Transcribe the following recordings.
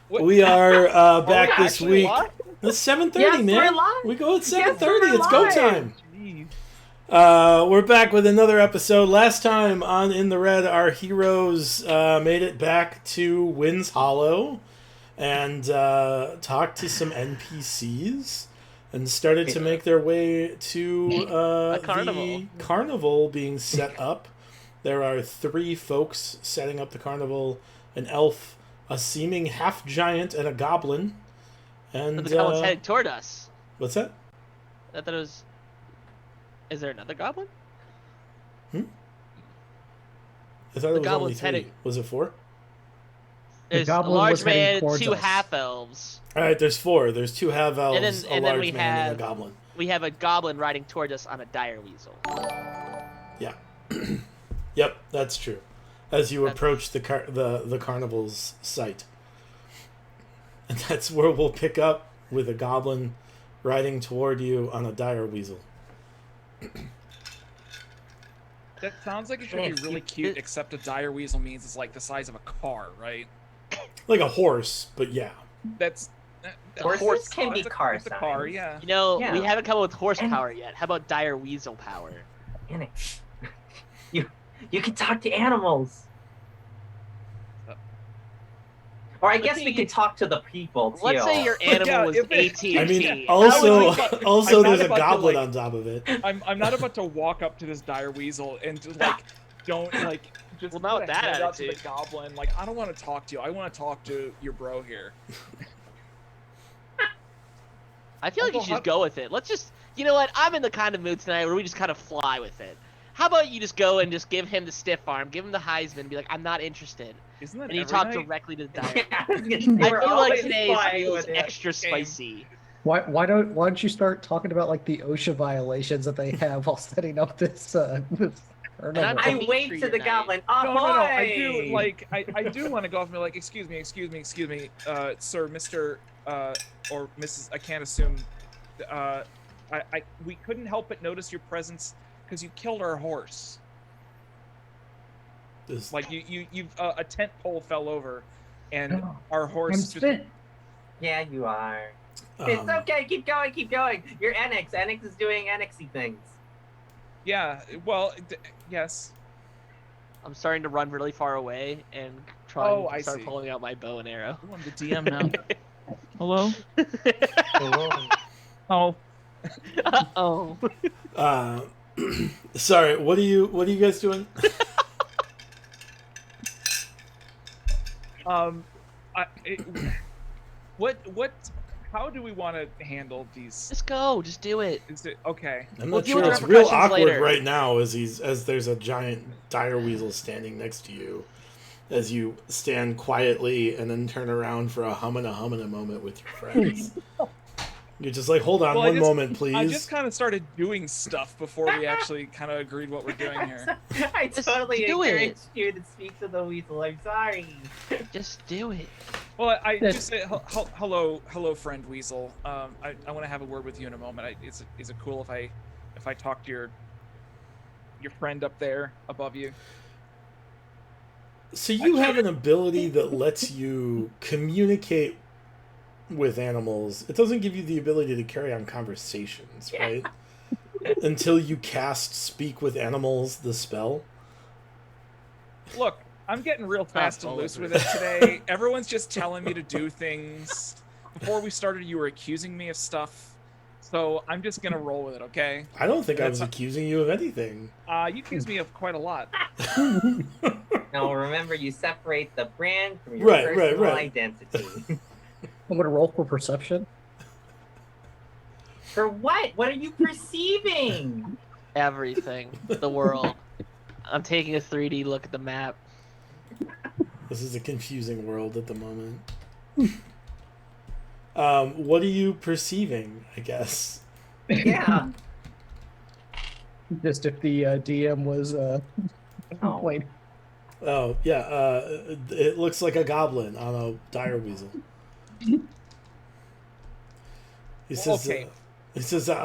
We are back this actually week. live? It's 7:30, Yes, man. we're live. We go at Yes, 7:30. we're It's go live. time. Jeez. We're back with another episode. Last time on In the Red, our heroes made it back to Winds Hollow and talked to some NPCs and started to make their way to carnival. the carnival being set up. There are 3 folks setting up the carnival: an elf, a seeming half giant, and a goblin. And But the goblin's headed toward us. what's that? I thought it was. Is there another goblin? I thought it was only goblin's 3. heading- Was it 4? There's a goblin large was heading man and towards 2 us. half elves. All right, there's 4. There's 2 half elves, And then- a and then large we man, and have- a goblin. We have a goblin riding towards us on a dire weasel. Yeah. Yep, that's true. As you That's- approach the carnival's site, and that's where we'll pick up with a goblin riding toward you on a dire weasel. That sounds like it should Thanks. be really cute, except a dire weasel means it's like the size of a car, right? Like a horse, but yeah. That's Horses can be that's car that's a car, size. yeah. You know, Yeah. we haven't come up with horsepower yet. How about dire weasel power? Annex. You can talk to animals. Or I guess say we you- can talk to the people too. Let's say your animal Yeah, was if it- AT&T. I mean, How also, would we- also I'm not there's a about to, goblin like- on top of it. I'm not about to walk up to this dire weasel and just, like don't like just Well, not put with a that hand out to the attitude. goblin. Like I don't want to talk to you. I want to talk to your bro here. I feel like you Uncle should Huck- go with it. Let's just, you know what? I'm in the kind of mood tonight where we just kind of fly with it. How about you just go and just give him the stiff arm, give him the Heisman, and be like, I'm not interested, Isn't that and you every talk night? directly to the dire. Yeah, I was gonna say, I we're feel like always today flying feels with it. extra spicy. Why don't you start talking about like the OSHA violations that they have while setting up this this carnival? I'm- I Meet wait for to your the night. goblin. No, Ahoy! I do like I do want to go off and be like, excuse me, sir, Mr. Or Mrs. I can't assume. We couldn't help but notice your presence because you killed our horse. This- Like you've a tent pole fell over, and No, our horse I'm just. spit. Yeah, you are. It's um, okay. Keep going. Keep going. You're Annex. Annex is doing Annexy things. Yeah, well, yes. I'm starting to run really far away and trying Oh, to I start see. pulling out my bow and arrow. Ooh, I'm the DM now. Hello. Oh, Oh. Sorry, what are you guys doing? what? How do we want to handle these? Just go. Just do it. Is it okay? I'm We'll not deal with sure. the It's real repercussions awkward later. right now as there's a giant dire weasel standing next to you, as you stand quietly and then turn around for a humana moment with your friends. You're just like, hold on Well, I one just- moment, please. I just kind of started doing stuff before we actually kind of agreed what we're doing here. I Just totally do it. encouraged you to speak to the weasel. I'm sorry. Just do it. Well, I Yes. just say hello, friend Weasel. I want to have a word with you in a moment. Is it cool if I talk to your friend up there above you? So you have an ability that lets you communicate with animals. It doesn't give you the ability to carry on conversations, right? Until you cast Speak with Animals, the spell. Look, I'm getting real fast and follow loose through. with it today. Everyone's just telling me to do things. Before we started, you were accusing me of stuff. So I'm just gonna roll with it, okay? I don't think I was That's- accusing you of anything. You accused me of quite a lot. Now remember, you separate the brand from your Right, personal right. identity. I'm gonna roll for perception. For what? What are you perceiving? Everything. The world. I'm taking a 3D look at the map. This is a confusing world at the moment. What are you perceiving, I guess? Yeah. Just if the DM was Oh. wait. Oh, yeah, it looks like a goblin on a dire weasel. He says, Okay.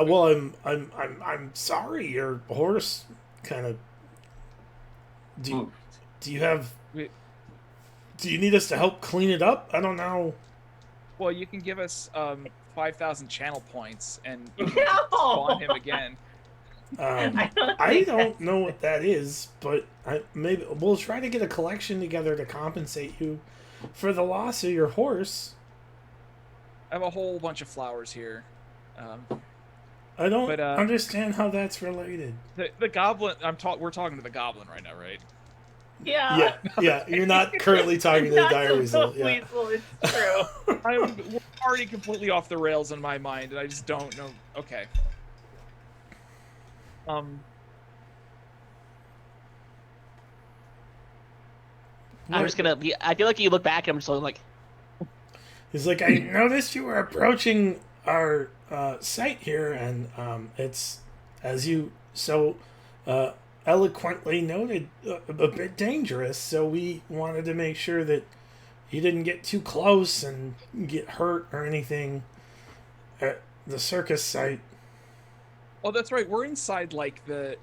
well, I'm sorry, your horse kind of... Do you have... Wait. Do you need us to help clean it up? I don't know. Well, you can give us 5,000 channel points and No! spawn him again. I don't know what that is, but maybe we'll try to get a collection together to compensate you for the loss of your horse. I have a whole bunch of flowers here. I don't But, understand how that's related. The goblin. We're talking to the goblin right now, right? Yeah. Yeah. You're not currently talking to the Not dire weasel. the Yeah. weasel, it's true. We're already completely off the rails in my mind, and I just don't know. Okay. I'm just gonna be. I feel like you look back and I'm just like, He's like, I noticed you were approaching our site here, and it's, as you so eloquently noted, a bit dangerous. So we wanted to make sure that you didn't get too close and get hurt or anything at the circus site. Oh, that's right. We're inside like the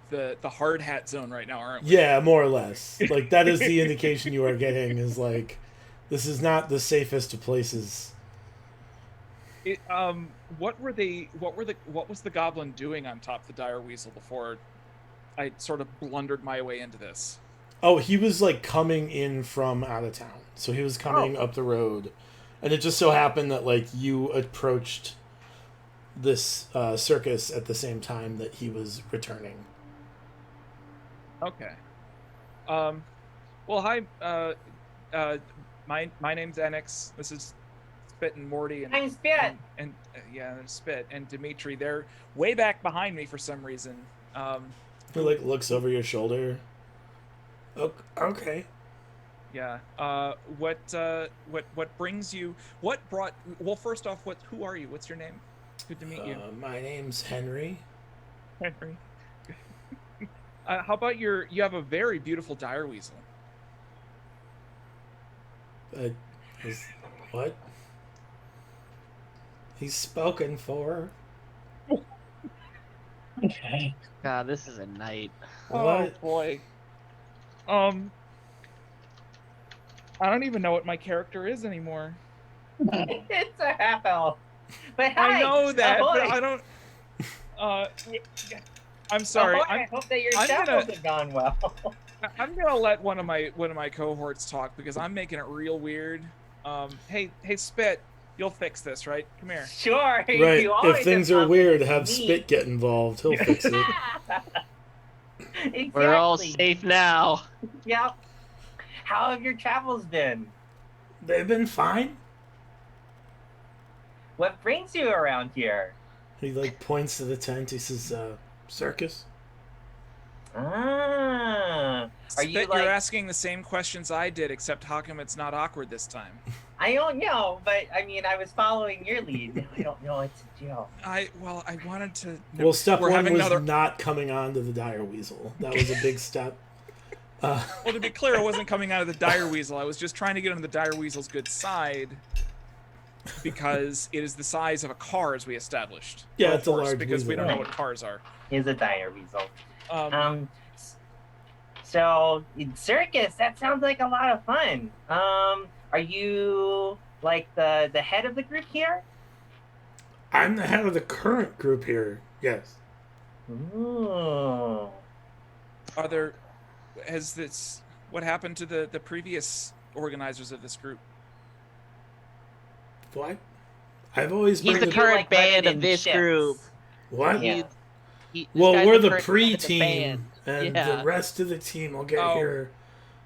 hard hat zone right now, aren't we? Yeah, more or less. Like that is the indication you are getting, is like this is not the safest of places. What was the goblin doing on top of the dire weasel before I sort of blundered my way into this? Oh, he was like coming in from out of town. So he was coming up the road. And it just so happened that like you approached this circus at the same time that he was returning. Okay. Well, hi. My name's Enix. This is Spit and Morty, and I'm Spit. And yeah, and Spit and Dimitri. They're way back behind me for some reason. He like looks over your shoulder. Okay. Yeah. What brings you? What brought? Well, first off, who are you? What's your name? Good to meet you. My name's Henry. Henry. How about you have a very beautiful dire weasel. What? He's spoken for. Okay. God, this is a night. Oh What? boy. I don't even know what my character is anymore. It's a half elf. But hi, I know that, ahoy. but I don't. I'm sorry. Ahoy, I hope that your I'm travels gonna- have gone well. I'm gonna let one of my cohorts talk because I'm making it real weird. Hey, Spit, you'll fix this, right? Come here. Sure. Right. You always If things have are weird, something have to Spit get involved. He'll fix it. Exactly. We're all safe now. Yep. How have your travels been? They've been fine. What brings you around here? He like points to the tent. He says, "Circus." Ah. Are you Spit, like? you're asking the same questions I did, except how come it's not awkward this time? I don't know, but I mean, I was following your lead. Now I don't know what to do. I wanted to. Well, step we're one having was another. not coming on to the dire weasel. That was a big step. Well, to be clear, I wasn't coming out of the dire weasel. I was just trying to get on the dire weasel's good side because it is the size of a car, as we established. Yeah, Or it's a horse, large because we weasel. don't know what cars are. Is a dire weasel. Um, So circus. That sounds like a lot of fun. Are you like the head of the group here? I'm the head of the current group here. Yes. Ooh. Are there? Has this? What happened to the previous organizers of this group? What? I've always He's been the You current like band running of in this ships. group. What? Yeah. This Well, guy's we're the current head of the pre-team, band. and Yeah. the rest of the team will get Oh, here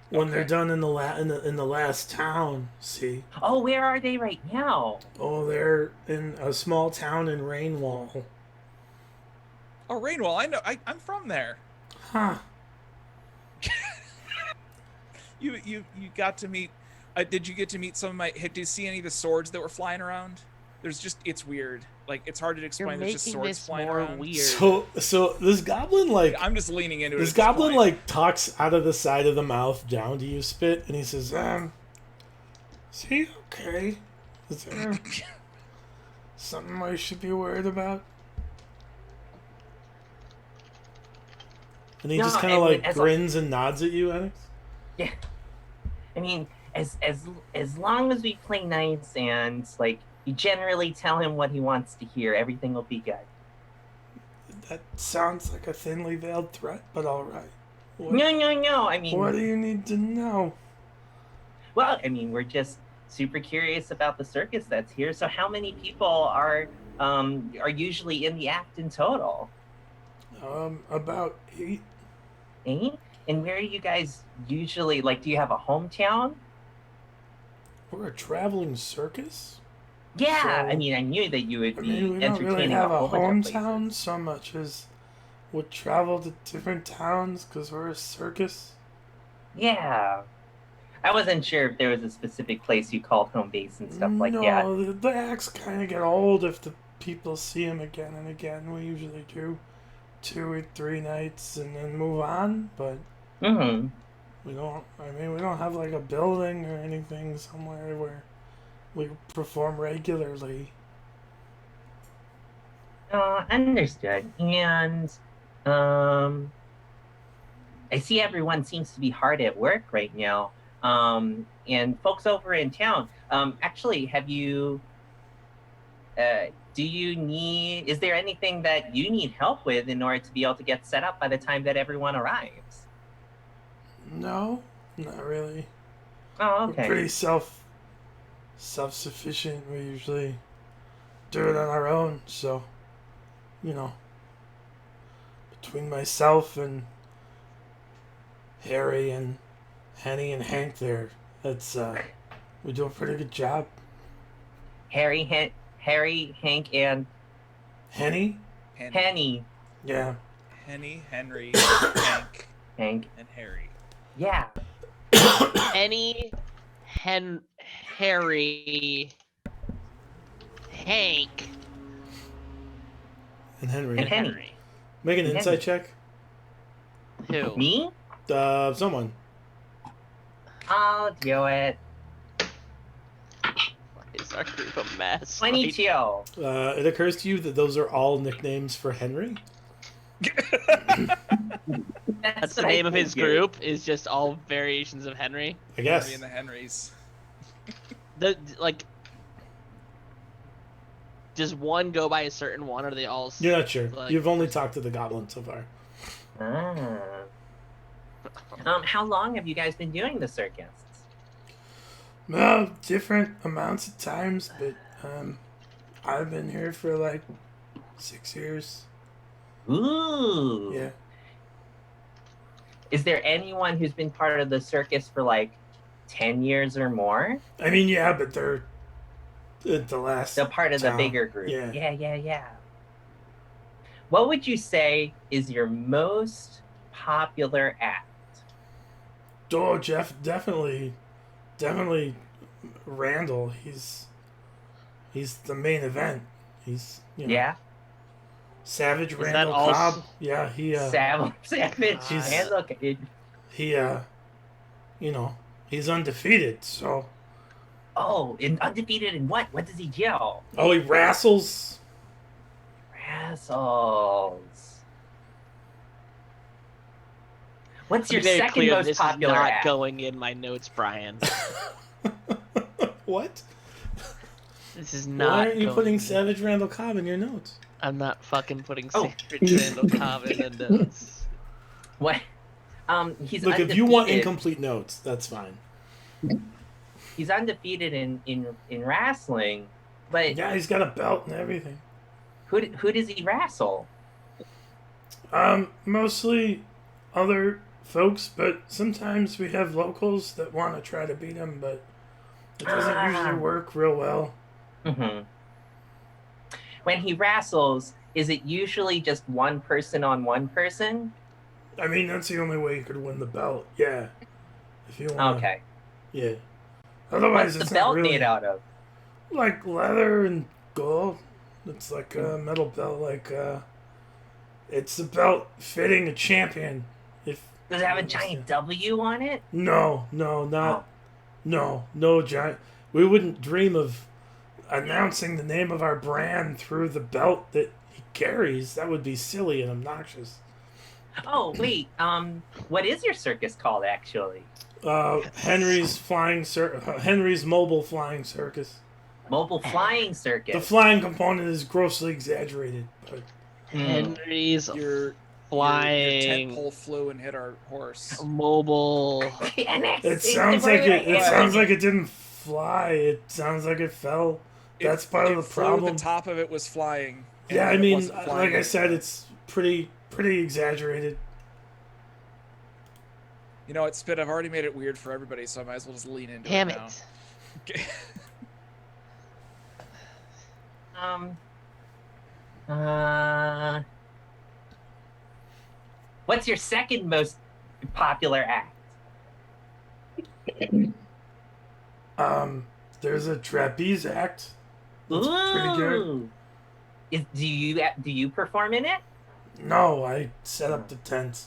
when they're okay. done in the last town. See? Oh, where are they right now? Oh, they're in a small town in Rainwall. Oh, Rainwell. I know. I'm from there. Huh? You got to meet. Did you get to meet some of my? Did you see any of the swords that were flying around? It's weird. Like it's hard to You're explain. There's just making swords this flying more around. weird. So this goblin like I'm just leaning into it. this at goblin point. like talks out of the side of the mouth down to you, Spit, and he says, "Is he okay? Is there something I should be worried about?" And he No, just kind of and like as a- grins and nods at you, Alex. I mean, as long as we play nice and like you generally tell him what he wants to hear, everything will be good. That sounds like a thinly veiled threat, but all right. What, No. I mean, what do you need to know? well, I mean, we're just super curious about the circus that's here. So, how many people are usually in the act in total? About 8. 8? And where are you guys usually? Like, do you have a hometown? We're a traveling circus? Yeah, So, I mean, I knew that you would I be mean, we don't entertaining really have a whole bunch of hometown places. so much as we travel to different towns because we're a circus. Yeah. I wasn't sure if there was a specific place you called home base and stuff like that. No, the acts kind of get old if the people see them again and again. We usually do 2 or 3 nights and then move on, but Mm-hmm. we don't have like a building or anything somewhere where we perform regularly. Understood. And I see everyone seems to be hard at work right now. And folks over in town, actually, have you is there anything that you need help with in order to be able to get set up by the time that everyone arrives? No, not really. Oh, We're okay. pretty self-sufficient. We usually do it on our own, so between myself and Harry and Henny and Hank there, that's we do a pretty good job. Harry, Hank, and Henny? Henny. Yeah. Henny, Henry, Hank, Hank. and Harry. Yeah. Henny, Harry, Hank, And Henry. And Henny. Henry. Make an and insight check. Who? Me? Someone. I'll do it. Is our group a mess? 22. It occurs to you that those are all nicknames for Henry. That's the what I name of his figured. group. Is just all variations of Henry. I Henry guess. and the Henrys. Does one go by a certain one, or are they all? You're not sure. Like- You've only talked to the goblin so far. Ah. How long have you guys been doing the circus? Well, different amounts of times, but I've been here for like 6 years. Ooh. Yeah. Is there anyone who's been part of the circus for like 10 years or more? I mean, yeah, but they're at the last. So part of the town. bigger group. Yeah. Yeah. What would you say is your most popular act? Oh, Jeff, definitely Randall. He's the main event. He's Yeah. Savage that Randall all- Cobb. Yeah, he Savage. He's- And look, he's undefeated. So undefeated in what? What does he yell? he wrestles. Wrestles. What's To your be very second clear, most this popular is not act? going in my notes, Brian. What? This is not. Why aren't you going putting in. Savage Randall Cobb in your notes? I'm not fucking putting Oh. Savage Randall Cobb in the notes. What? He's Look, undefeated. if you want incomplete notes, that's fine. He's undefeated in wrestling, but Yeah, he's got a belt and everything. who does he wrestle? Mostly other folks, but sometimes we have locals that want to try to beat him, but it doesn't usually work real well. Mm-hmm. When he wrestles, is it usually just one person on one person? I mean, that's the only way you could win the belt. Yeah, if you want. Okay. Yeah. Otherwise, What's it's the not belt really made out of? like leather and gold. It's like a metal belt. It's a belt fitting a champion. If Does it have a you giant understand. W on it? No, no giant. We wouldn't dream of announcing the name of our brand through the belt that he carries. That would be silly and obnoxious. Oh wait. What is your circus called actually? Henry's mobile flying circus. Mobile flying circus. The flying component is grossly exaggerated, but Henry's Your flying tent pole flew and hit our horse. mobile. it sounds like it didn't fly. It sounds like it fell. That's part of the problem. The top of it was flying. Yeah, I and it mean, wasn't flying like I said, anymore. it's pretty exaggerated. You know what, Spit? I've already made it weird for everybody, so I might as well just lean into Damn it now. it. Okay. What's your second most popular act? There's a trapeze act. That's pretty good. Do you perform in it? No, I set up the tent.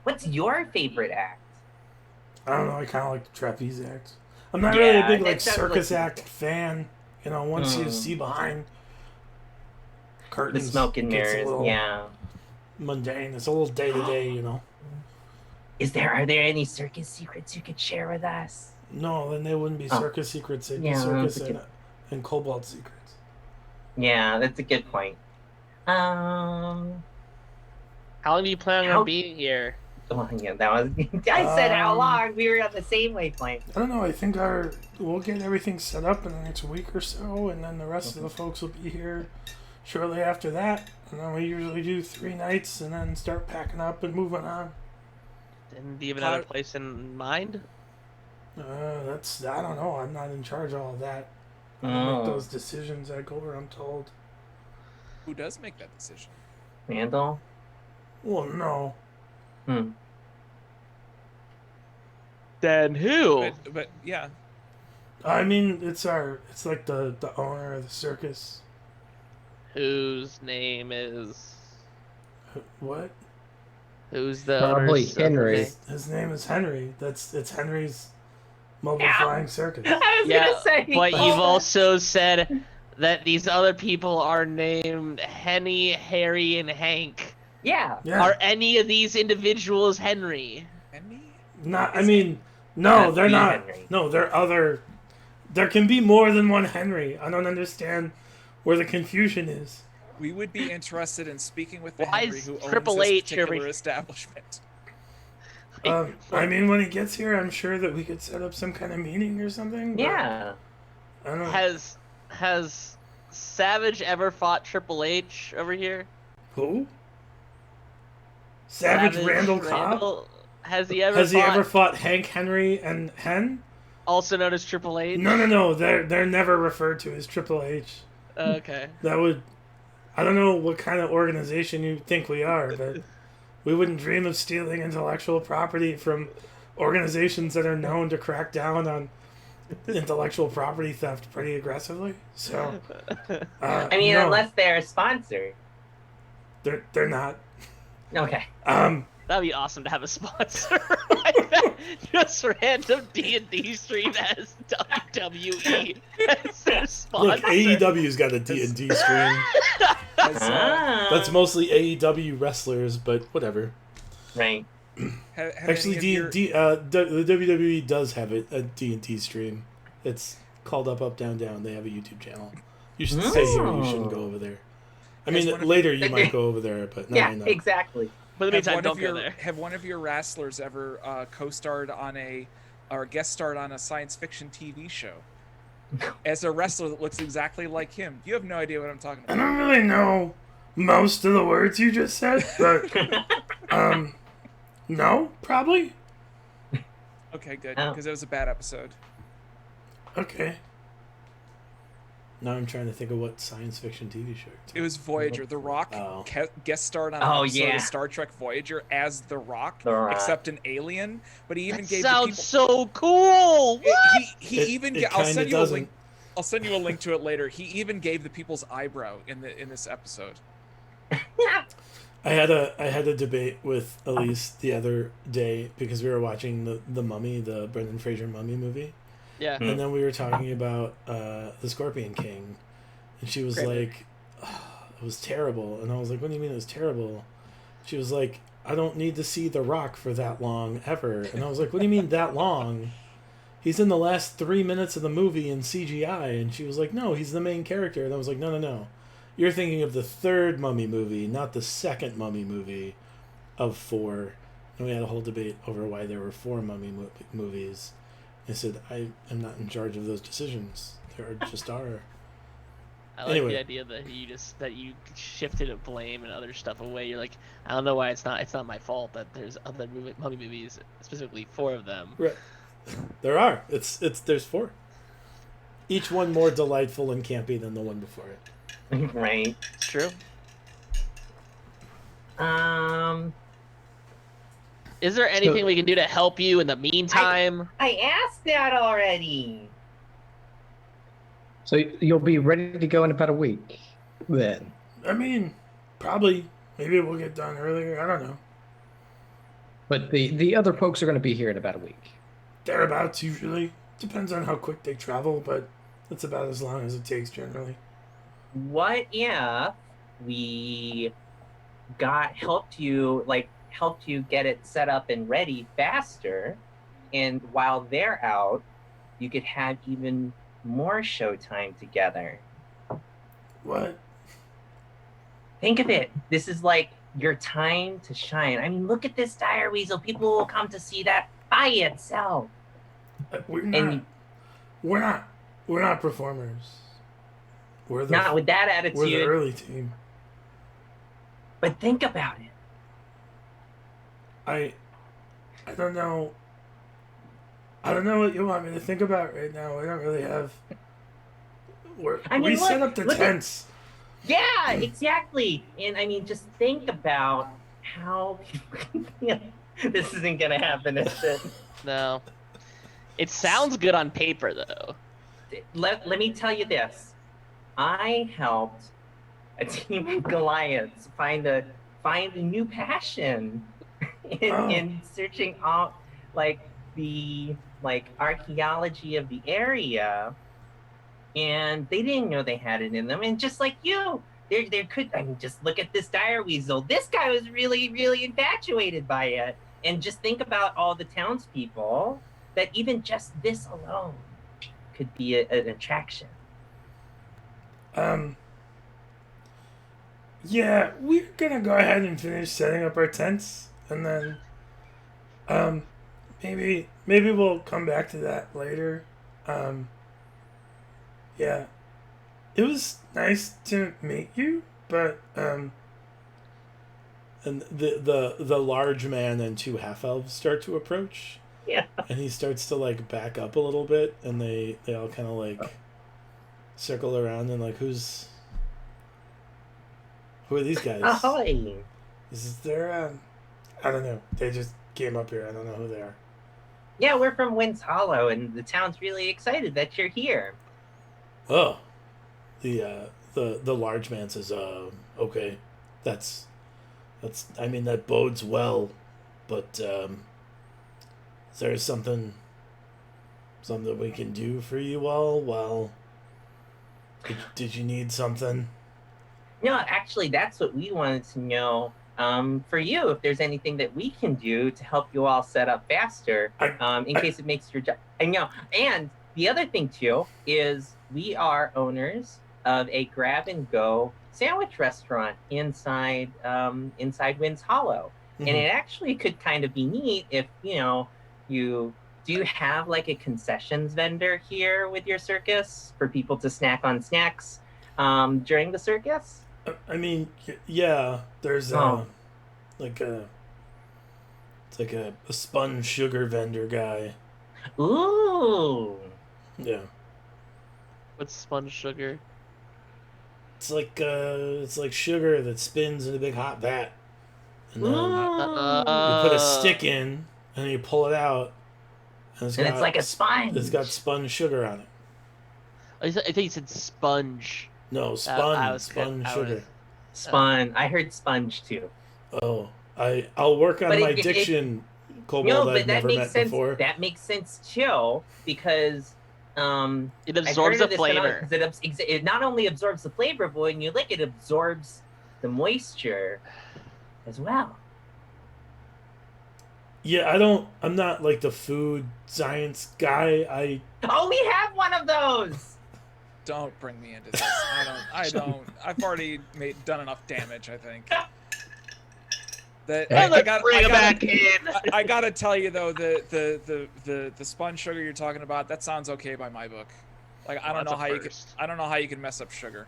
What's your favorite act? I don't know. I kind of like the trapeze act. I'm not really a big that sounds circus like- act fan. You know, once you see behind The curtains, smoke and it gets a mirrors. little Yeah. mundane. It's a little day to day. You know. Are there any circus secrets you could share with us? No, then they wouldn't be Oh. circus secrets. They'd be Yeah, circus that's a good- and cobalt secrets. Yeah, that's a good point. How long do you plan How- on being here? Oh, yeah, that was. I said how Um, long? We were on the same wavelength. I don't know. I think we'll get everything set up in the next week or so, and then the rest of the folks will be here shortly after that. And then we usually do 3 nights, and then start packing up and moving on. And do you have another place in mind? I don't know. I'm not in charge of all of that. I don't Oh. make those decisions. I go where I'm told. Who does make that decision? Randall? Well, no. Then who? But yeah, I mean, it's like the owner of the circus. Whose name is? What? Who's the Probably owner's Henry. name? His name is Henry. It's Henry's mobile Ow. flying circus. I was Yeah, gonna say. but you've also said that these other people are named Henny, Harry, and Hank. Yeah. Yeah. Are any of these individuals Henry? Henry? Not. I mean, no, That's they're me, not. Henry. No, they're other. There can be more than one Henry. I don't understand where the confusion is. We would be interested in speaking with the Why Henry is who owns Triple this H particular every- establishment. I mean, when he gets here, I'm sure that we could set up some kind of meeting or something. but Yeah. I don't know. Has Savage ever fought Triple H over here? Who? Savage Randall Cobb? Has he ever Has he fought, ever fought Hank Henry and Hen? also known as Triple H? No. They're never referred to as Triple H. Okay. That would. I don't know what kind of organization you think we are, but we wouldn't dream of stealing intellectual property from organizations that are known to crack down on intellectual property theft pretty aggressively. So, I mean, no, unless they're a sponsor. they're not. Okay. That'd be awesome to have a sponsor like that. Just random D&D stream as WWE as their sponsor. Look, AEW's got a D&D stream. That's mostly AEW wrestlers, but whatever. Right. Actually, D&D, the WWE does have a D&D stream. It's called Up, Down, Down. They have a YouTube channel. You should stay here. You shouldn't go over there. I mean, Has one of- later you might go over there, but not Yeah, right now. exactly. But in the meantime, don't go there. Have one of your wrestlers ever co-starred on or guest starred on a science fiction TV show? As a wrestler that looks exactly like him. You have no idea what I'm talking I about. don't really know most of the words you just said, but no, probably. Okay, good. Oh. Because it was a bad episode. Okay. Now I'm trying to think of what science fiction TV show. It was Voyager. The Rock Oh. guest starred on Oh, an episode yeah. of Star Trek Voyager as The Rock, The Rock. except an alien. But he even That gave sounds the so cool. people. What? He even. It I'll kinda send you doesn't. a link. I'll send you a link to it later. He even gave the people's eyebrow in this episode. I had a debate with Elise the other day because we were watching the Mummy, the Brendan Fraser Mummy movie, Yeah. and then we were talking about the Scorpion King, and she was Great movie. like, "Oh, it was terrible," and I was like, "What do you mean it was terrible?" She was like, I don't need to see The Rock for that long ever. And I was like, what do you mean that long? He's in the last 3 minutes of the movie in CGI. And she was like, no, he's the main character. And I was like, no. You're thinking of the third Mummy movie, not the second Mummy movie of 4. And we had a whole debate over why there were 4 Mummy movies. I said, I am not in charge of those decisions. There just are. I like Anyway. the idea that you shifted a blame and other stuff away. You're like, I don't know why it's not my fault that there's other Mummy movies, specifically 4 of them. Right. There are. There's 4. Each one more delightful and campy than the one before it. Right. It's true. Is there anything we can do to help you in the meantime? I asked that already. So you'll be ready to go in about a week, then. I mean, probably. Maybe we'll get done earlier. I don't know. But the other folks are going to be here in about a week. Thereabouts, usually. Depends on how quick they travel, but that's about as long as it takes generally. What if we helped you get it set up and ready faster, and while they're out, you could have even more showtime together? What? Think of it. This is like your time to shine. I mean, look at this Dire Weasel. People will come to see that by itself. We're not performers. We're Not with that attitude. We're the early team. But think about it. I don't know. I don't know what you want me to think about right now. We don't really have. We set up the tents. Yeah, exactly. And I mean, just think about how this isn't gonna happen, is it? No. It sounds good on paper, though. Let me tell you this. I helped a team of Goliaths find a new passion in searching out the archaeology of the area, and they didn't know they had it in them. And just like you, there could, I mean, just look at this Dire Weasel. This guy was really, really infatuated by it. And just think about all the townspeople, that even just this alone could be an attraction. Yeah, we're gonna go ahead and finish setting up our tents, and then, maybe we'll come back to that later. Yeah, it was nice to meet you, but and the large man and 2 half elves start to approach. Yeah. And he starts to back up a little bit, and they all kind of circle around and who are these guys? Ahoy! Is there I don't know. They just came up here. I don't know who they are. Yeah, we're from Winds Hollow, and the town's really excited that you're here. Oh, the large man says, okay, that's I mean, that bodes well, but is there something we can do for you all? Well, did you need something? No, actually, that's what we wanted to know. For you, if there's anything that we can do to help you all set up faster, in case it makes your job. I know. And the other thing too is we are owners of a grab-and-go sandwich restaurant inside Winds Hollow, Mm-hmm. and it actually could kind of be neat if you have a concessions vendor here with your circus for people to snack on snacks during the circus. I mean, yeah, there's it's like a spun sugar vendor guy. Ooh. Yeah. What's sponge sugar? It's like sugar that spins in a big hot vat, and then you put a stick in, and you pull it out, and it's like a sponge. It's got spun sugar on it. I think you said sponge. No, spun sugar. Spun. I heard sponge too. Oh, I'll work on my diction. Kobold I've never met before. That makes sense too, because it absorbs the flavor. It not only absorbs the flavor, but when you lick it, absorbs the moisture as well. Yeah, I'm not like the food science guy. Oh, we have one of those. Don't bring me into this. I don't. I've already done enough damage, I think. That Hey, Let's bring it back in. I gotta tell you though, the spun sugar you're talking about, that sounds okay by my book. Like I don't know how you can mess up sugar.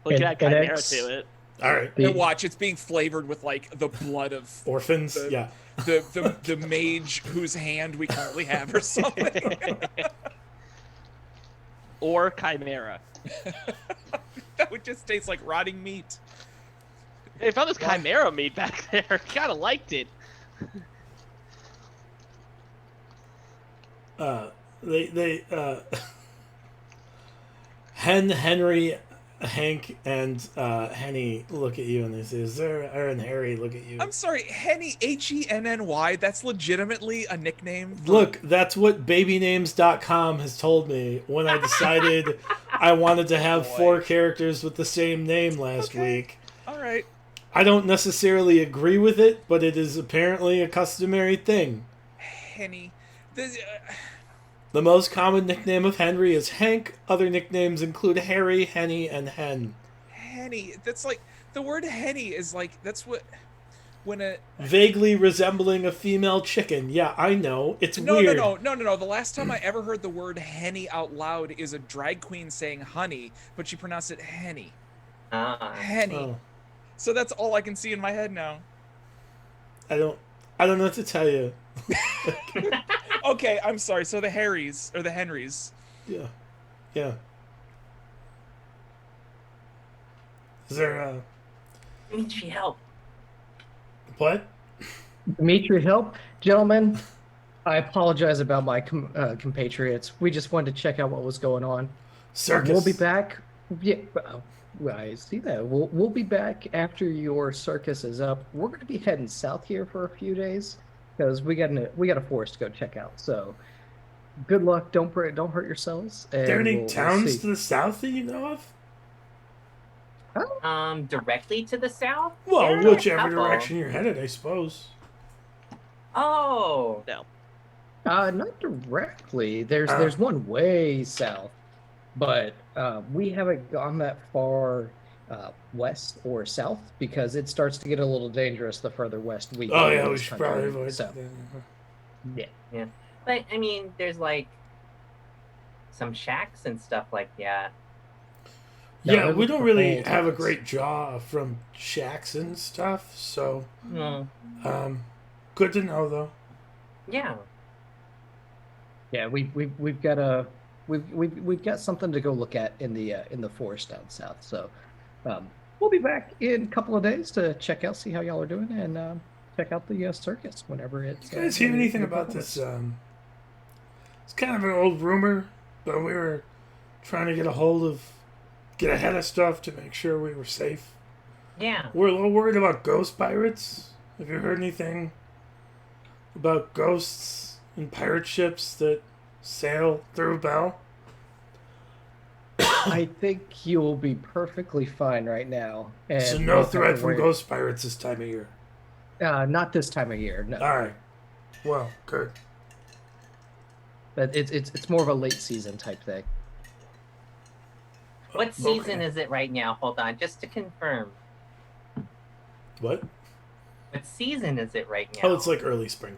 Look at And Chimera it's- to it. All right, And watch, it's being flavored with like the blood of orphans. the- Yeah. the mage whose hand we currently have or something. Or Chimera. That would just taste like rotting meat. They found this Chimera meat back there. Kind of liked it. They Henry, Hank, and Henny look at you and they say, "Is there?" And Harry look at you. I'm sorry, Henny, Henny. That's legitimately a nickname. for- Look, that's what babynames.com has told me when I decided I wanted to have Boy. 4 characters with the same name last Okay. week. All right. I don't necessarily agree with it, but it is apparently a customary thing. Henny. This, The most common nickname of Henry is Hank. Other nicknames include Harry, Henny, and Hen. Henny. That's like the word Henny is like that's what when a Vaguely resembling a female chicken. Yeah, I know. It's no weird. no. The last time I ever heard the word Henny out loud is a drag queen saying honey, but she pronounced it Henny. Henny. Oh, So that's all I can see in my head now. I don't know what to tell you. Okay, I'm sorry. So the Harrys or the Henrys. Yeah. Yeah. Is there Dimitri, help. what? Dimitri, help, gentlemen. I apologize about my compatriots. We just wanted to check out what was going on. Circus. We'll be back. Yeah, I see that. We'll be back after your circus is up. We're going to be heading south here for a few days because we got a forest to go check out. So, good luck. Don't hurt yourselves. And There any we'll towns see. to the south that you know of? Directly to the south? Well, Yeah, whichever couple. direction you're headed, I suppose. Oh, Not directly. There's one way south, but we haven't gone that far west or south because it starts to get a little dangerous the further west we go. Oh in yeah, we this should country. probably avoid So, that. yeah. but I mean, there's like some shacks and stuff like that. No, Yeah, they're we looking don't for really holes have a in this. great draw from shacks and stuff, so Hmm. good to know though. Yeah. Yeah, we've got something to go look at in the forest down south. So we'll be back in a couple of days to check out, see how y'all are doing, and check out the circus whenever it's. You guys hear anything about this? It's kind of an old rumor, but we were trying to get ahead of stuff to make sure we were safe. Yeah. We're a little worried about ghost pirates. Have you heard anything about ghosts and pirate ships that sail through Bell? I think you'll be perfectly fine right now. And So won't no have to threat from worry- ghost pirates this time of year. Not this time of year. No, All right. Well, good. but it's more of a late season type thing. What season Okay. is it right now? Hold on, just to confirm. What? What season is it right now? Oh, it's like early spring.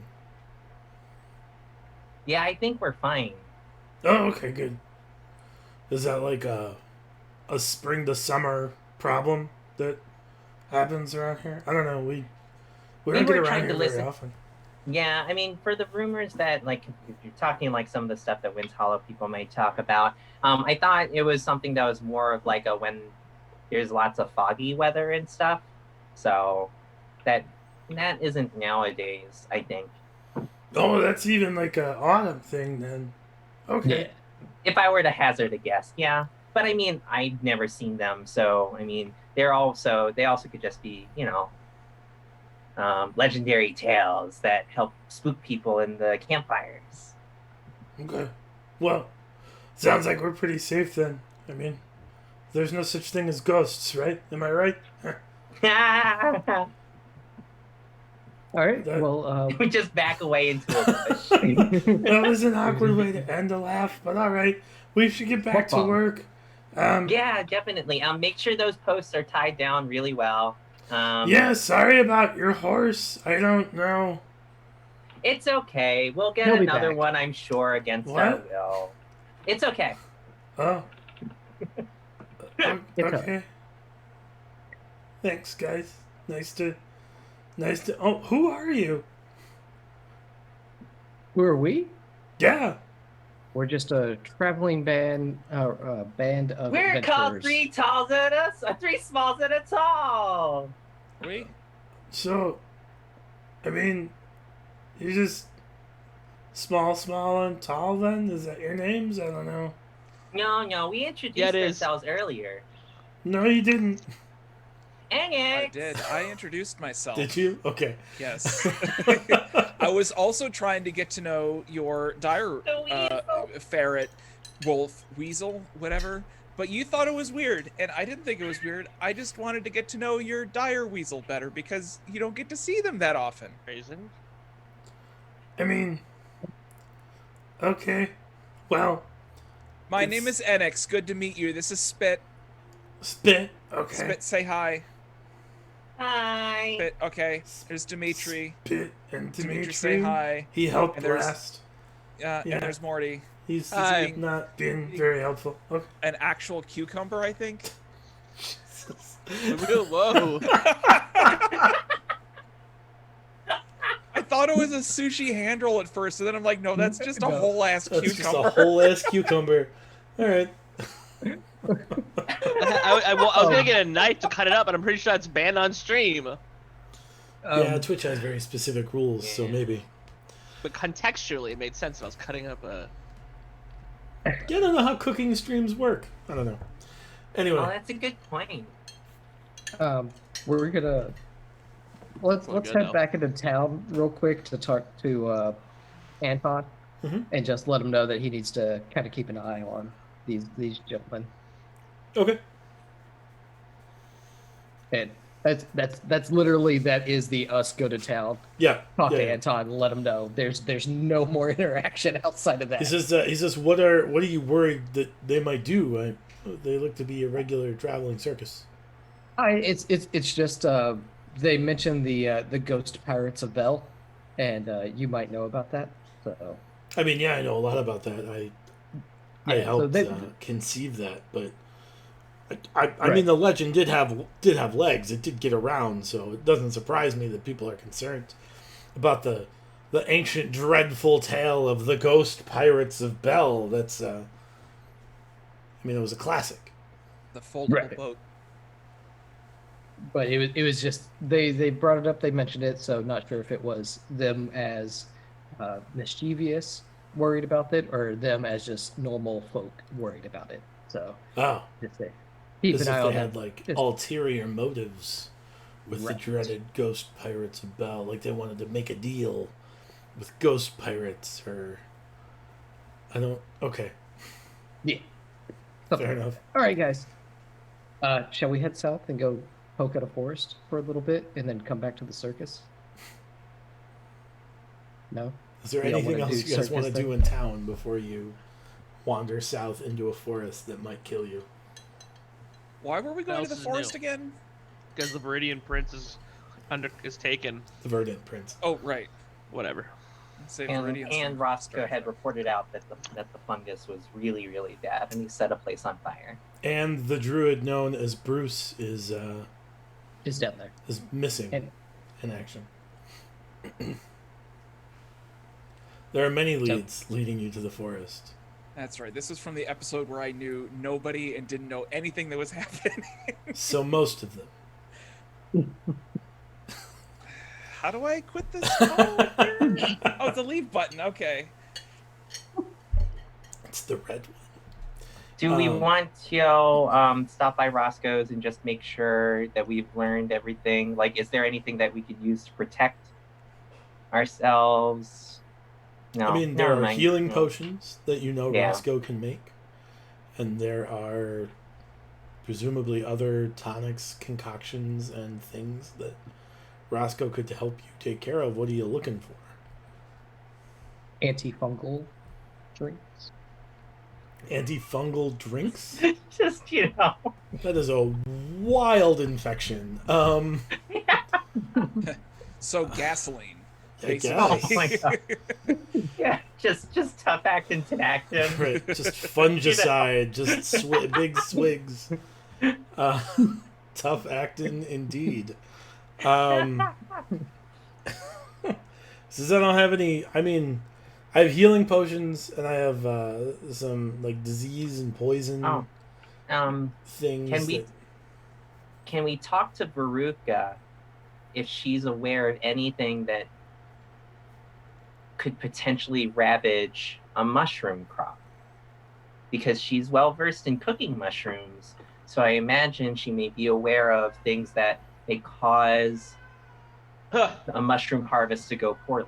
Yeah, I think we're fine. Oh, okay, good. Is that like a spring to summer problem that happens around here? I don't know. We don't were get around trying here to very listen. often. Yeah, I mean, for the rumors that, like, if you're talking like some of the stuff that Winds Hollow people may talk about, I thought it was something that was more of like a when there's lots of foggy weather and stuff. So that isn't nowadays, I think. Oh, that's even like a autumn thing then. Okay. If I were to hazard a guess, yeah. But I mean, I've never seen them, so I mean, they also could just be, legendary tales that help spook people in the campfires. Okay. Well, sounds like we're pretty safe then. I mean, there's no such thing as ghosts, right? Am I right? All right. That- Well, We just back away into a bush. That was an awkward way to end a laugh, but all right. We should get back to What bomb? work. Yeah, definitely. Make sure those posts are tied down really well. Yeah, sorry about your horse. I don't know. It's okay. We'll get He'll be another back. one, I'm sure, against our What? will. It's okay. Oh. It's Okay. Thanks, guys. Nice to. Oh, who are you? who are we? Yeah. We're just a traveling band of We're adventurers. called three smalls and a tall. We? So, I mean, you just small, and tall. Then is that your names? I don't know. No, we introduced Yeah, it is. ourselves earlier. No, you didn't. I Anix. did. I introduced myself. Did you? Okay. Yes. I was also trying to get to know your dire The weasel. ferret, wolf, weasel, whatever. But you thought it was weird, and I didn't think it was weird. I just wanted to get to know your dire weasel better because you don't get to see them that often. Raisin. I mean, okay. Well, My It's- name is Enix. Good to meet you. This is Spit. Spit. Okay. Spit, say hi. Hi. Spit, okay. There's Dimitri. Spit and Dimitri, say hi. He helped And there's- last. Yeah. Yeah. And there's Morty. He's Hi. not been very helpful. Okay. An actual cucumber, I think. Whoa. I thought it was a sushi hand roll at first, and then I'm like, no, that's just a No. whole ass That's just a cucumber. whole ass cucumber. All right. I was gonna get a knife to cut it up, but I'm pretty sure that's banned on stream. Yeah, Twitch has very specific rules, so Yeah. maybe. But contextually, it made sense if I was cutting up a. Yeah, I don't know how cooking streams work. I don't know. Anyway, Oh, that's a good point. We're gonna let's We're good head now. back into town real quick to talk to Anton Mhm. and just let him know that he needs to kind of keep an eye on these gentlemen. okay. And that's literally that is the us go to town, Yeah. talk yeah, to yeah. Anton, let him know there's no more interaction outside of that. He says, what are you worried that they might do? They look to be a regular traveling circus. It's just they mentioned the ghost pirates of Bell, and you might know about that. So I mean, yeah, I know a lot about that. I Yeah, so helped they- conceive that, but I Right. mean, the legend did have legs. It did get around, so it doesn't surprise me that people are concerned about the ancient, dreadful tale of the ghost pirates of Bell. That's I mean, it was a classic. The foldable Right. boat. but it was just they brought it up, they mentioned it, so not sure if it was them as mischievous worried about it or them as just normal folk worried about it. So Oh, just say keep as an if eye they on had them. like Just- ulterior motives with Right. the dreaded ghost pirates of Bell. Like they wanted to make a deal with ghost pirates, or I don't. Okay, Yeah. fair enough. All right, guys. Shall we head south and go poke at a forest for a little bit and then come back to the circus? No? Is there You don't anything wanna else do you guys want to circus do in town before you wander south into a forest that might kill you? Why were we going to else the is forest new? again? Because the Viridian Prince is taken. The Verdant Prince. Oh, right. Whatever. Save And, Meridian's and from Roscoe Strife. had reported out that the fungus was really, really bad, and he set a place on fire. And the druid known as Bruce is Down there. missing And- in action. There are many leads leading you to the forest. That's right. This was from the episode where I knew nobody and didn't know anything that was happening. So most of them. How do I quit this call here? Oh, it's a leave button. Okay. It's the red one. Do we Um, want to stop by Roscoe's and just make sure that we've learned everything? Like, is there anything that we could use to protect ourselves? No, I mean, there never are mind. healing No. potions that you know Yeah. Roscoe can make. And there are presumably other tonics, concoctions, and things that Roscoe could help you take care of. What are you looking for? Antifungal drinks. Antifungal drinks? Just, you know. That is a wild infection. So gasoline. I Basically. guess. Oh my God. Yeah, just tough acting to acting. Right, just fungicide, just big swigs. Tough acting indeed. Since I don't have any, I mean, I have healing potions and I have some like disease and poison Oh. things. Can we talk to Veruca if she's aware of anything that could potentially ravage a mushroom crop? Because she's well versed in cooking mushrooms, so I imagine she may be aware of things that may cause a mushroom harvest to go poorly.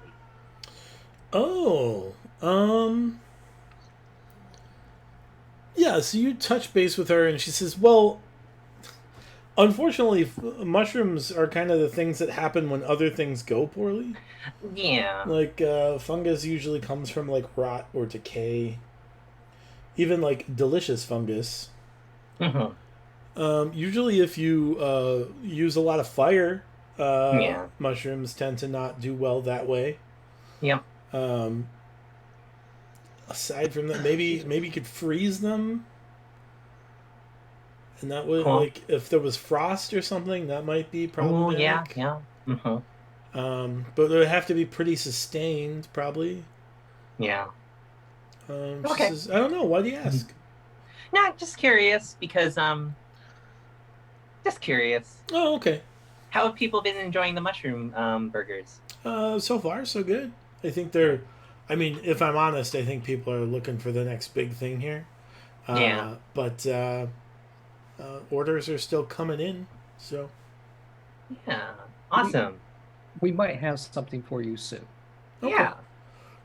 Oh, yeah. So you touch base with her, and she says, "Well, unfortunately, mushrooms are kind of the things that happen when other things go poorly. Yeah. Like fungus usually comes from like rot or decay. Even like delicious fungus. Mhm. Usually, if you use a lot of fire, Yeah. mushrooms tend to not do well that way. Yep. Aside from that, maybe you could freeze them, and that would Cool. like if there was frost or something, that might be Oh, problematic. yeah. Mhm. But it would have to be pretty sustained, probably. Yeah. She Okay. says, I don't know. Why do you ask? No, just curious because just curious. Oh, okay. How have people been enjoying the mushroom burgers? So far, so good. I think they're. I mean, if I'm honest, I think people are looking for the next big thing here. Yeah. But orders are still coming in, so. Yeah. Awesome. We might have something for you soon. Okay. Yeah.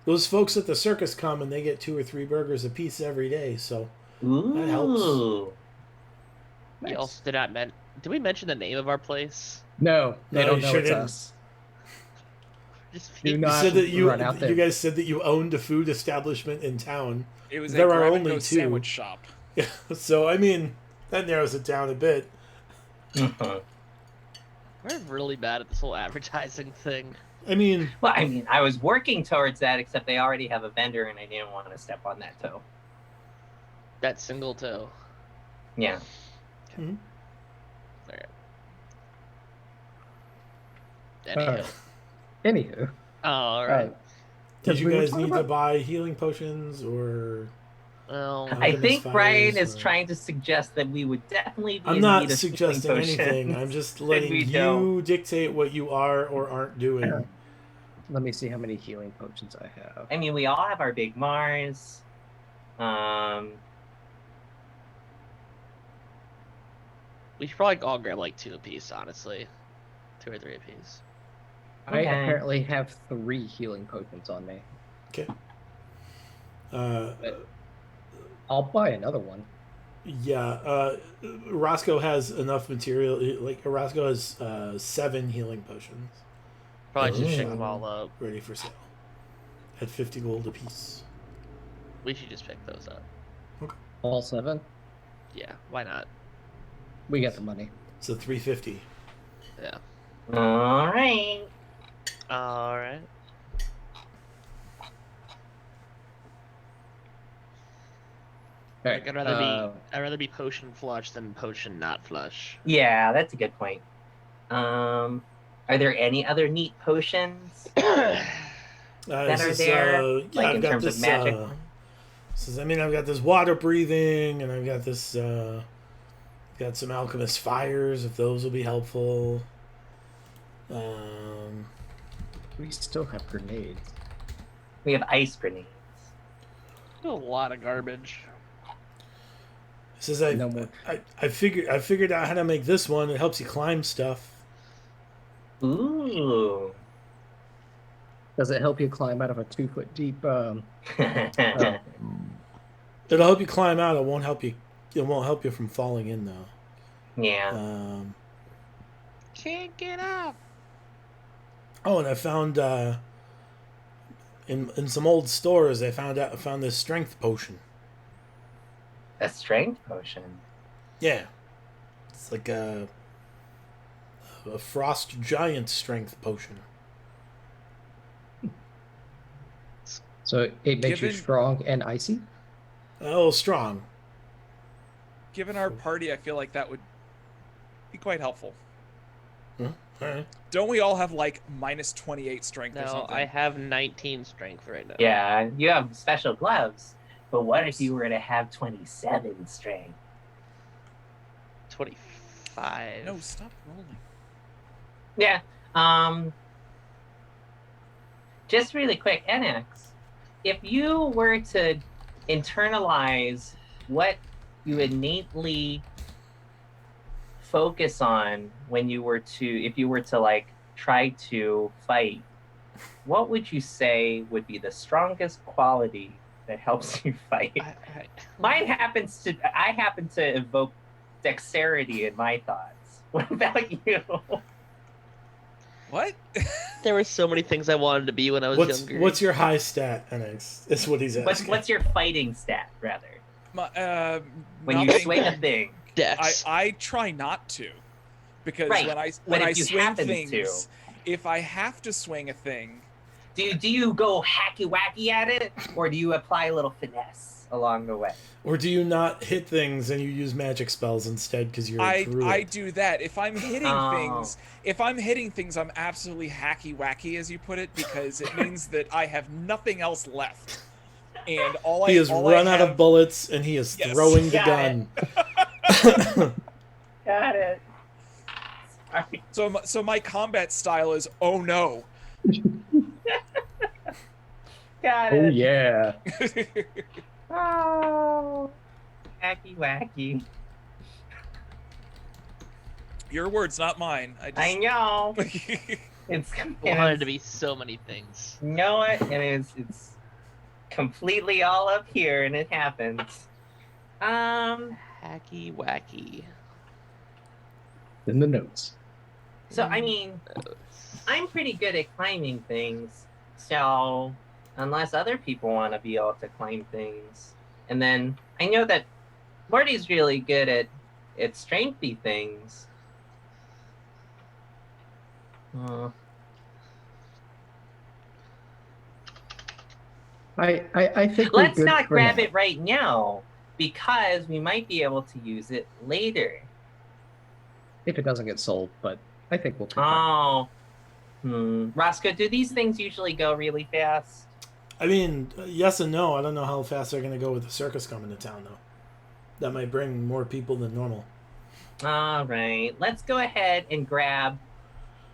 Those folks at the circus come and they get 2 or 3 burgers a piece every day, so Ooh. that helps. Nice. We also did we mention the name of our place? No, they No, don't you know sure it's didn't. us. Just Do You not said that run out there. you guys said that you owned a food establishment in town. It was There a are grab and only go 2. sandwich shop. Yeah, so I mean that narrows it down a bit. Mhm. We're really bad at this whole advertising thing. I mean, Well, I mean, I was working towards that, except they already have a vendor, and I didn't want to step on that toe. That single toe. Yeah. Alright. Uh, Anywho, did All right. Because you we were guys talking need to about- buy healing potions or? Well, I Alchemist think Brian fires, is or- trying to suggest that we would definitely be I'm in not need of suggesting healing anything. potions. I'm just we letting you don't. dictate what you are or aren't doing. let me see how many healing potions I have. I mean, we all have our big Mars. we should probably all grab like 2 apiece, honestly. 2 or 3 apiece. I Okay. apparently have 3 healing potions on me. Okay. Uh, I'll buy another one. yeah. Roscoe has enough material. Like Roscoe has 7 healing potions Probably just Ooh. pick them all up. ready for sale at 50 gold apiece. We should just pick those up. All 7. Yeah, why not? We got the money. So 350. Yeah. All right. All right. All Like, right. I'd rather be potion flush than potion not flush. Yeah, that's a good point. Are there any other neat potions? That are there, like, I've in got terms of this. magic? I've got this water breathing, and I've got this. Got some alchemist fires, if those will be helpful. We still have grenades. We have ice grenades. A lot of garbage. Says No more. I figured out how to make this one. It helps you climb stuff. Ooh. Does it help you climb out of a 2-foot deep? It'll help you climb out. It won't help you. It won't help you from falling in though. yeah. Can't get up. Oh, and I found in some old stores, I found this strength potion. A strength potion. Yeah, it's like a frost giant strength potion. So it makes you Given- strong and icy. Oh, strong. Given our party, I feel like that would be quite helpful. All right. Don't we all have like minus 28 strength or No, something? I have 19 strength right now. Yeah, you have special gloves. But what if you were to have 27 strength? 25. No, stop rolling. Yeah. Just really quick, NX. If you were to internalize what you innately focus on when you were to, if you were to like try to fight, what would you say would be the strongest quality that helps you fight? I happen to evoke dexterity in my thoughts. What about you? What? There were so many things I wanted to be when I was younger. What's your high stat, NX? Is what he's asking. What's your fighting stat, rather? When you nothing. swing a thing. Dex? I try not to, because Right, when I if you swing happen things, to. if I have to swing a thing, Do you go hacky wacky at it, or do you apply a little finesse along the way? Or do you not hit things and you use magic spells instead because you're a I druid? do that. If I'm hitting Oh. things, I'm absolutely hacky wacky, as you put it, because it means that I have nothing else left, and all He has all run I out have, of bullets and he is Yes. throwing the Got gun. Got it. Sorry. So my combat style is oh no. Got Oh it. yeah. Oh, hacky wacky. Your words, not mine. I know. It's wanted to be so many things. You know what? It's completely all up here, and it happens. Hacky wacky. In the notes. So I mean, I'm pretty good at climbing things. So unless other people want to be able to climb things, and then I know that Morty's really good at strengthy things. I think we're Let's good not for grab now. it right now because we might be able to use it later. If it doesn't get sold, but I think we'll. Oh. Roscoe, do these things usually go really fast? I mean, yes and no. I don't know how fast they're going to go with the circus coming to town, though. That might bring more people than normal. All right. Let's go ahead and grab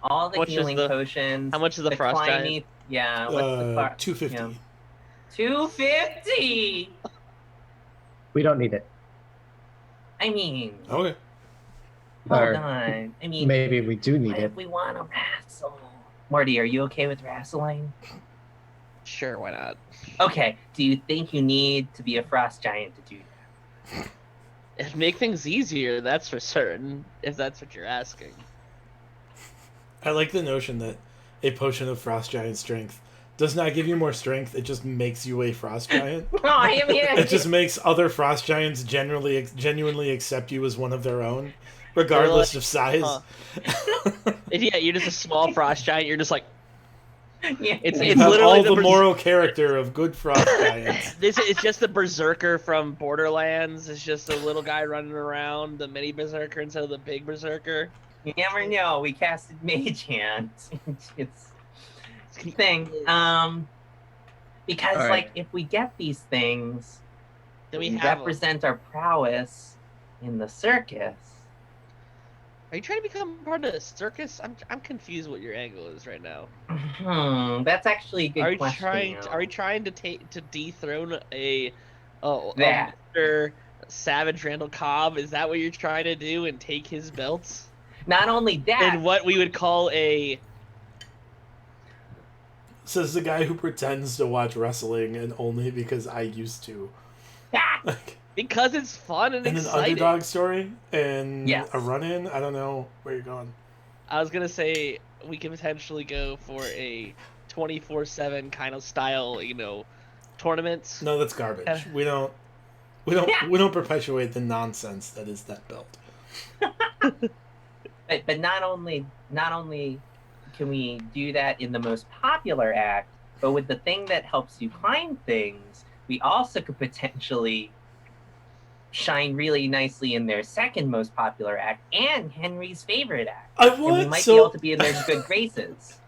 all the How much is healing the- potions. How much is the frost climby- giant? Yeah. What's the 250. yeah. 250. We don't need it. I mean, Okay. hold Or on. I mean, maybe we do need what it. if we want to wrestle? Morty, are you okay with wrestling? Sure, why not? Okay. Do you think you need to be a frost giant to do that? It'd make things easier, that's for certain, if that's what you're asking. I like the notion that a potion of frost giant strength does not give you more strength. It just makes you a frost giant. Oh, I am here. It just makes other frost giants genuinely accept you as one of their own, regardless of size. If, yeah, you're just a small frost giant, you're just like, Yeah. It's You have literally all the the moral character of good frost giants. it's just the berserker from Borderlands. It's just a little guy running around, the mini berserker instead of the big berserker. You never know. We casted Mage Hand. It's the thing. Because All right. like if we get these things, Then we we have. represent our prowess in the circus. Are you trying to become part of the circus? I'm confused what your angle is right now. That's actually a good Are you question. trying? Neil. Are you trying to dethrone a That. Mr. Savage Randall Cobb? Is that what you're trying to do and take his belts? Not only that, In what we would call a Says the guy who pretends to watch wrestling and only because I used to. Like, because it's fun and in an exciting. underdog story and Yes. a run-in. I don't know where you're going. I was gonna say we can potentially go for a 24/7 kind of style, tournament. No, that's garbage. Uh, We don't perpetuate the nonsense that is that belt. But not only can we do that in the most popular act, but with the thing that helps you climb things, we also could potentially shine really nicely in their second most popular act and Henry's favorite act. And we might be able to be in their good graces.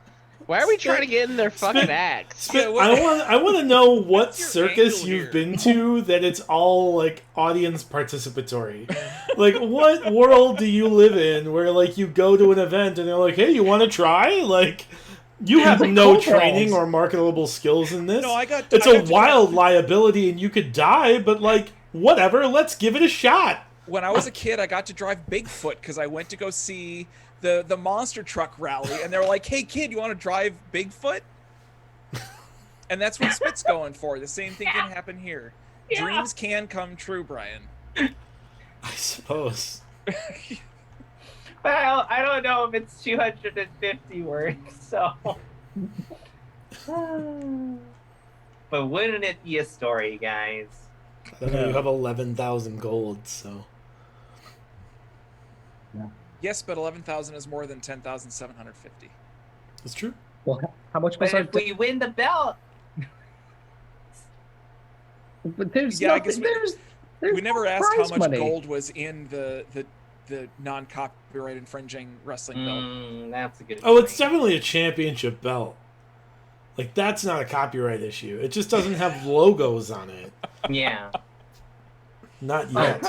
Why are we trying to get in their fucking acts? Yeah, what- I want to know what What's your circus angle you've here? been to that it's all like audience participatory. Like, what world do you live in where like you go to an event and they're like, "Hey, you want to try?" Like, you have like no cold training balls. or marketable skills in this. No, I got. It's I a got to wild drive- liability and you could die, but like, whatever. Let's give it a shot. When I was a kid, I got to drive Bigfoot because I went to go see the monster truck rally, and they were like, "Hey, kid, you want to drive Bigfoot?" And that's what Spit's going for. The same thing can happen here. Yeah. Dreams can come true, Brian. I suppose. But I don't know if it's 250 words, so. But wouldn't it be a story, guys? I don't know. You have 11,000 gold, so Yes, but 11,000 is more than 10,750. it's true. Well, how much was But our? if we win the belt, But there's Yeah, I nothing, guess there's We never no asked how prize much money. gold was in the non-copyright infringing wrestling belt. that's a good. Oh, it's point. definitely a championship belt. Like, that's not a copyright issue. It just doesn't have logos on it. Yeah. Not yet.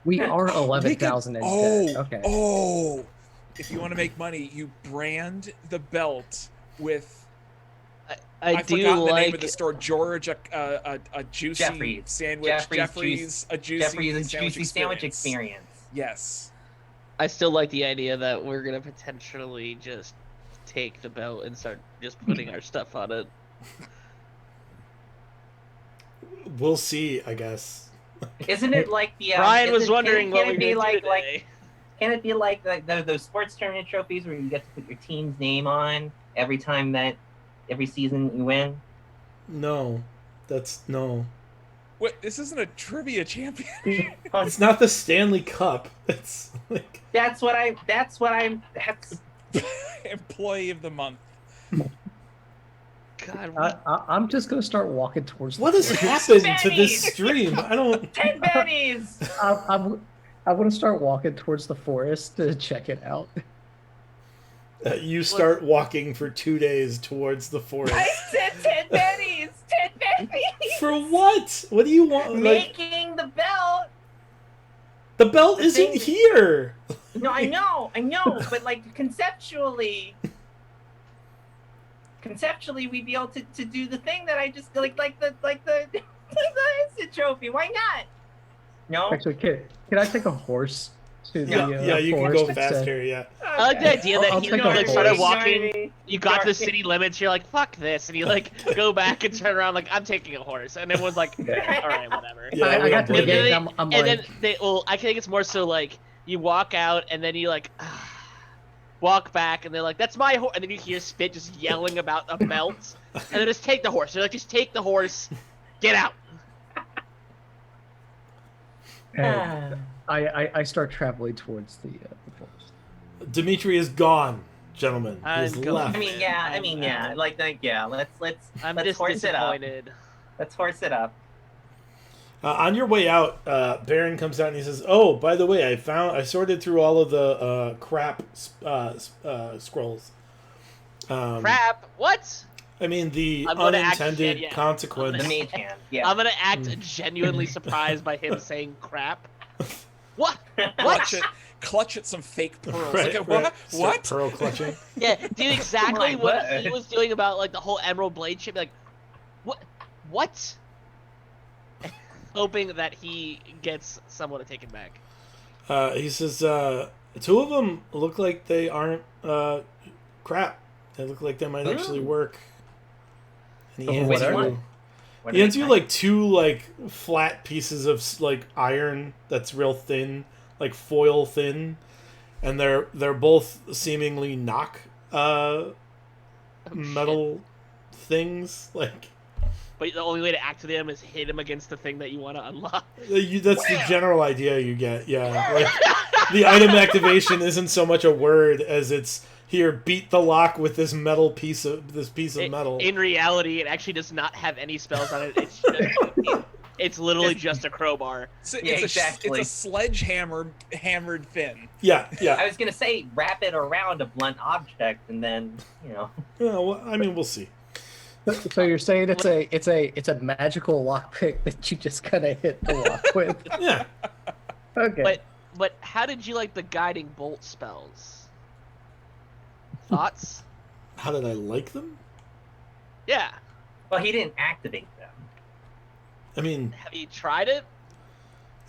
We are 11,000 in debt. Okay. Oh, if you want to make money, you brand the belt with. I I've do forgotten the name of like. the store. George, a juicy Jeffries. sandwich. Jeffries a juicy Jeffrey's a sandwich juicy sandwich experience. Yes. I still like the idea that we're gonna potentially just take the belt and start just putting our stuff on it. We'll see, I guess. Isn't it like the? Brian was isn't- wondering can what it we be were like today. Can it be like those sports tournament trophies where you get to put your team's name on every season you win? No. No. What? This isn't a trivia champion. It's not the Stanley Cup. It's like... That's Employee of the month. God, I'm just gonna start walking towards. What the has forest. happened to this stream? I don't... 10 pennies. I want to start walking towards the forest to check it out. You start walking for 2 days towards the forest. I said 10 pennies. 10 pennies. For what? What do you want? Like, Making the belt. the belt the isn't thing- here. No, I know, but like conceptually, we'd be able to do the thing that I just like the instant trophy. Why not? No. Actually, can I take a horse to the Yeah, you can forest go faster, yeah. I like the idea that I'll he take a like horse. started walking. You got to the city limits. You're like, fuck this, and you like go back and turn around like, I'm taking a horse, and everyone's like, all right, whatever. Yeah, I we got don't to the blame you. gate. I'm And like, then I think it's more so like you walk out and then you like walk back and they're like, that's my horse, and then you hear Spit just yelling about a belt, and then just take the horse. They're like, just take the horse, get out. and I start traveling towards the forest. Dimitri is gone, gentlemen. He's I'm going. left. I mean, yeah. Let's I'm let's just horse it up. disappointed. Let's horse it up. On your way out, Baron comes out and he says, "Oh, by the way, I sorted through all of the crap scrolls. Crap. What? I mean, the I'm gonna act unintended shit, yeah. consequence. The mage hand. Yeah. I'm gonna act genuinely surprised by him saying crap. What? Clutch at some fake pearls. Right, Like, right. what? Start What? Pearl clutching. Yeah, do exactly My what word. he was doing about like the whole Emerald Blade shit. Like, what? Hoping that he gets someone to take him back. He says, two of them look like they aren't crap. They look like they might actually work. And he Oh, hands what you, are they? What he hands are you they? like two like flat pieces of like iron that's real thin, like foil thin, and they're both seemingly knock uh, Oh, metal things. Like But the only way to activate them is hit him against the thing that you want to unlock. that's the general idea you get. Yeah, like the item activation isn't so much a word as it's here. Beat the lock with this piece of metal. In reality, it actually does not have any spells on it. It's just, it's literally just a crowbar. So Yeah, exactly. It's a sledgehammer hammered thin. Yeah, I yeah. was gonna say wrap it around a blunt object and then Yeah, well, I mean, we'll see. So you're saying it's a magical lockpick that you just kind of hit the lock with? Yeah. Okay. But how did you like the guiding bolt spells? Thoughts? How did I like them? Yeah. well he didn't activate them. I mean, Have you tried it?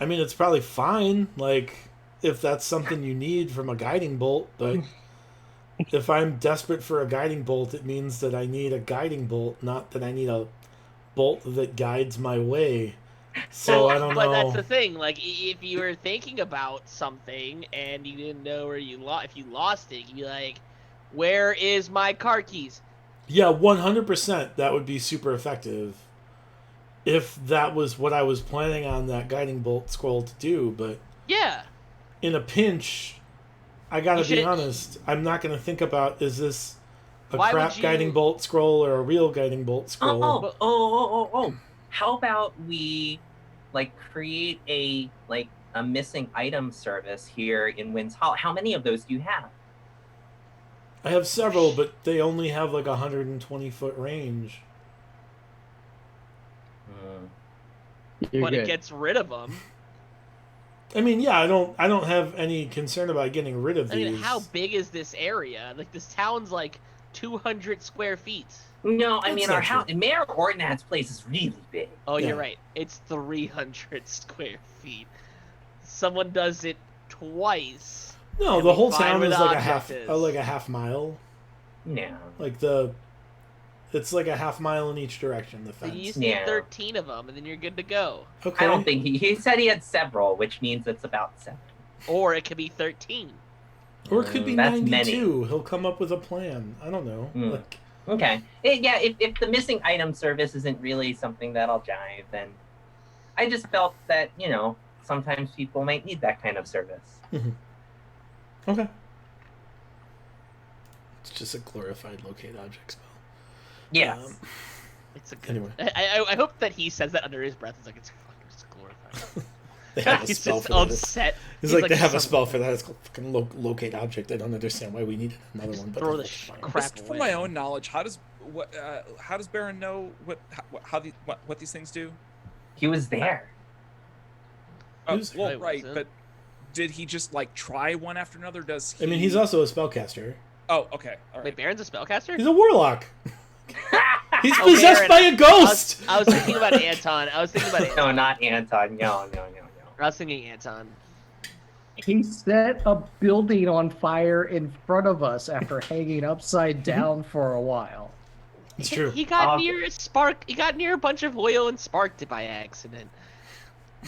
it's probably fine. Like, if that's something you need from a guiding bolt, but if I'm desperate for a guiding bolt, it means that I need a guiding bolt, not that I need a bolt that guides my way. So I don't But know. that's the thing. Like, if you were thinking about something and you didn't know where if you lost it, you'd be like, "Where is my car keys?" Yeah, 100%. That would be super effective if that was what I was planning on that guiding bolt scroll to do. But Yeah. in a pinch, I gotta You be should- honest. I'm not gonna think about, is this a Why crap would you- guiding bolt scroll or a real guiding bolt scroll? Oh. How about we create a missing item service here in Winds Hall? How many of those do you have? I have several, but they only have like 120-foot range. You're But good. it gets rid of them. I mean, yeah, I don't have any concern about getting rid of I these. mean, how big is this area? Like, this town's like 200 square feet. No, I That's mean not our house, true. Mayor Ordnat's place is really big. Oh, Yeah. you're right. It's 300 square feet. Someone does it twice. No, and the we whole find town where is the like object is. a half mile. Yeah. Like it's like a half mile in each direction. The So fence. you just need Yeah. 13 of them, and then you're good to go. Okay. I don't think he said he had several, which means it's about 7. Or it could be 13. Or it could be That's 92. He'll come up with a plan. I don't know. Hmm. Like, Okay. Yeah, if the missing item service isn't really something that'll jive, then I just felt that, sometimes people might need that kind of service. okay. It's just a glorified locate object spell. Yes. It's a good. Anyway. I hope that he says that under his breath. It's like, it's fucking just glorified. They have a He's spell just for that. upset. He's like, they have a "Son spell of for that. It's called fucking locate object. I don't understand why we needed another one. But throw that's the fine. crap Just for away." my own knowledge, how does Baron know what these things do? He was there. Who's- Well, I right, wasn't. but did he just try one after another? Does he? I mean, he's also a spellcaster. Oh, okay, all Wait, right. Baron's a spellcaster? He's a warlock. He's Oh, possessed Baron. by a ghost. I was thinking about Anton. No, not Anton. No. I was thinking Anton. He set a building on fire in front of us after hanging upside down for a while. It's true. He got near a spark. He got near a bunch of oil and sparked it by accident.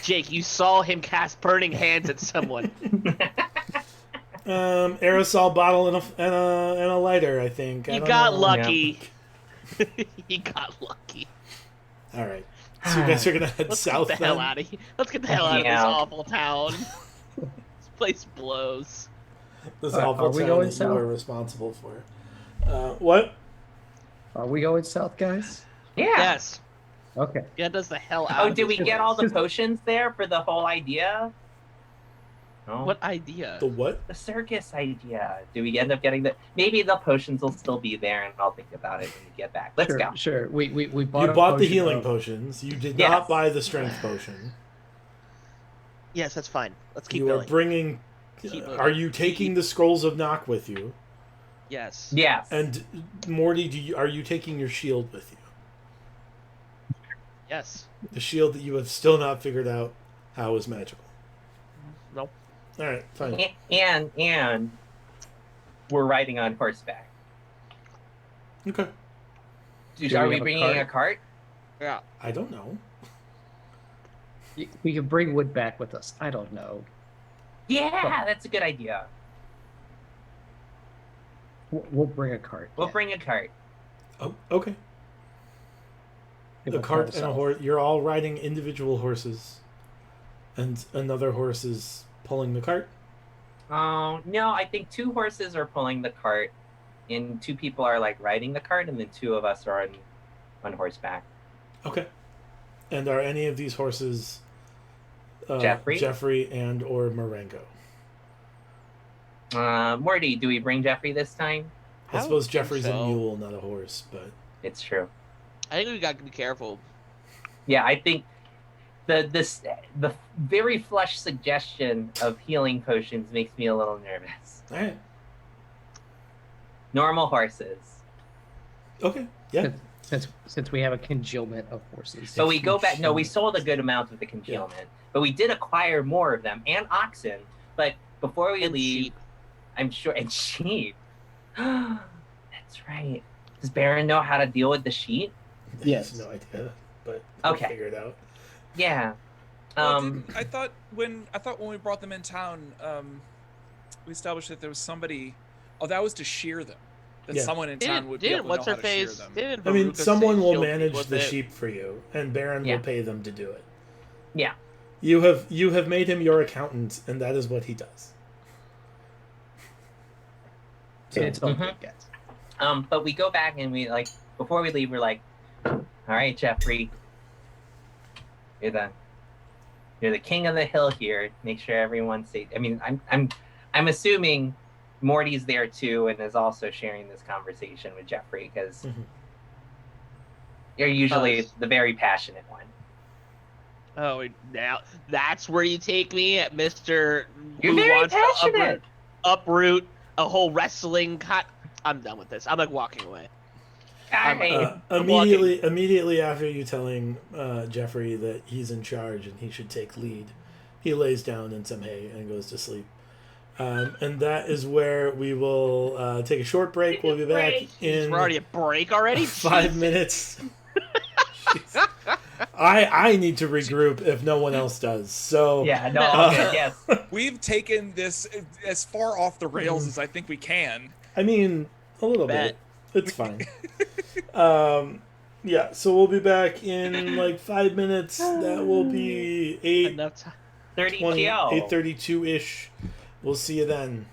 Jake, you saw him cast burning hands at someone. Aerosol bottle and a lighter. I think. I You don't got know. lucky. He got lucky. All right. So you guys are gonna head Let's south get the hell then? out of here. Let's get the hell out of this Yeah. awful town. This place blows. This Are awful we town going that you south? are responsible for. What? Are we going south, guys? Yeah. Yes. Okay. Get us the hell out Oh, of did this we get all the place. potions there for the whole idea? No. What idea? The what? The circus idea. Do we end up getting the? Maybe the potions will still be there, and I'll think about it when we get back. Let's sure, go. Sure. We bought. You a bought the potion healing of- potions. You did Yes. not buy the strength potion. Yes, that's fine. Let's keep You are going. bringing. Keep moving. Are you taking the scrolls of Knock with you? Yes. Yes. And Morty, are you taking your shield with you? Yes. The shield that you have still not figured out how is magical. Nope. All right, fine. and we're riding on horseback. Okay. Are we we have a bringing cart? a cart? Yeah. I don't know. We can bring wood back with us. I don't know. Yeah, that's a good idea. We'll bring a cart. We'll yeah. bring a cart. Oh, okay. It The won't cart travel and a south. horse. You're all riding individual horses, and another horse is pulling the cart. Oh no, I think 2 horses are pulling the cart, and 2 people are like riding the cart, and then 2 of us are on horseback. Okay. And are any of these horses Jeffrey? and or Marengo? Morty, do we bring Jeffrey this time? I I suppose don't think Jeffrey's a so. mule, not a horse, but It's true. I think we got to be careful. Yeah, I think the very flush suggestion of healing potions makes me a little nervous. all right. Normal horses. Okay. Yeah. Since we have a congealment of horses. So we go back. No, we sold a good amount of the congealment, but we did acquire more of them and oxen. But before we And leave, sheep. I'm sure and sheep. That's right. Does Baron know how to deal with the sheep? Yes. No idea, but Okay. we'll figure it out. Yeah. Well, I thought when we brought them in town, we established that there was somebody. Oh, that was to shear them. That Yeah. someone in town would be Didn't able to what's know her how to shear face? them. Didn't I mean, Veruca someone say will she'll manage deal with the it? sheep for you, and Baron Yeah. will pay them to do it. Yeah. You have made him your accountant, and that is what he does. So, It's all Mhm. good, guys. But we go back and we like before we leave, we're like, all right, Jeffrey, you're the king of the hill here. Make sure everyone's safe. I mean, I'm assuming Morty's there too and is also sharing this conversation with Jeffrey because Mhm. you're usually Yes. the very passionate one. Oh, now that's where you take me, Mister. You're who very wants to passionate. uproot a whole wrestling cut. I'm done with this. I'm like walking away. All right. I'm immediately after you telling Jeffrey that he's in charge and he should take lead, he lays down in some hay and goes to sleep. And that is where we will take a short break. We'll be back in We're already a break already. 5 Jesus. minutes. Jeez. I need to regroup if no one else does. So Yeah. No. Uh, Okay. Yes. We've taken this as far off the rails as I think we can. I mean, a little Bet. bit. It's fine. Yeah, so we'll be back in like 5 minutes. That will be 8:20, Enough time. 30 TL. 8:32-ish. We'll see you then.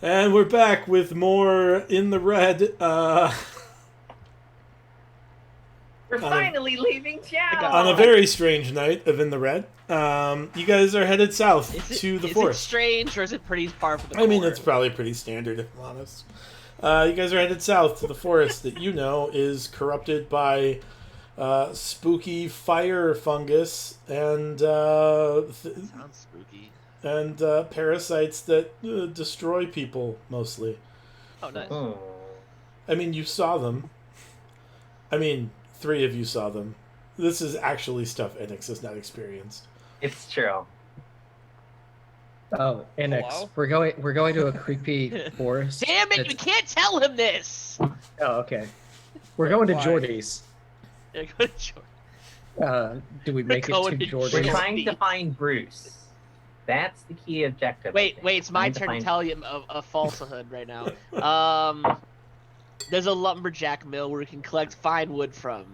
And we're back with more In the Red. We're finally leaving town. On a very strange night of In the Red. You guys are headed south to the forest. Is it strange or is it pretty far from the I mean, core? it's probably pretty standard, if I'm honest. You guys are headed south to the forest that you know is corrupted by spooky fire fungus and Sounds spooky. and parasites that destroy people mostly. Oh, nice. Oh. I mean, you saw them. I mean, 3 of you saw them. This is actually stuff Enix has not experienced. It's true. Oh, Annex. Hello? We're going to a creepy forest. Damn it! It's- You can't tell him this. Oh, okay. We're going to Why? Jordy's. Yeah, go to Jordan. Do we make it Going to to We're Jordy's? trying to find Bruce. That's the key objective. I Wait, think. it's my Trying turn to find- tell you a falsehood right now. There's a lumberjack mill where we can collect fine wood from.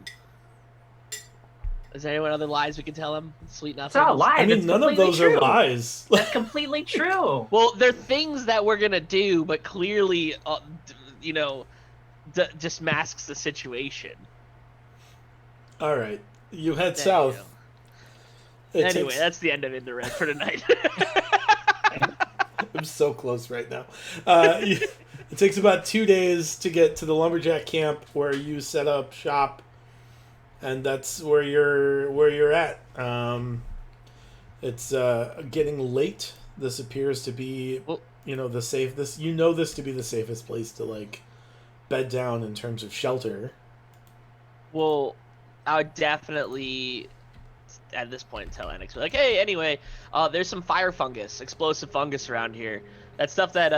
Is there anyone other lies we can tell him? Sweet It's nothing. not a lie. I mean, That's none of completely those true. are lies. That's completely true. Well, they're things that we're gonna do, but clearly, just masks the situation. All right, you head There you south. go. It Anyway, takes- that's the end of In the Red for tonight. I'm so close right now. It takes about 2 days to get to the lumberjack camp where you set up shop, and that's where you're at. It's getting late. This appears to be, Well- this to be the safest place to like bed down in terms of shelter. Well, I would definitely, at this point, tell Enix, like, hey, anyway, there's some fire fungus, explosive fungus around here. That stuff that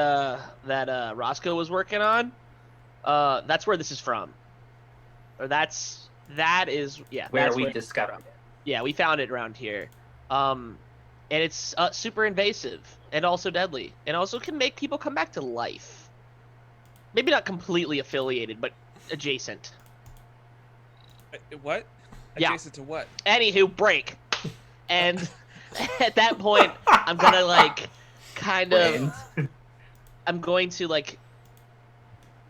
Roscoe was working on, that's where this is from. Or that is Where that's we it's discovered from. it. Yeah, we found it around here. And it's super invasive and also deadly, and also can make people come back to life. Maybe not completely affiliated, but adjacent. What? Yeah. Adjacent to what? Anywho, break. And at that point, I'm gonna I'm going to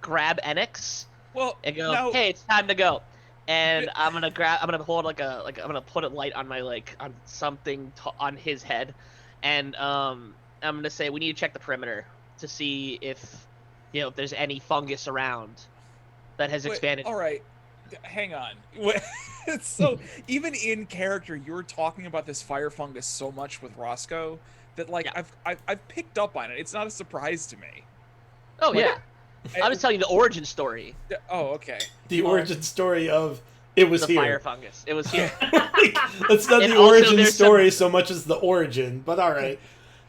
grab Enix Well, and go, no. hey, it's time to go. And I'm gonna hold I'm gonna put a light on my on something on his head, and I'm gonna say we need to check the perimeter to see if if there's any fungus around that has Wait, expanded. all right, hang on. Wait, so even in character, you're talking about this fire fungus so much with Roscoe that Yeah. I've picked up on it. It's not a surprise to me. Oh yeah, I'm just telling you the origin story. Oh, okay. The Well, origin story of it was The here. fire fungus. It was here. It's not And the also origin there's story so much as the origin, but all right.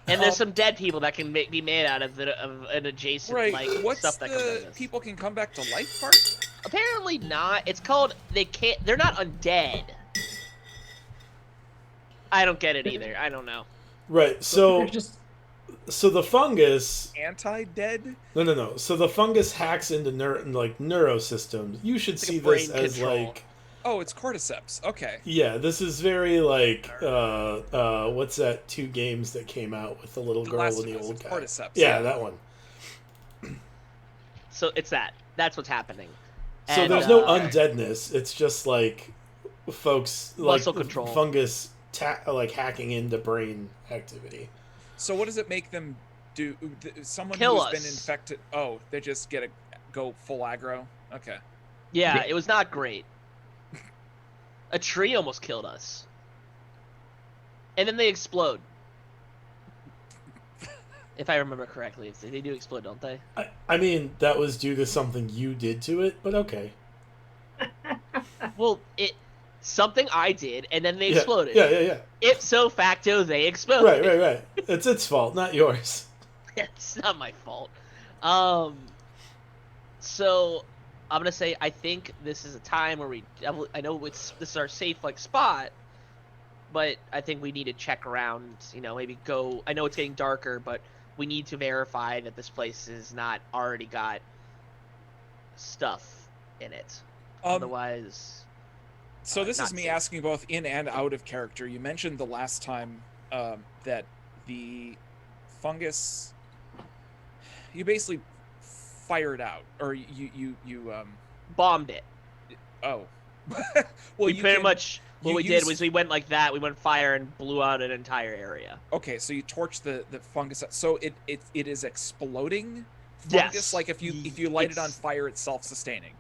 And there's some dead people that can be made out of an adjacent Right. stuff What's that comes out of the this. people can come back to life part? Apparently not. It's called they're not undead. I don't get it either. I don't know. Right. So There's just the fungus. Anti-dead? No. So the fungus hacks into neurosystems. You should It's like see a brain this as control. like. Oh, it's cordyceps. Okay. Yeah, this is very like what's that 2 games that came out with the little The girl Last and the of Us, old it's guy? cordyceps. Yeah, that one. So it's that. That's what's happening. So And, there's no uh, undeadness. It's just like folks like Muscle control. fungus hacking into brain activity. So what does it make them do? Someone Kill who's been us. infected. Oh, they just go full aggro. Okay. Yeah, it was not great. A tree almost killed us. And then they explode. If I remember correctly, they do explode, don't they? I mean, that was due to something you did to it, but okay. Well, something I did, and then they Yeah, exploded. Yeah. Ipso facto, they exploded. Right. It's its fault, not yours. It's not my fault. So I'm gonna say I think this is a time where I know this is our safe spot, but I think we need to check around. Maybe go. I know it's getting darker, but we need to verify that this place is not already got stuff in it. Otherwise, So this not is me safe. asking both in and out of character. You mentioned the last time that the fungus you basically fire it out, or you Bombed it. oh. Well, you pretty can- much what you we use- did was we went like that. We went fire and blew out an entire area. Okay, so you torch the fungus. So it is exploding fungus. Yes. Like if you light it on It's- fire, it's self-sustaining.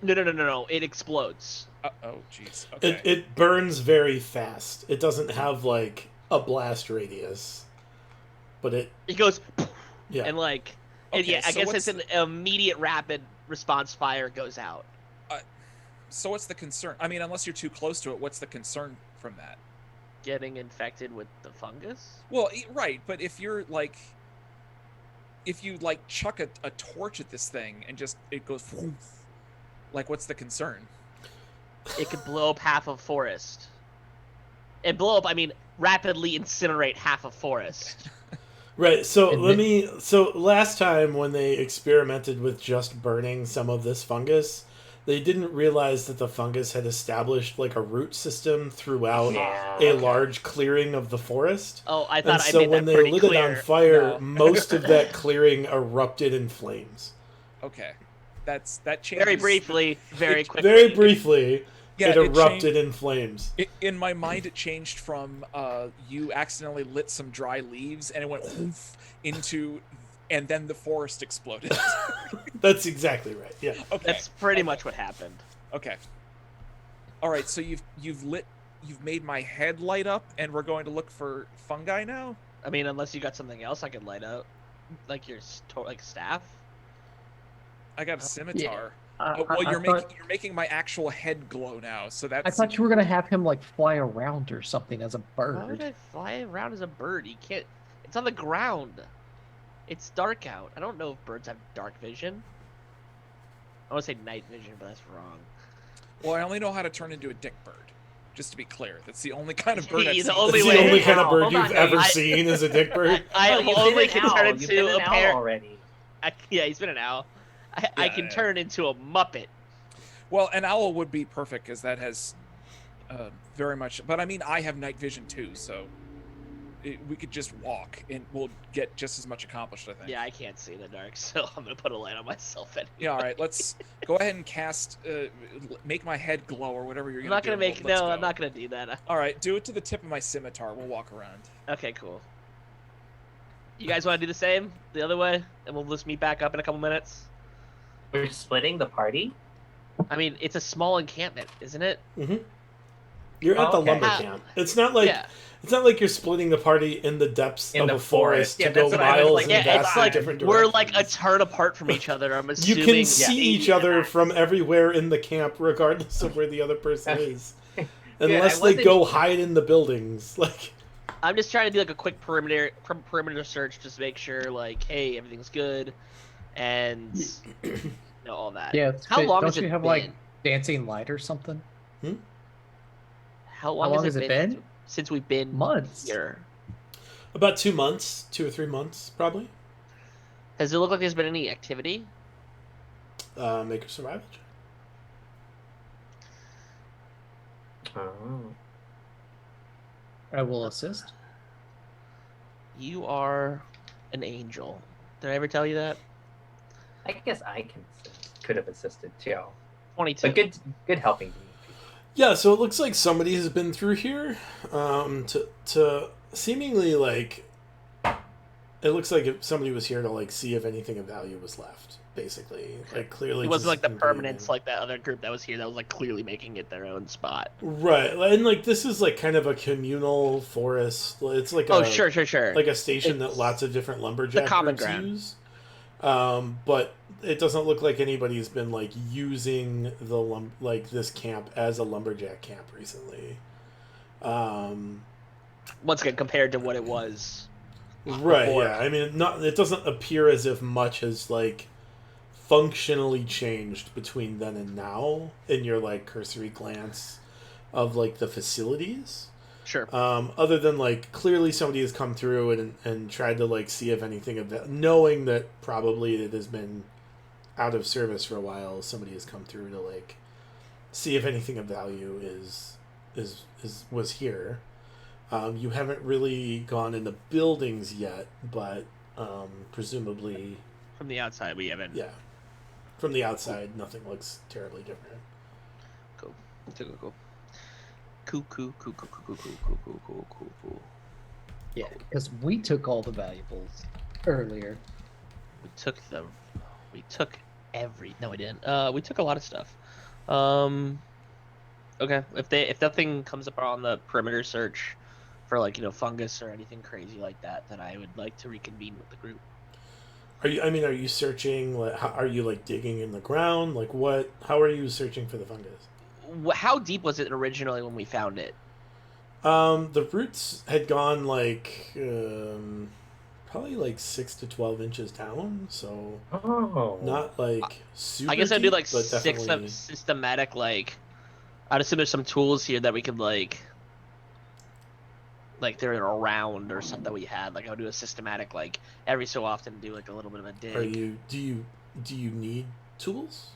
No. It explodes. Oh, jeez. Okay. It burns very fast. It doesn't have like a blast radius, but it It goes yeah. and like Okay, yeah. I so guess what's it's an immediate rapid response fire goes out. So what's the concern? I mean, unless you're too close to it, what's the concern from that? Getting infected with the fungus. Well, right, but if you chuck a torch at this thing and just it goes, like, what's the concern? It could blow up half of forest. And blow up, I mean, rapidly incinerate half of forest. Right. So And So last time when they experimented with just burning some of this fungus, they didn't realize that the fungus had established like a root system throughout Yeah. a large clearing of the forest. Oh, I And thought I so made when that they pretty lit clear. it on fire, No. most of that clearing erupted in flames. Okay, that changes. Very briefly, very It- quickly. Very briefly, Yeah, it erupted changed- in flames. In my mind, it changed from you accidentally lit some dry leaves and it went into, and then the forest exploded. That's exactly right. Yeah. Okay. That's pretty much what happened. Okay. All right. So you've made my head light up, and we're going to look for fungi now. I mean, unless you got something else I could light up, like your like staff. I got a scimitar. I- Oh, well, I you're thought- making my actual head glow now. So that's. I thought you were gonna have him like fly around or something as a Why would bird. I fly around as a bird? You can't. It's on the ground. It's dark out. I don't know if birds have dark vision. I want to say night vision, but that's wrong. Well, I only know how to turn into a dick bird. Just to be clear, that's the only kind of bird I've The seen. only That's way- the only kind of Owl. bird Hold you've on, ever I- seen is a dick bird. I Oh, you've only been can an turn owl. You've been into an a owl pair. already. Yeah, he's been an owl. I can Yeah. turn into a muppet. Well, an owl would be perfect because that has very much. But I mean, I have night vision too, so we could just walk and we'll get just as much accomplished. I think. Yeah, I can't see in the dark, so I'm gonna put a light on myself. Anyway. Yeah. All right. Let's go ahead and cast. Make my head glow or whatever you're I'm gonna not gonna do. make. Let's No, go. I'm not gonna do that. All right. Do it to the tip of my scimitar. We'll walk around. Okay, cool. You guys want to do the same the other way, and we'll just meet back up in a couple minutes. We're splitting the party. I mean, it's a small encampment, isn't it? You're at the Okay. lumber camp. It's not like Yeah. it's not like you're splitting the party in the depths In of the a forest forest. Yeah, to go that's what I was miles like, in Yeah, it's vastly like different we're directions. like a turn apart from each other. I'm You assuming. can see each 80 other minutes. from everywhere in the camp, regardless of where the other person is, unless I they go wasn't- hide in the buildings. Like, I'm just trying to do like a quick perimeter search, just make sure like, hey, everything's good, and all that. Yeah. How long don't has you it have been? like dancing light or something? How long, long has has it it been, been? since we've been Months. here? about 2 months, 2 or 3 months, probably. Does it look like there's been any activity? Make a survival check. Oh. I will assist. You are an angel. Did I ever tell you that? I guess could have assisted too. 22. But good helping. Yeah, so it looks like somebody has been through here. To seemingly like, it looks like if somebody was here to like see if anything of value was left. Basically, like clearly It wasn't like just the invading. permanents like that other group that was here that was like clearly making it their own spot. Right, and like this is like kind of a communal forest. It's like Oh, a, sure. like a station that It's lots of different lumberjack common groups ground. use. But it doesn't look like anybody's been like using the like this camp as a lumberjack camp recently. Once again, compared to what it was. Right, Before. yeah. I mean, it doesn't appear as if much has like functionally changed between then and now in your like cursory glance of like the facilities. Sure. Other than like clearly somebody has come through and tried to like see if anything of that, knowing that probably it has been out of service for a while, somebody has come through to like see if anything of value was here. You haven't really gone in the buildings yet, but presumably From the outside, we haven't. Yeah. From the outside, nothing looks terribly different. Cool. Cool. Cool. Yeah, because we took all the valuables earlier. We took them. We took every. No, we didn't. We took a lot of stuff. Okay. If nothing comes up on the perimeter search for like fungus or anything crazy like that, then I would like to reconvene with the group. Are you searching? Like, are you like digging in the ground? Like what? How are you searching for the fungus? How deep was it originally when we found it? The roots had gone like probably like 6 to 12 inches down, so not like super. I guess I'd do like deep, but six definitely... systematic like. I'd assume there's some tools here that we could like they're around or something that we had. Like I would do a systematic like every so often do like a little bit of a dig. Do you need tools?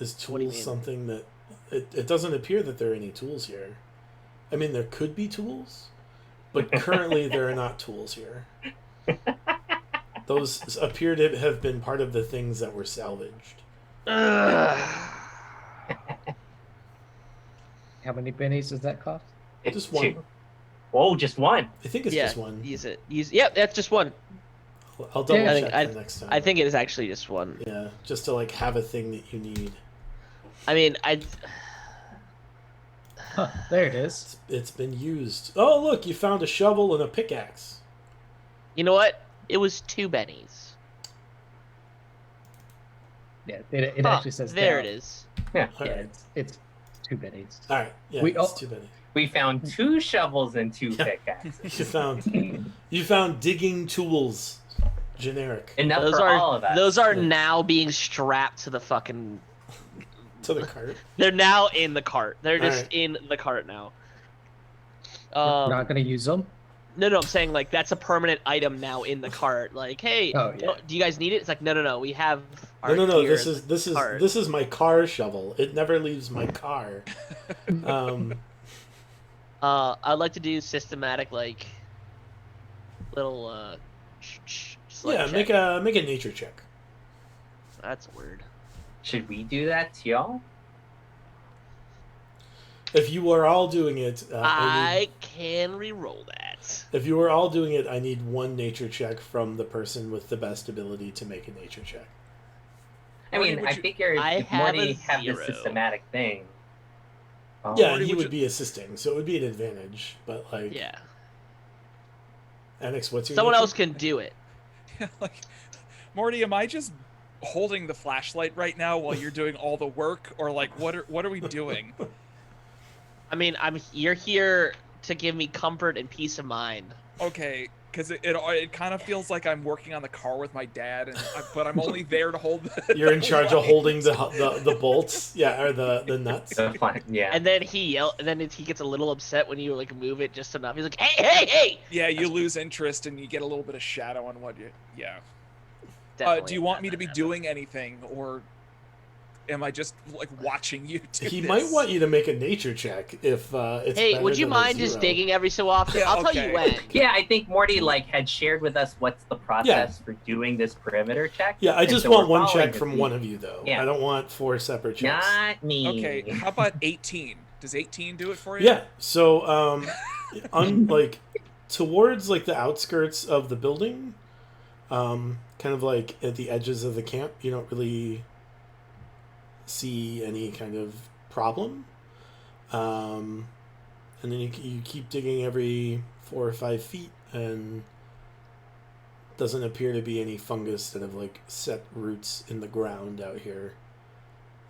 Is What do you tools mean? something that it doesn't appear that there are any tools here. I mean, there could be tools, but currently there are not tools here. Those appear to have been part of the things that were salvaged. How many pennies does that cost? It's Just one. 2. Oh, just one. I think it's just one. Use it. Yep, that's just one. I'll double Yeah, check for next time. I think it is actually just one. Yeah, just to like have a thing that you need. I mean, Huh, there it is. It's been used. Oh, look, you found a shovel and a pickaxe. You know what? It was 2 bennies. Yeah, it actually says there down. it is. Yeah. All Yeah, right. it's 2 pennies. All right. Yeah, We- it's too many. We found 2 shovels and 2 Yeah. pickaxes. You found digging tools. Generic. Enough Those for all of are us. those are Yeah. now being strapped to the fucking. To the cart. They're now in the cart. They're just Alright. in the cart now. Not gonna use them. No, I'm saying like that's a permanent item now in the cart. Like, hey, Oh, yeah. do you guys need it? It's like, no. We have. Our No. gear This in is the cart. this is my car shovel. It never leaves my car. I'd like to do systematic like little select Yeah, check. make a nature check. That's weird. Should we do that to y'all? If you were all doing it, I can re-roll that. if you were all doing it, I need 1 nature check from the person with the best ability to make a nature check. I Morty, mean, would I you- figure I if have Morty a have this 0. systematic thing. Oh, Yeah, Morty, he would would be assisting, so it would be an advantage. But like, Yeah. Annex, what's your Someone nature? else can do it. Like, Morty, am I just holding the flashlight right now while you're doing all the work, or like what are we doing? I mean, you're here to give me comfort and peace of mind. Okay, because it kind of feels like I'm working on the car with my dad, but I'm only there to hold. You're in charge of holding the bolts, yeah, or the nuts. yeah. And then he he gets a little upset when you like move it just enough. He's like, hey! Yeah, you lose interest and you get a little bit of shadow on what you. Yeah. Definitely Do you want had me to that be happen. doing anything, or am I just like watching you do He this? might want you to make a nature check if it's Hey, better would you than a mind just 0. digging every so often? Yeah, I'll tell okay. you when. Yeah, I think Morty had shared with us what's the process for doing this perimeter check. Yeah, I and just so want we're 1 following check the from theme. one of you though. Yeah. I don't want 4 separate checks. Not me. Okay, how about 18? Does 18 do it for you? Yeah. So like towards like the outskirts of the building, kind of like at the edges of the camp, you don't really see any kind of problem. And then you keep digging every 4 or 5 feet, and doesn't appear to be any fungus that have like set roots in the ground out here,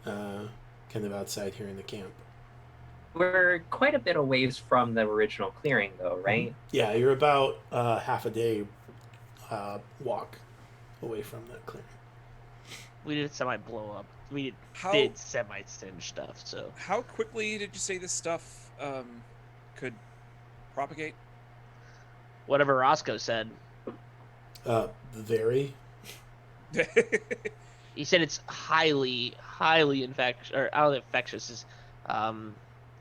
kind of outside here in the camp. We're quite a bit of ways from the original clearing, though, right? Yeah, you're about half a day walk away from that clearing. We did semi blow up. We How did semi stinge stuff. So how quickly did you say this stuff could propagate? whatever Roscoe said, Very. he said it's highly infectious, or I don't know, infectious is.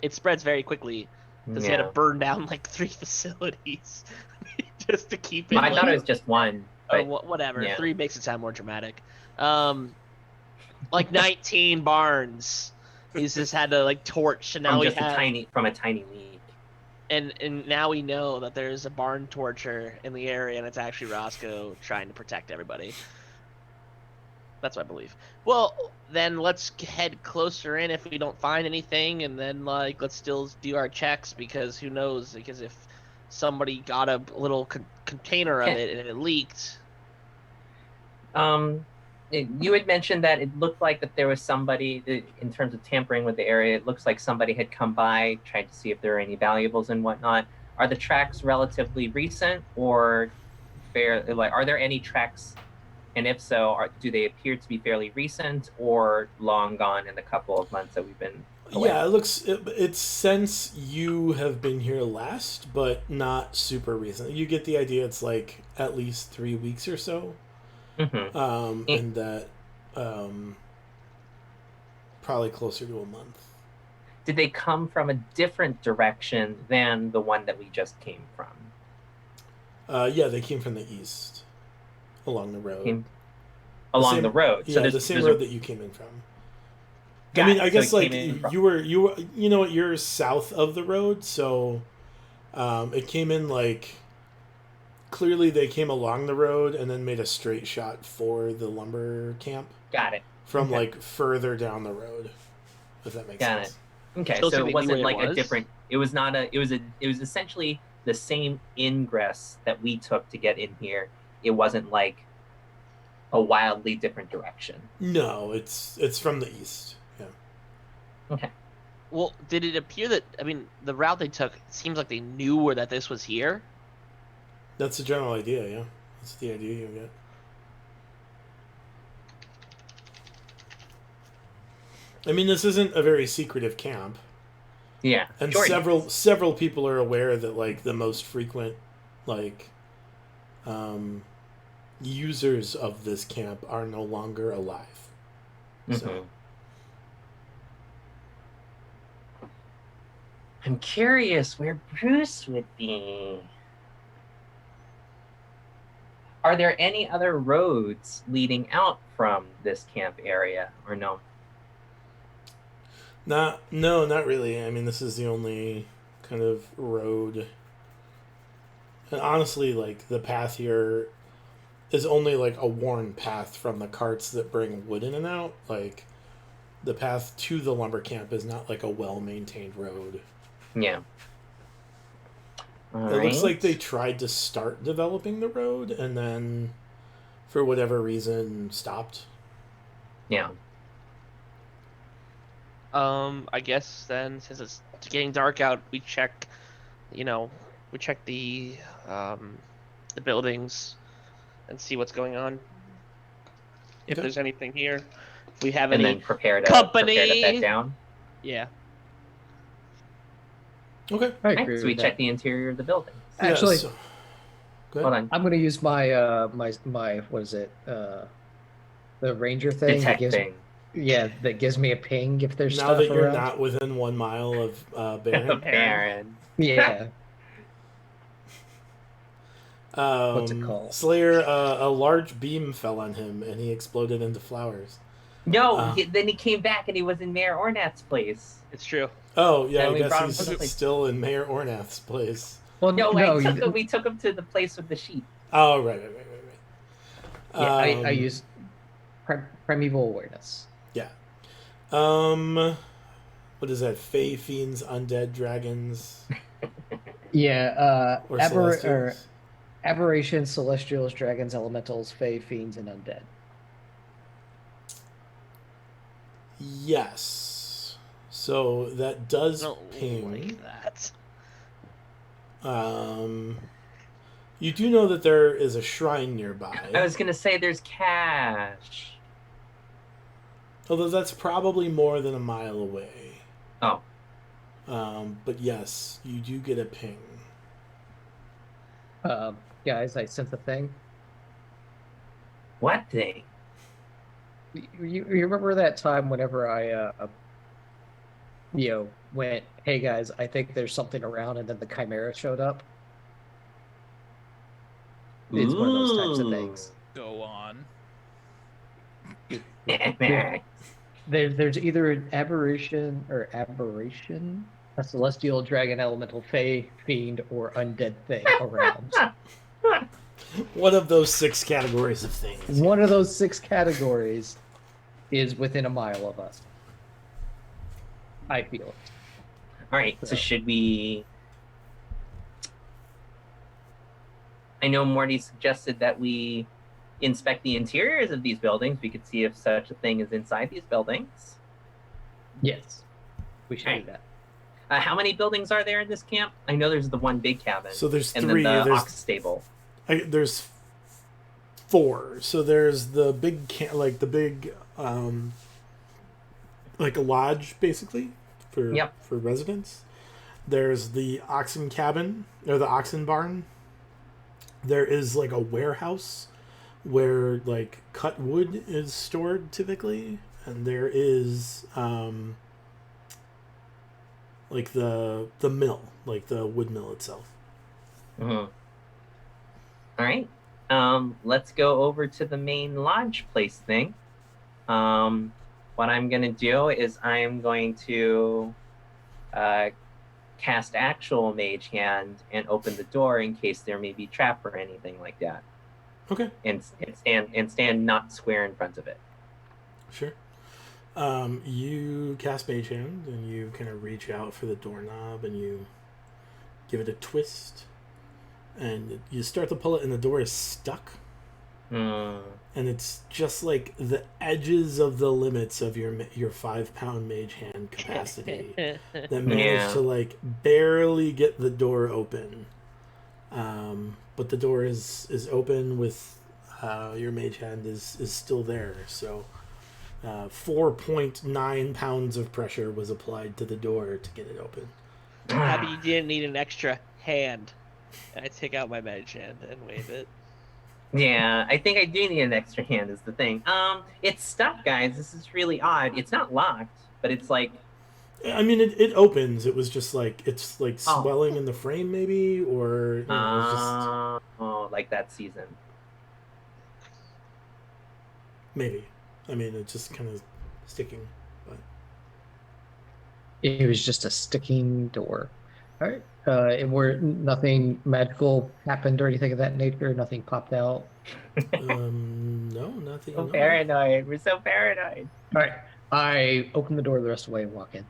It spreads very quickly because he had to burn down like 3 facilities just to keep it. I thought like- it was just one. but whatever. yeah. 3 makes it sound more dramatic. Like 19 barns. He's just had to like torch, and now from we just have from a tiny league. and now we know that there's a barn torcher in the area, and it's actually Roscoe trying to protect everybody. That's what I believe. Well, then let's head closer in if we don't find anything, and then like let's still do our checks, because who knows? Because if somebody got a little container of it and it leaked. You had mentioned that it looked like that there was somebody in terms of tampering with the area. It looks like somebody had come by, tried to see if there are any valuables and whatnot. Are the tracks relatively recent or fair? Like, are there any tracks? And if so, do they appear to be fairly recent or long gone in the couple of months that we've been away? Yeah, it's since you have been here last, but not super recent. You get the idea. It's like at least 3 weeks or so. Mm-hmm. And that probably closer to a month. Did they come from a different direction than the one that we just came from? Yeah, they came from the east, along the road. Along the road. Yeah, the same road that you came in from. I mean, I guess like you were you're south of the road, so it came in like clearly they came along the road and then made a straight shot for the lumber camp. Got it. From like further down the road, if that makes sense. Got it. Okay, so it wasn't like a different. It was not a. It was essentially the same ingress that we took to get in here. It wasn't like a wildly different direction. No, it's from the east. Yeah. Okay. Well, did it appear that the route they took seems like they knew that this was here? That's the general idea. Yeah, that's the idea you get. I mean, this isn't a very secretive camp. Yeah, and several people are aware that like the most frequent, like, users of this camp are no longer alive. Mm-hmm. So, I'm curious where Bruce would be. Are there any other roads leading out from this camp area, or no? No, not really. I mean, this is the only kind of road. And honestly, like, the path here is only, like, a worn path from the carts that bring wood in and out. Like, the path to the lumber camp is not, like, a well-maintained road. Yeah. It looks like they tried to start developing the road and then, for whatever reason, stopped. Yeah. I guess then, since it's getting dark out, we check the buildings and see what's going on. If there's anything here, if we have any then prepare to bed down. Yeah. Okay. I agree So we with check that. the interior of the building. Actually, Yeah, Hold on. I'm going to use my my what is it? The ranger thing. Detecting. That gives me a ping if there's now stuff that you're around. not within 1 mile of Baron. Baron. Yeah. What's it called? Slayer, a large beam fell on him and he exploded into flowers. No, then he came back and he was in Mayor Ornath's place. It's true. Oh, yeah, And I we brought him guess to the he's place. still in Mayor Ornath's place. Well, No, you- we took him to the place with the sheep. Oh, right. yeah, I used primeval awareness. Yeah. What is that? Fae, fiends, undead, dragons, Yeah, or celestials? aberrations, celestials, dragons, elementals, fae, fiends, and undead. Yes. So that does I don't ping. like that. You do know that there is a shrine nearby. I was gonna say there's cash. Although that's probably more than a mile away. Oh. But yes, you do get a ping. Guys, I sent the thing. What thing? You remember that time whenever I went, hey guys, I think there's something around, and then the chimera showed up? It's one of those types of things. Go on. Yeah. There's either an aberration, a celestial, dragon, elemental, fey, fiend, or undead thing around. One of those 6 categories of things. One of those 6 categories is within a mile of us. I feel it. All right, so should we? I know Morty suggested that we inspect the interiors of these buildings. We could see if such a thing is inside these buildings. Yes, we should Right. do that. How many buildings are there in this camp? I know there's the one big cabin. So there's and 3. then the ox stable. There's 4. So there's the big like a lodge basically for residents. There's the oxen cabin or the oxen barn. There is like a warehouse where like cut wood is stored typically, and there is like the mill, like the wood mill itself. Mm-hmm. All right. Let's go over to the main lodge place thing. What I'm going to do is I'm going to cast actual mage hand and open the door in case there may be trap or anything like that. Okay. And stand not square in front of it. Sure. You cast Mage Hand, and you kind of reach out for the doorknob, and you give it a twist, and you start to pull it, and the door is stuck. And it's just like the edges of the limits of your 5-pound Mage Hand capacity that managed to like barely get the door open. But the door is open with your Mage Hand is still there, so 4.9 pounds of pressure was applied to the door to get it open. Happy you didn't need an extra hand. I take out my mage hand and wave it. Yeah, I think I do need an extra hand is the thing. It's stuck, guys. This is really odd. It's not locked, but it's like... I mean, it opens. It was just like, it's like swelling in the frame maybe, or... You know, just... like that season. Maybe. I mean, it's just kind of sticking, but... It was just a sticking door. All right. And where nothing magical happened or anything of that nature, nothing popped out. No, nothing. So no. paranoid. We're so paranoid. All right. I open the door the rest of the way and walk in.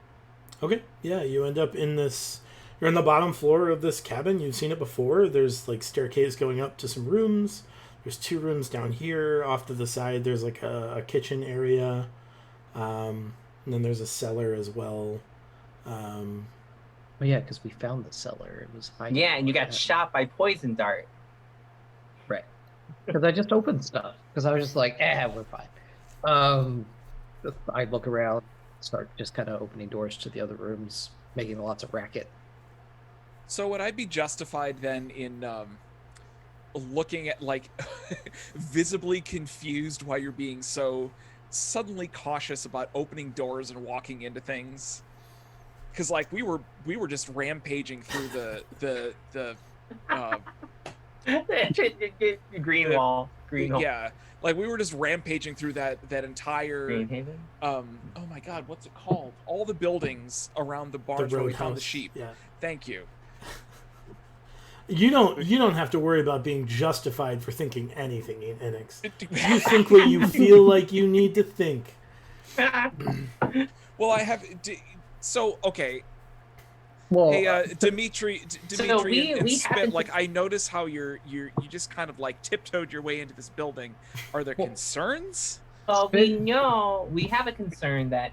Okay, yeah, you end up in this... You're on the bottom floor of this cabin. You've seen it before. There's, like, staircase going up to some rooms. There's 2 rooms down here. Off to the side, there's, like, a kitchen area. And then there's a cellar as well. Oh, yeah, because we found the cellar. It was hiding. Yeah, and you got shot by poison dart. Right. Because I just opened stuff. Because I was just like, we're fine. I look around, start just kind of opening doors to the other rooms, making lots of racket. So would I be justified then in looking at, like, visibly confused why you're being so suddenly cautious about opening doors and walking into things? Because, like, we were just rampaging through the Green wall. Yeah, like we were just rampaging through that entire Greenhaven? oh my god, what's it called? All the buildings around the barns where we found the roadhouse, sheep. yeah. Thank you. You don't have to worry about being justified for thinking anything, Enix. You think what you feel like you need to think. Well, I have... So, okay. Well, Hey, Dimitri So we and Spit, haven't- like, I notice how you just kind of, like, tiptoed your way into this building. Are there Well- concerns? Well, we know we have a concern that,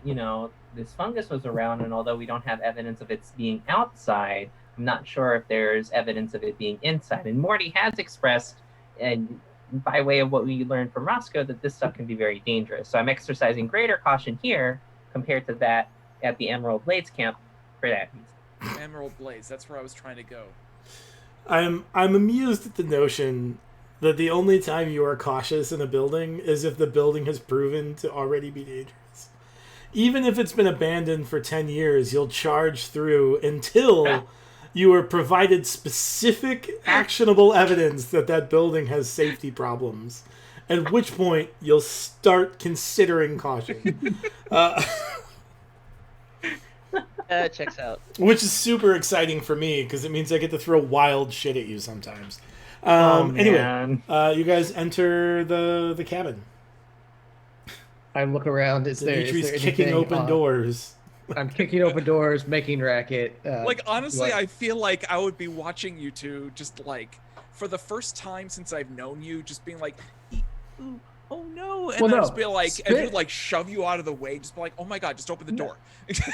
this fungus was around, and although we don't have evidence of its being outside, I'm not sure if there's evidence of it being inside. And Morty has expressed, and by way of what we learned from Roscoe, that this stuff can be very dangerous. So I'm exercising greater caution here compared to that at the Emerald Blades camp for that reason. Emerald Blaze, that's where I was trying to go. I'm amused at the notion that the only time you are cautious in a building is if the building has proven to already be dangerous. Even if it's been abandoned for 10 years, you'll charge through until you are provided specific actionable evidence that that building has safety problems, at which point you'll start considering caution. Checks out. Which is super exciting for me because it means I get to throw wild shit at you sometimes. Anyway, Man. you guys enter the cabin. I look around. Is there Dimitri's anything kicking open doors. I'm kicking open doors, making racket. Like, honestly, what- I feel like I would be watching you two just like for the first time since I've known you, just being like, "Ooh, oh no," and Well, then no, just be like, Spit- and would like shove you out of the way, just be like, "Oh my god, just open the door."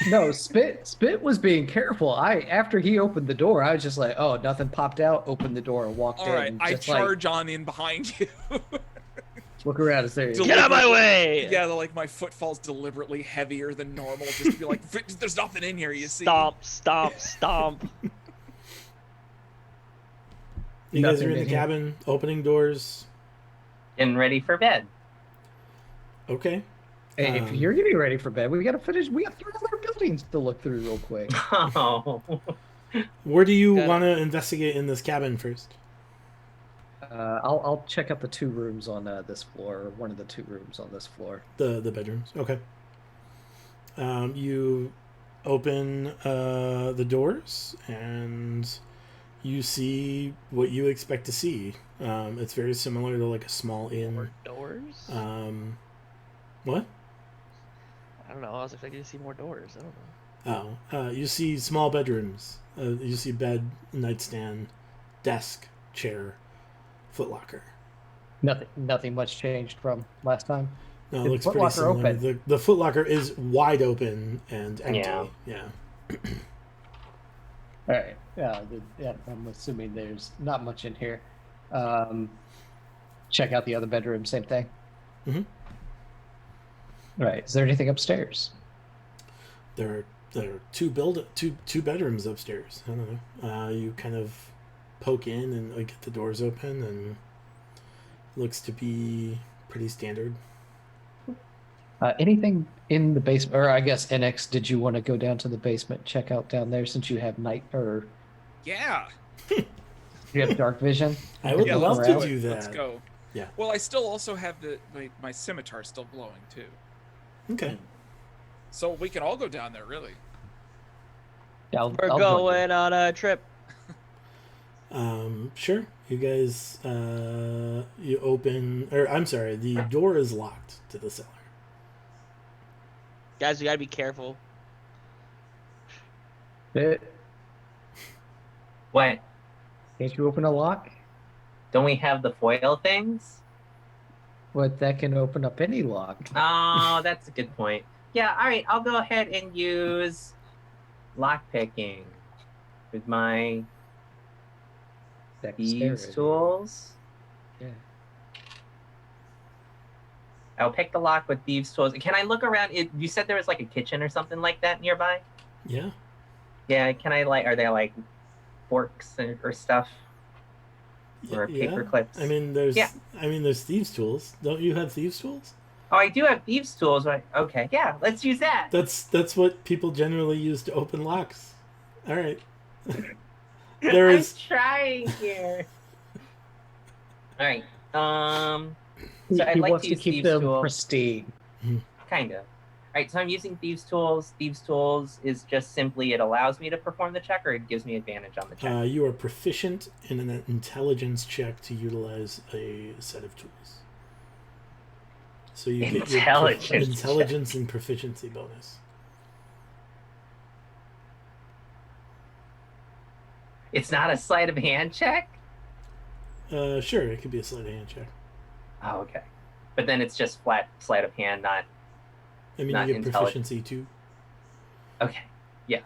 No, Spit was being careful. After he opened the door, I was just like, oh, nothing popped out. Opened the door and walked All in. right, and I just like, charge on in behind you. look around. Is there? Del- Get out of my way! Yeah, like my footfall's deliberately heavier than normal, just to be like, "There's nothing in here." You see? Stomp, stomp, stomp. You guys Nothing are in the in here. cabin, opening doors. Getting ready for bed. Okay. Hey, if you're getting ready for bed, we gotta finish. We got 3 other buildings to look through real quick. Oh. Where do you Got it. want to investigate in this cabin first? I'll check out the 2 rooms on this floor, or one of the 2 rooms on this floor. The bedrooms. Okay. You open the doors and you see what you expect to see. It's very similar to like a small inn. More doors? What? I don't know. I was expecting to see more doors. I don't know. Oh, you see small bedrooms. You see bed, nightstand, desk, chair, footlocker. Nothing much changed from last time. No, it Is looks the pretty footlocker similar. open? The footlocker is wide open and empty. Yeah. All right. Yeah, I'm assuming there's not much in here. Check out the other bedroom. Same thing. Mhm. All right. Is there anything upstairs? There are two bedrooms upstairs. I don't know. You kind of poke in and like get the doors open, and looks to be pretty standard. Anything in the basement, or I guess NX? Did you want to go down to the basement, check out down there, since you have night or Yeah. you have dark vision? I would Yeah, love let's to do it. do that. Let's go. Yeah. Well, I still also have my scimitar still glowing too, Okay. so we can all go down there. Really. Yeah, We're I'll join you. going on a trip. Sure. You guys, you open, or I'm sorry, the door is locked to the cellar. Guys, we gotta be careful. Bit. What? Can't you open a lock? Don't we have the foil things? What, that can open up any lock. Oh, that's a good point. Yeah, all right. I'll go ahead and use lockpicking with my thieves Dexterity. tools. Yeah. I'll pick the lock with thieves tools. Can I look around? You said there was like a kitchen or something like that nearby. Yeah. Yeah. Can I like? Are there like forks or stuff? Or Yeah. paper clips? I mean, there's Yeah. there's thieves' tools. Don't you have thieves' tools? Oh, I do have thieves tools. Right? Okay. Yeah. Let's use that. That's what people generally use to open locks. All right. There I'm is trying here. All right. He, So I'd he like wants to to use keep thieves' them tools. pristine. Kind of. All right, so I'm using Thieves' Tools. Thieves' Tools is just simply it allows me to perform the check, or it gives me advantage on the check. you are proficient in an intelligence check to utilize a set of tools. So you get your Intelligence check. intelligence and proficiency bonus. It's not a sleight of hand check? Sure, it could be a sleight of hand check. Oh, okay. But then it's just flat sleight of hand, not. I mean, Not you get intelligent. proficiency too. Okay. Yes.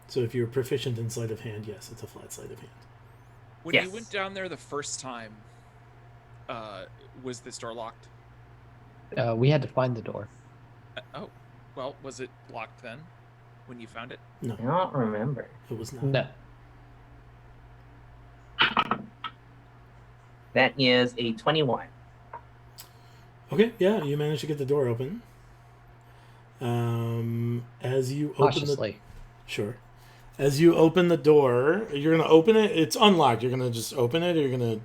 So if you're proficient in sleight of hand, yes, it's a flat sleight of hand. When Yes. you went down there the first time, was this door locked? We had to find the door. Oh, well, was it locked then when you found it? No, I don't remember. it was not. No. That is a 21. Okay, yeah, you managed to get the door open. As you open the Cautiously. sure, As you open the door, you're gonna open it. It's unlocked. You're gonna just open it, or you're gonna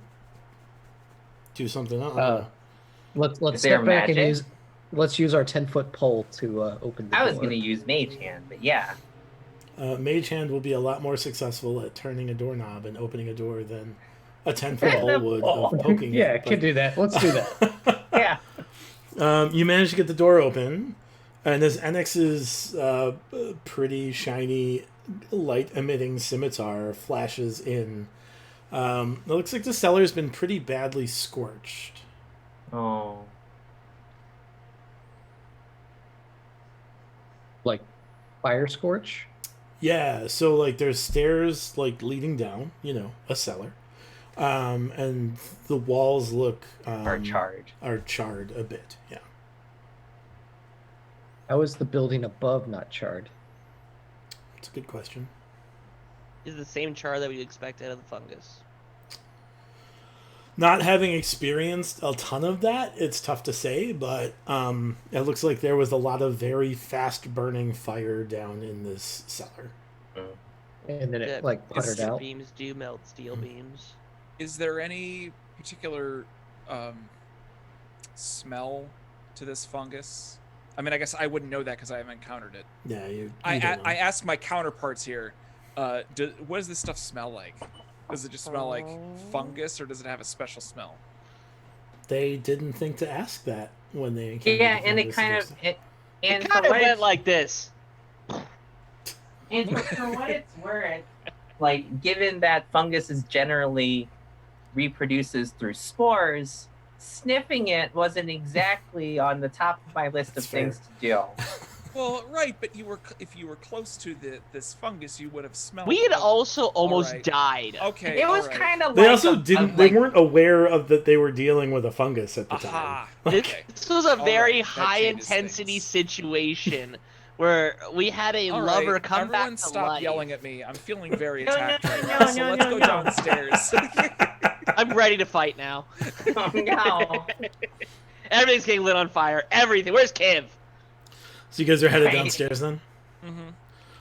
do something else. Let's Is there step back and magic? let's use our 10-foot pole to open the I door. was gonna use Mage Hand, but yeah. Mage Hand will be a lot more successful at turning a doorknob and opening a door than a 10-foot pole would of poking Yeah, it. can do that. Let's do that. Yeah. You manage to get the door open, and this NX's pretty shiny, light-emitting scimitar flashes in. It looks like the cellar's been pretty badly scorched. Oh. Like fire scorch. Yeah, so like there's stairs like leading down, a cellar, and the walls look Are charged. are charred a bit. Yeah, How is the building above not charred? it's a good question. Is the same char that we expect out of the fungus. Not having experienced a ton of that, it's tough to say, but it looks like there was a lot of very fast burning fire down in this cellar. And then Yeah, it like puttered steel out. beams do melt steel beams. Is there any particular smell to this fungus? I mean, I guess I wouldn't know that because I haven't encountered it. Yeah, you I don't know. asked my counterparts here, what does this stuff smell like? Does it just smell like fungus, or does it have a special smell? They didn't think to ask that when they encountered Yeah, the and it fungus kind the of first time. and It for kind of what went it's, like this. and for what it's worth, like given that fungus is generally reproduces through spores, sniffing it wasn't exactly on the top of my list of That's fair. things to do. Well, right, but if you were close to this fungus, you would have smelled. We had it. also almost right. died. Okay. It was alright. kind of They like also a- didn't. like, They weren't aware of that they were dealing with a fungus at the time. Aha. This, Okay. this was a All very right, that high changes intensity things. situation where we had a All lover right, come everyone back to stop life. yelling at me. I'm feeling very No, attacked no, right no, now. So no, let's no, go no. downstairs. I'm ready to fight now. Oh, no. Everything's getting lit on fire. Everything. Where's Kiv? So you guys are headed Right. downstairs then? Mm-hmm.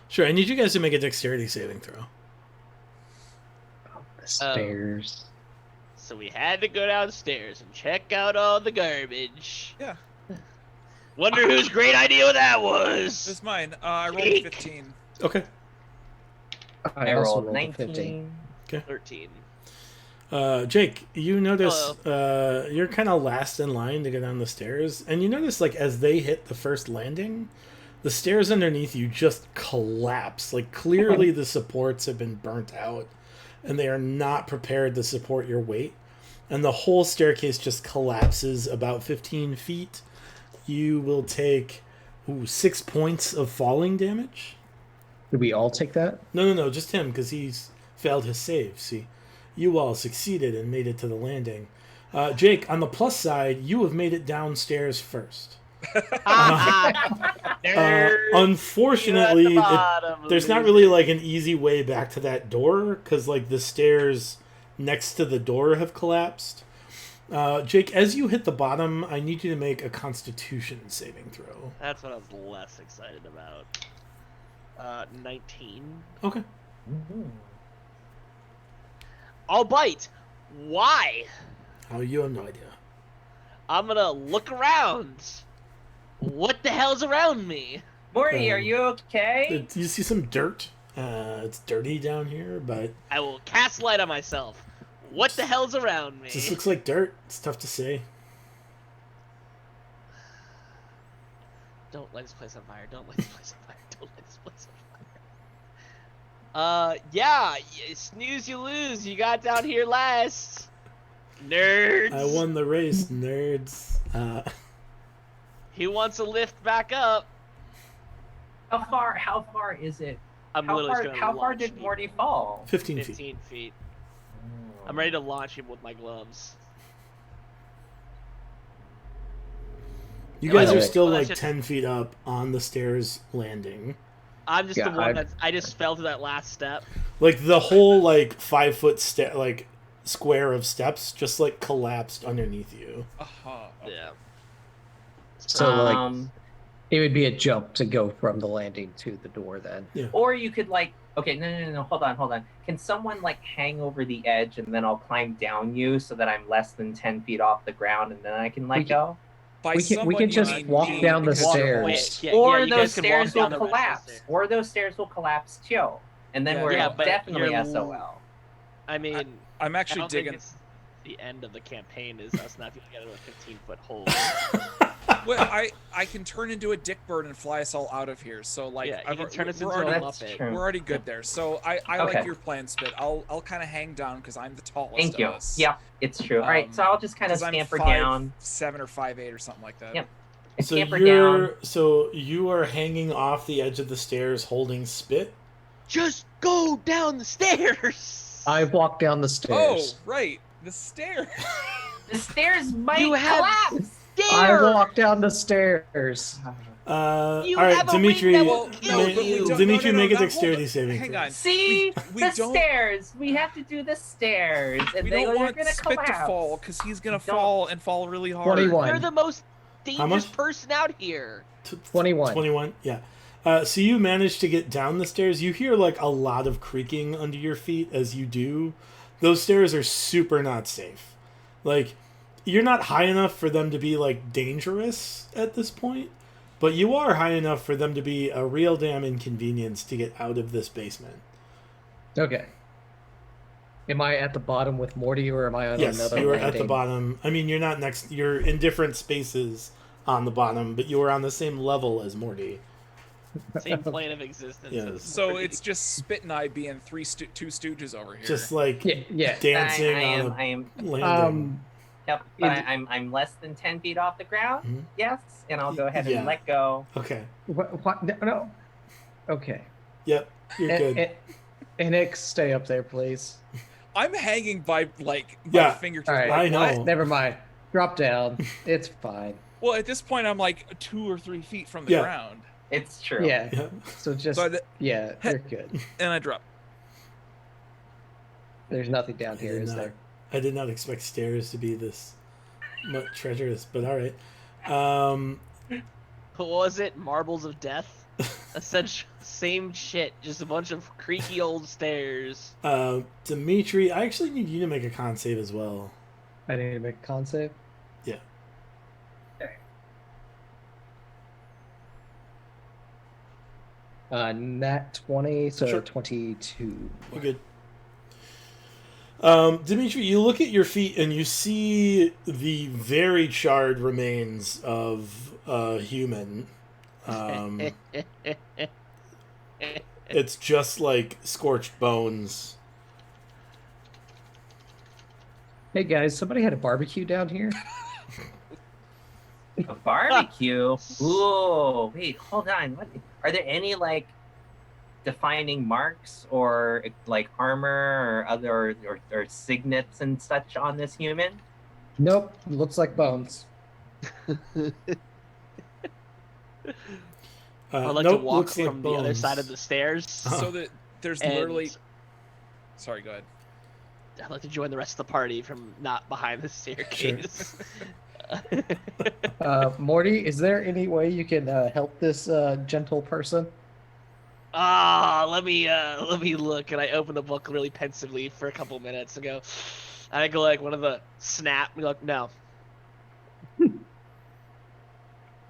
Sure. I need you guys to make a dexterity saving throw. The stairs. So we had to go downstairs and check out all the garbage. Yeah. Wonder whose great idea that This was. is mine. I rolled Eek. 15. Okay. I I also rolled rolled a 19. 13. Jake, you notice you're kind of last in line to go down the stairs, and you notice like as they hit the first landing, the stairs underneath you just collapse. Like clearly the supports have been burnt out, and they are not prepared to support your weight, and the whole staircase just collapses about 15 feet. You will take 6 points of falling damage. Did we all take that? No, just him, because he's failed his save. See, you all succeeded and made it to the landing. Jake, on the plus side, you have made it downstairs first. Nerd. Unfortunately, You at the bottom, there's not loser. really like an easy way back to that door, because like the stairs next to the door have collapsed. Jake, as you hit the bottom, I need you to make a Constitution saving throw. That's what I was less excited about. 19. Okay. I'll bite. Why? Oh, you have no idea. I'm gonna look around. What the hell's around me? Morty, are you okay? You see some dirt. It's dirty down here, but I will cast light on myself. What the hell's around me? it just looks like dirt. It's tough to say. Don't light this place on fire. Don't light this place on fire. Don't light this place on fire. Yeah, snooze you lose. You got down here last. Nerds. I won the race, nerds. He wants a lift back up. How far is it? I'm How literally far, just gonna how far launch did him. Morty fall? 15 feet. 15 feet. I'm ready to launch him with my gloves. You guys Oh, are still well, like that's just- 10 feet up on the stairs landing. I'm just Yeah, the one I- that I just fell to that last step. Like the whole like 5 foot like square of steps just like collapsed underneath you. Aha. Okay. Yeah. So like Um, It would be a jump to go from the landing to the door then. Or you could like, okay, no, hold on. Can someone like hang over the edge and then I'll climb down you so that I'm less than 10 feet off the ground and then I can let go? By We can someone, just you mean walk me, down the because you're stairs. quick. Yeah, Or you those guys can walk stairs will down the rest of the collapse. stairs. Or those stairs will collapse too. And then Yeah. we're Yeah, but definitely you're- SOL. I mean, I'm I actually don't think digging. it's the end of the campaign is us not being able to get into a 15-foot hole. Well, I can turn into a dick bird and fly us all out of here. So like, Yeah, you can turn us we're into a already, That's Muppet. true. we're already good there. So I Okay. like your plan, Spit. I'll kind of hang down because I'm the tallest Thank you. of us. Yep, it's true. All right, so I'll just kind of 'Cause I'm scamper 5'7" down. or 5'8" or something like that. Yep. I So scamper down. you are hanging off the edge of the stairs holding Spit. Just go down the stairs. I walk down the Oh, stairs. right. The stairs. The stairs might You have collapse. I Stairs. walk down the stairs. You All right, have a ring Dimitri. that will Well, kill no, but we you. don't- Dimitri, no, make a hold dexterity on. saving Hang throw. on. See, we the don't- stairs. We have to do the stairs, and We they're don't want gonna Spit collapse. to fall because he's gonna Don't. fall and fall really hard. 21. You're the most How dangerous much? person out here. 21. 21, yeah. So you manage to get down the stairs. You hear like a lot of creaking under your feet as you do. Those stairs are super not safe. Like, you're not high enough for them to be like dangerous at this point, but you are high enough for them to be a real damn inconvenience to get out of this basement. Okay. Am I at the bottom with Morty, or am I on Yes, another you are landing? at the bottom. I mean, you're not next. You're in different spaces on the bottom, but you are on the same level as Morty. Same plane of existence. Yeah. as So Morty. it's just Spit and I being two Stooges over here. Just like Yeah. dancing I on am. a landing. Yep. But Is- I'm less than 10 feet off the ground. Mhm. Yes, and I'll go ahead Yeah. and let go. Okay. What? No. Okay. Yep. You're good. Enix, stay up there, please. I'm hanging by like my Yeah. fingertips. All right. Like, I know. what? Never mind. Drop down. It's fine. Well, at this point, I'm like 2 or 3 feet from the Yeah. ground, It's true. Yeah. Yeah. So just So yeah, you're good. and I drop. There's nothing down I here, did is not- there? I did not expect stairs to be this much treacherous, but all right. What was it? Marbles of Death? Essentially, same shit. Just a bunch of creaky old stairs. Dimitri, I actually need you to make a con save as well. I need to make a con save. Yeah. Nat 20, so Sure. 22. We're good. Dimitri, you look at your feet and you see the very charred remains of a human. It's just like scorched bones. Hey guys, somebody had a barbecue down here? A barbecue. Ooh, wait, hold on. What are there any like defining marks or like armor or other or signets and such on this human? Nope, looks like bones. I'd like nope, to walk looks like from the other bones. side of the stairs. So that there's And literally. Sorry, go ahead. I'd like to join the rest of the party from not behind the staircase. Morty, is there any way you can help this gentle person? Let me look. And I open the book really pensively for a couple minutes and go. And I go like one of the snap. And like, no,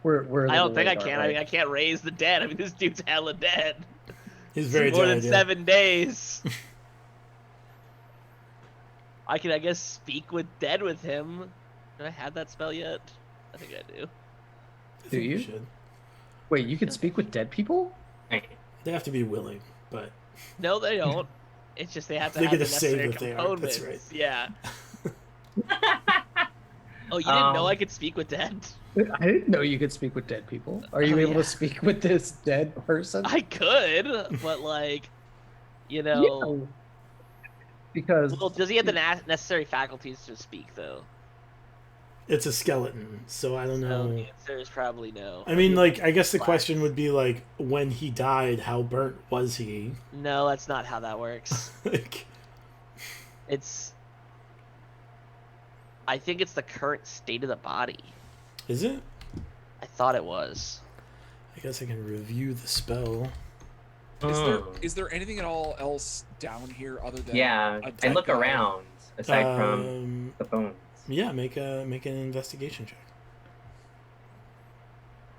We're a I don't little think I late, can. aren't I we? mean, I can't raise the dead. I mean, this dude's hella dead. He's very More dead. than yeah. 7 days. I can, I guess, speak with dead with him. Do I have that spell yet? I think I do. I Do think you? should. Wait, you can speak with dead people? Right. They have to be willing, but No, they don't. It's just they have to They have get the to say necessary that they are, components. that's right. Yeah. Oh, you didn't know Um, I could speak with dead? I didn't know you could speak with dead people. Are you Oh, able yeah. to speak with this dead person? I could, but like, you know. Yeah. Because Well, does he have the necessary faculties to speak though? it's a skeleton, so I don't So know. the answer is probably no. I mean, like, I guess the Black. question would be like, when he died, how burnt was he? No, that's not how that works. Like, It's. I think it's the current state of the body. is it? I thought it was. I guess I can review the spell. Is there anything at all else down here other than Yeah, a and dead look guy? around aside from the bones. Yeah, make an investigation check.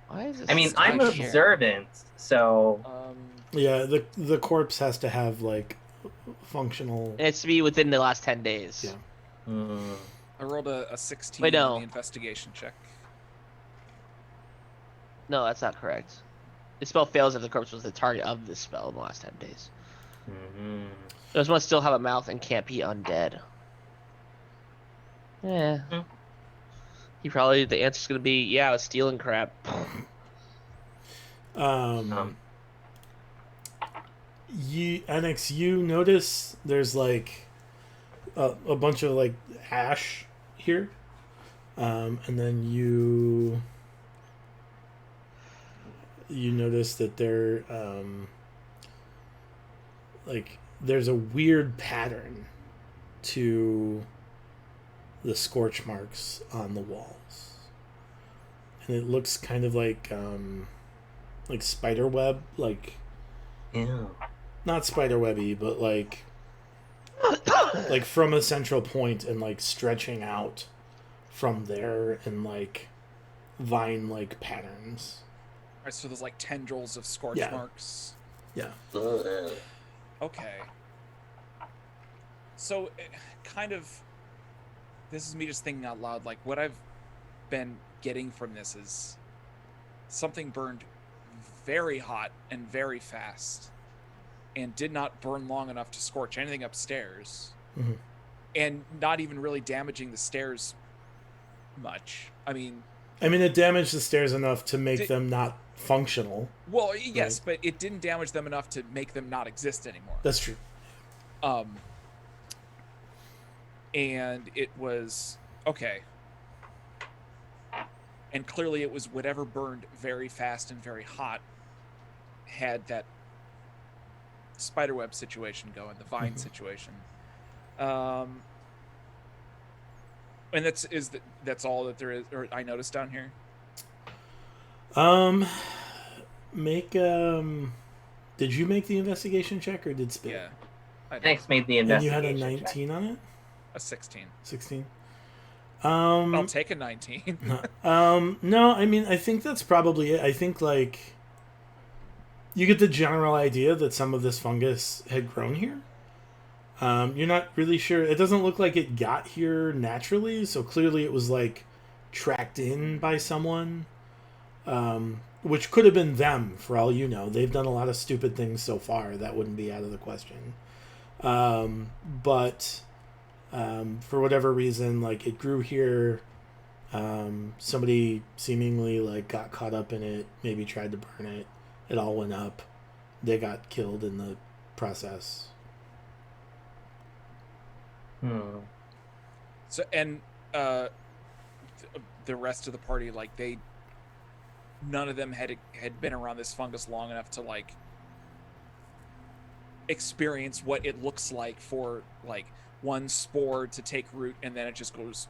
Why is this? I mean, I'm not here? observant, so Yeah, the corpse has to have like functional. It has to be within the last 10 days. Yeah. I rolled a 16 Wait, no. on the investigation check. No, that's not correct. The spell fails if the corpse was the target of the spell in the last 10 days. Those must still have a mouth and can't be undead. Yeah. He probably, the answer's gonna be, yeah, I was stealing crap. Annex, you notice there's like a bunch of like ash here, and then you notice that there like there's a weird pattern to the scorch marks on the walls, and it looks kind of like spider web, like not spider webby, but like from a central point and like stretching out from there in like vine like patterns. Alright, so there's like tendrils of scorch marks. Yeah. Okay. So, kind of, this is me just thinking out loud. Like, what I've been getting from this is something burned very hot and very fast and did not burn long enough to scorch anything upstairs. Mm-hmm. And not even really damaging the stairs much. I mean, it damaged the stairs enough to make them not functional. Well, yes, but it didn't damage them enough to make them not exist anymore. That's true. And it was okay. And clearly it was whatever burned very fast and very hot had that spiderweb situation going, the vine situation. And that's all that there is, or I noticed down here. Make did you make the investigation check or did Spit? Yeah. Next made the And you investigation. had a 19 on it? A 16. 16. I'll take a 19. No, I think that's probably it. I think like you get the general idea that some of this fungus had grown here. You're not really sure. It doesn't look like it got here naturally, so clearly it was like tracked in by someone. Which could have been them, for all you know. They've done a lot of stupid things so far. That wouldn't be out of the question. But for whatever reason, like it grew here. Somebody seemingly like got caught up in it, maybe tried to burn it. It all went up. They got killed in the process. So, and the rest of the party, like none of them had been around this fungus long enough to like experience what it looks like for like one spore to take root and then it just goes.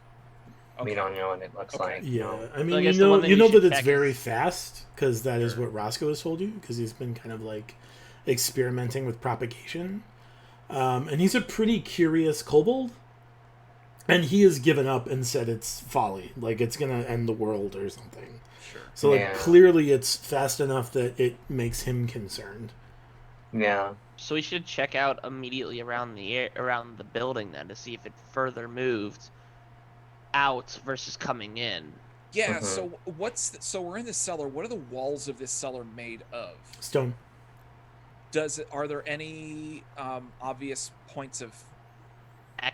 We don't know what it looks like. Yeah, no. I mean, So I guess you the know, one that you we know should that it's check very is- fast because that is what Roscoe has told you because he's been kind of like experimenting with propagation, and he's a pretty curious kobold, and he has given up and said it's folly, like it's gonna end the world or something. Sure. So like Yeah. clearly it's fast enough that it makes him concerned. Yeah. So we should check out immediately around the building then to see if it further moved out versus coming in. Yeah. Mhm. So so we're in the cellar. What are the walls of this cellar made of? Stone. Are there any obvious points of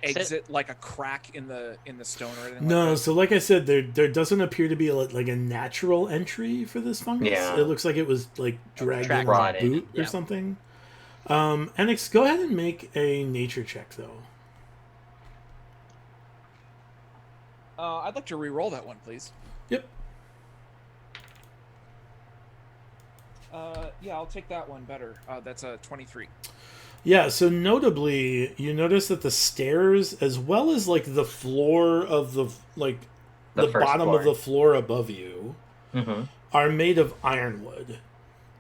Exit. like a crack in the stone or anything? No, like that? so like I said, there doesn't appear to be like a natural entry for this fungus. Yeah. It looks like it was like dragged in Rotted. a boot or Yeah. something. Annex, go ahead and make a nature check though. I'd like to re-roll that one, please. Yep. Yeah, I'll take that one better. That's a 23. Yeah, so notably, you notice that the stairs, as well as like the floor of the The first bottom floor. of the floor above you, Mm-hmm. are made of ironwood.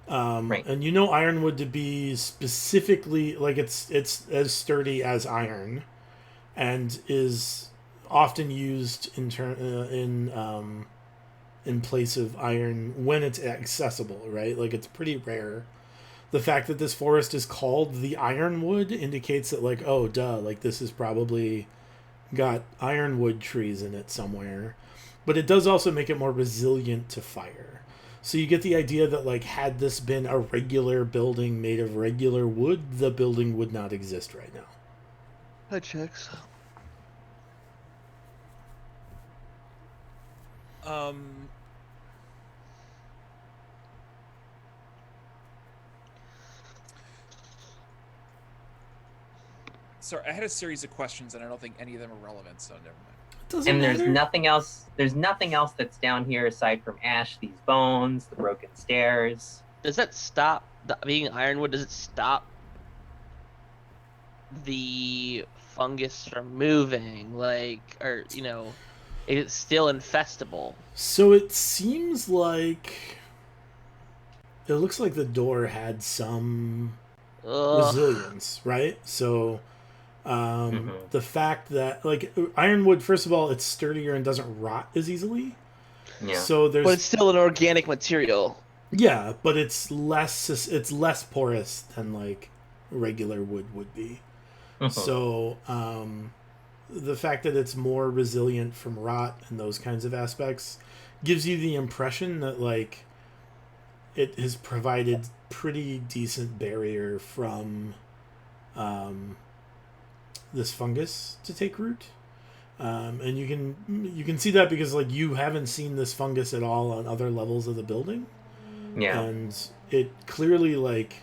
Right. And you know ironwood to be specifically like it's as sturdy as iron, and is often used in place of iron when it's accessible, right? Like it's pretty rare. The fact that this forest is called the Ironwood indicates that, like, oh, duh, like this is probably got ironwood trees in it somewhere. But it does also make it more resilient to fire. So you get the idea that, like, had this been a regular building made of regular wood, the building would not exist right now. That checks. Sorry, I had a series of questions, and I don't think any of them are relevant, so never mind. It doesn't And there's matter. nothing else. There's nothing else that's down here aside from ash, these bones, the broken stairs. Does that stop being ironwood? Does it stop the fungus from moving? Like, or it's still infestable? So it seems like it looks like the door had some Ugh. resilience, right? So Mhm. the fact that, like, ironwood, first of all, it's sturdier and doesn't rot as easily. Yeah. So there's But it's still an organic material. yeah, but it's less porous than like regular wood would be. Mhm. So the fact that it's more resilient from rot and those kinds of aspects gives you the impression that, like, it has provided pretty decent barrier from this fungus to take root. And you can see that because, like, you haven't seen this fungus at all on other levels of the building. Yeah. And it clearly, like,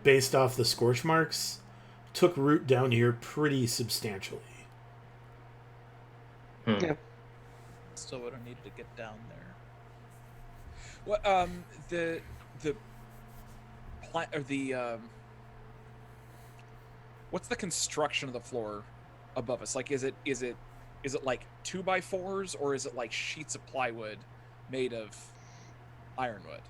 based off the scorch marks, took root down here pretty substantially. Hmm. Yeah. Still would have needed to get down there. What the plant or the what's the construction of the floor above us? Like, is it like 2x4s, or is it like sheets of plywood made of ironwood?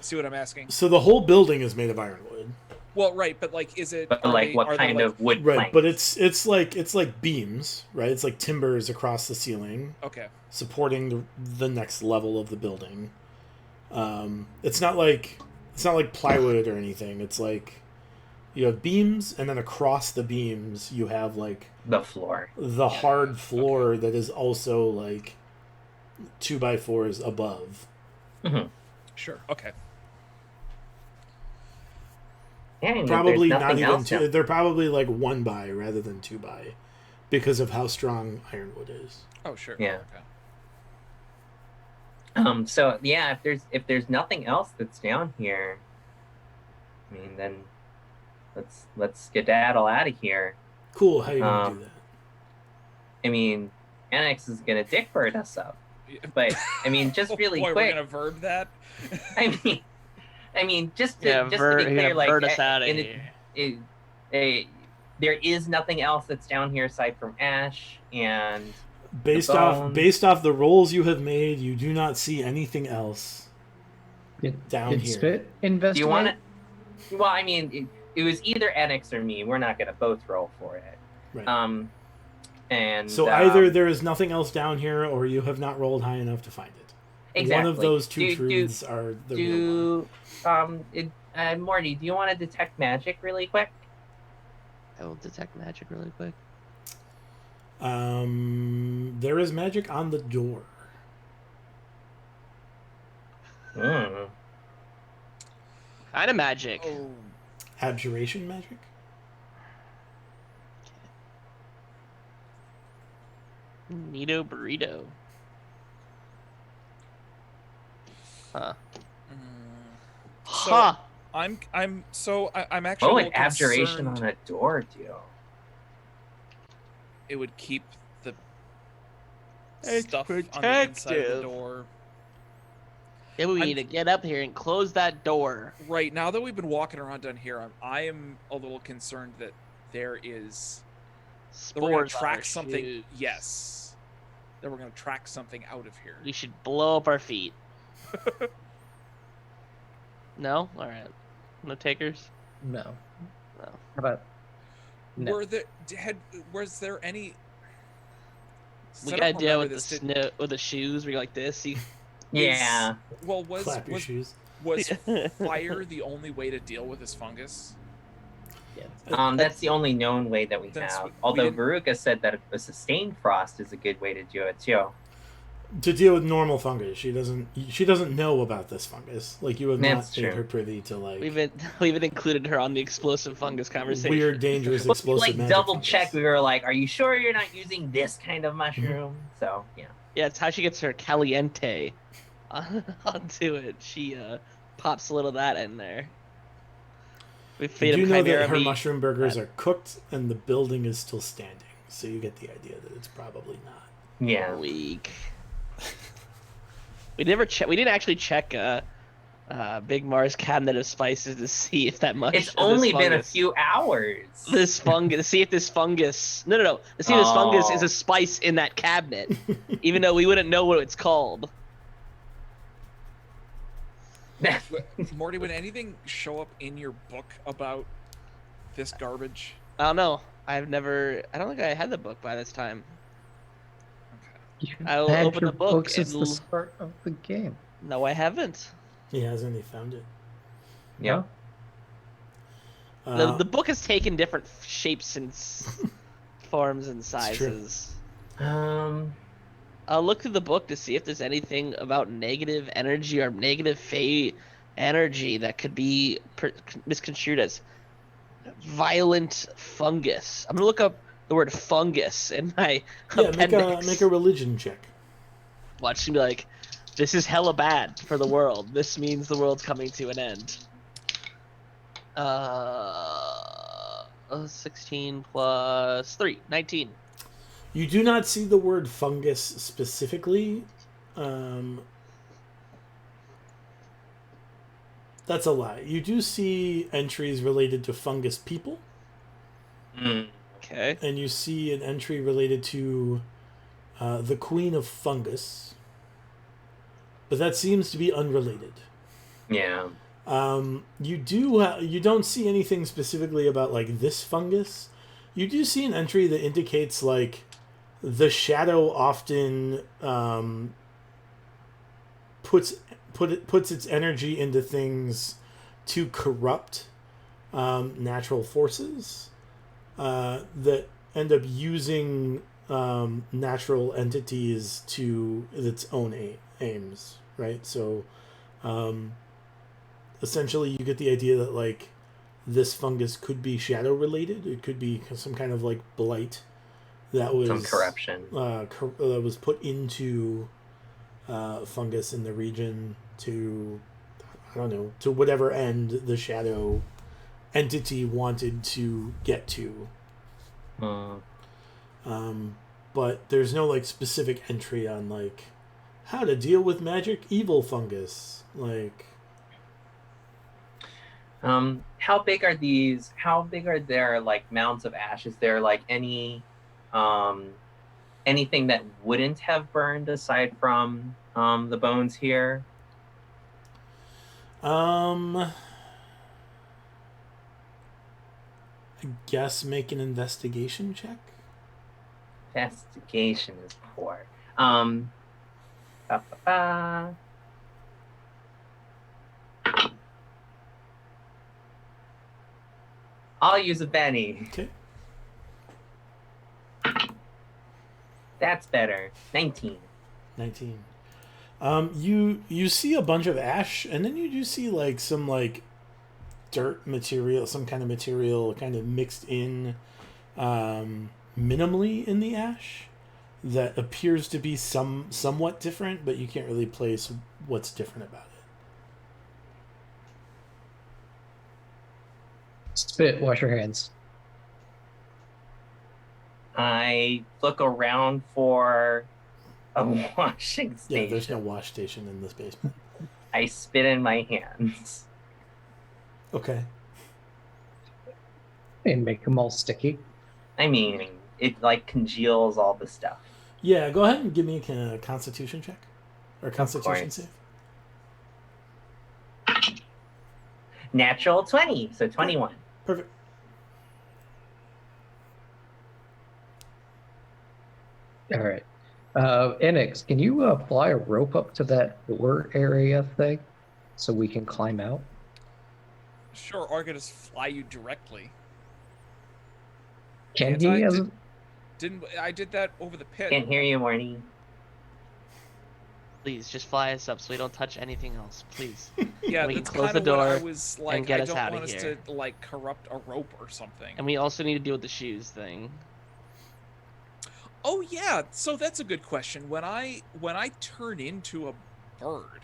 See what I'm asking? So the whole building is made of ironwood. Well, right, but like, is it? But are like, they- what are they, kind like- of wood Right, planks? but it's like beams, right? It's like timbers across the ceiling Okay. supporting the next level of the building. It's not like plywood or anything. It's like you have beams, and then across the beams you have, like, the floor. the hard floor that is also like 2x4s above. Sure. Okay. Yeah, and Probably there's not nothing even else two. down- They're probably like 1x rather than 2x because of how strong ironwood is. Oh, sure. Yeah. Okay. So yeah, if there's nothing else that's down here, I mean, then let's skedaddle out of here. Cool. How you gonna do that? I mean, Annex is gonna dickbird us up, but I mean, just really Boy, quick. we're gonna verb that. I mean, just to Yeah, be clear, like, bird us out of in here. there is nothing else that's down here aside from ash and Based bones. off the rolls you have made, you do not see anything else down Did here. Spit Do investigate? you want to? Well, I mean, it was either Annex or me. We're not gonna both roll for it. Right. And So either there is nothing else down here, or you have not rolled high enough to find it. exactly. One of those two Do- truths are the real one. Morty, do you want to detect magic really quick? I will detect magic really quick. There is magic on the door. Hmm. Kind of magic. Oh, Abjuration magic? Neato burrito. Huh. So, Huh. I'm actually. What a would little abjuration concerned on a door do? It would keep the It's stuff on the inside of protective. the door. Then we I'm- need to get up here and close that door. Right now that we've been walking around down here, I am a little concerned that there is that we're gonna Spores on track our something. shoes. Yes, that we're gonna track something out of here. We should blow up our feet. No? Alright. No takers? No. No. How about no? Was there any? We I got a don't deal remember with this, with the shoes where you're like this. Yeah. Well, Clap your shoes. was fire the only way to deal with this fungus? That's the only known way that we That's have. what- we Although didn't- Veruca said that a sustained frost is a good way to do it too. To deal with normal fungus, she doesn't know about this fungus. Like, you have That's not made true. her privy to like We even included her on the explosive fungus conversation. weird, dangerous, Well, explosive like magic double fungus. check. We were like, "Are you sure you're not using this kind of mushroom?" Mm-hmm. So yeah. Yeah, it's how she gets her caliente onto it. She pops a little of that in there. We feed You do him know chimera that her meat. mushroom burgers are cooked and the building is still standing, so you get the idea that it's probably not. Yeah. Weak. We never check. We didn't actually check Big Mars cabinet of spices to see if that much. It's only been a few hours. This fungus. To see if this fungus. No. To see if this fungus is Oh. a spice in that cabinet, even though we wouldn't know what it's called. Morty, would anything show up in your book about this garbage? I don't know. I don't think I had the book by this time. You I'll had open your the book since and the start of the game. No, I haven't. He hasn't. He found it. Yeah. The book has taken different shapes and forms and It's true. sizes. Uh, I'll look through the book to see if there's anything about negative energy or negative fey energy that could be misconstrued as violent fungus. I'm gonna look up the word fungus in my Yeah, appendix. make a religion check. Watch me be like, this is hella bad for the world. This means the world's coming to an end. 16 plus 3, 19. You do not see the word fungus specifically. That's a lie. You do see entries related to fungus people, Okay. and you see an entry related to the Queen of Fungus, but that seems to be unrelated. yeah. You don't see anything specifically about like this fungus. You do see an entry that indicates like the shadow often puts its energy into things to corrupt natural forces that end up using natural entities to its own aims, right? So essentially you get the idea that like this fungus could be shadow related. It could be some kind of like blight that was Some corruption. that was put into fungus in the region to, I don't know, to whatever end the shadow entity wanted to get to. But there's no like specific entry on like how to deal with magic evil fungus. Like, How big are these? How big are their like mounds of ash? Is there like anything that wouldn't have burned aside from the bones here? I guess make an investigation check. Investigation is poor. Ba-ba-ba. I'll use a Benny. Okay. That's better. 19. 19. You see a bunch of ash, and then you do see like some like dirt material, some kind of material kind of mixed in minimally in the ash that appears to be somewhat different, but you can't really place what's different about it. Spit, wash your hands. I look around for a washing station. Yeah, there's no wash station in this basement. I spit in my hands. Okay. And make them all sticky. I mean, it like congeals all the stuff. Yeah, go ahead and give me a Constitution check or Constitution course. save. Natural 20, so 21. Perfect. All right. Enix, can you fly a rope up to that door area thing so we can climb out? Sure, or I could just fly you directly. Can Can't he? I? Didn't I did that over the pit? Can't hear you, Morty. Please, just fly us up so we don't touch anything else, please. Yeah, We can that's close kind the of what I door was like. get I us don't outta want us here. to like corrupt a rope or something. And we also need to deal with the shoes thing. Oh yeah, so that's a good question. When I turn into a bird,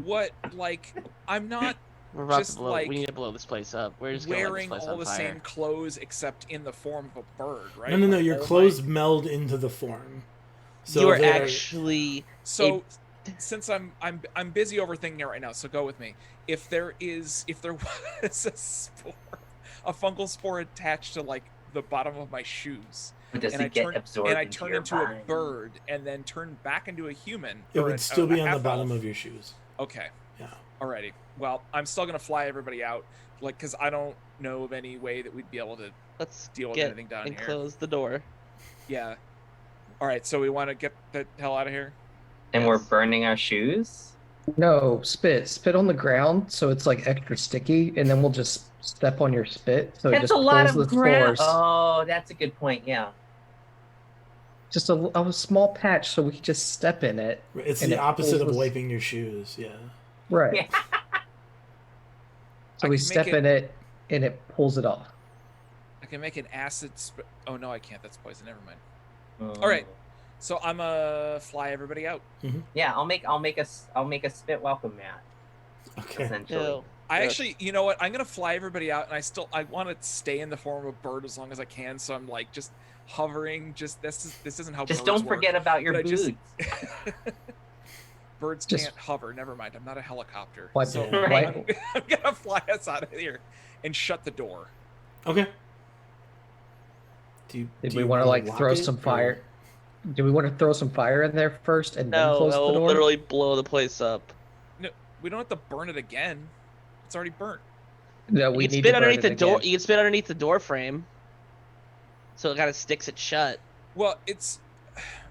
what like I'm not We're about Just to blow. like We need to blow this place up. We're just gonna light this wearing place all on the fire. same clothes except in the form of a bird, right? No. Like, Your all my- clothes meld into the form. So You are they're- actually So since I'm busy overthinking it right now, so go with me. If there was a spore, a fungal spore attached to like the bottom of my shoes, But does and it I get turn absorbed and I into turn your into body? a bird and then turn back into a human, it or would a still be on the half bottom elf. of your shoes. Okay. Yeah. Alrighty. Well, I'm still gonna fly everybody out, like, because I don't know of any way that we'd be able to let's deal with get anything down and here. close the door. Yeah. All right. So we want to get the hell out of here. And we're Yes. burning our shoes? No, spit on the ground so it's like extra sticky, and then we'll just step on your spit so it That's just a lot pulls of the ground. force. Oh, that's a good point. Yeah. Just a small patch so we can just step in it. It's And the it opposite of pulls us- wiping your shoes. Yeah. Right. Yeah. So I we can make step it- in it and it pulls it off. I can make an acid. Oh no, I can't. That's poison. Never mind. Mm. All right. So I'm fly everybody out. Yeah, I'll make a spit welcome mat. Okay. Essentially. Ew. I Yes. actually, you know what? I'm gonna fly everybody out, and I want to stay in the form of a bird as long as I can. So I'm like just hovering. Just this isn't how. Just birds don't forget work. about your But I just- boots. Birds Just- can't hover. Never mind. I'm not a helicopter. Wipe So it. Right. I'm gonna fly us out of here and shut the door. Okay. Do Did do we you want to wanna like lock throw it, some or- fire? Do we want to throw some fire in there first and then No, close the it'll door? literally blow the place up. No, we don't have to burn it again. It's already burnt. No, You we can need spit to underneath burn the it door. again. You can spit underneath the door frame, so it kind of sticks it shut. Well, it's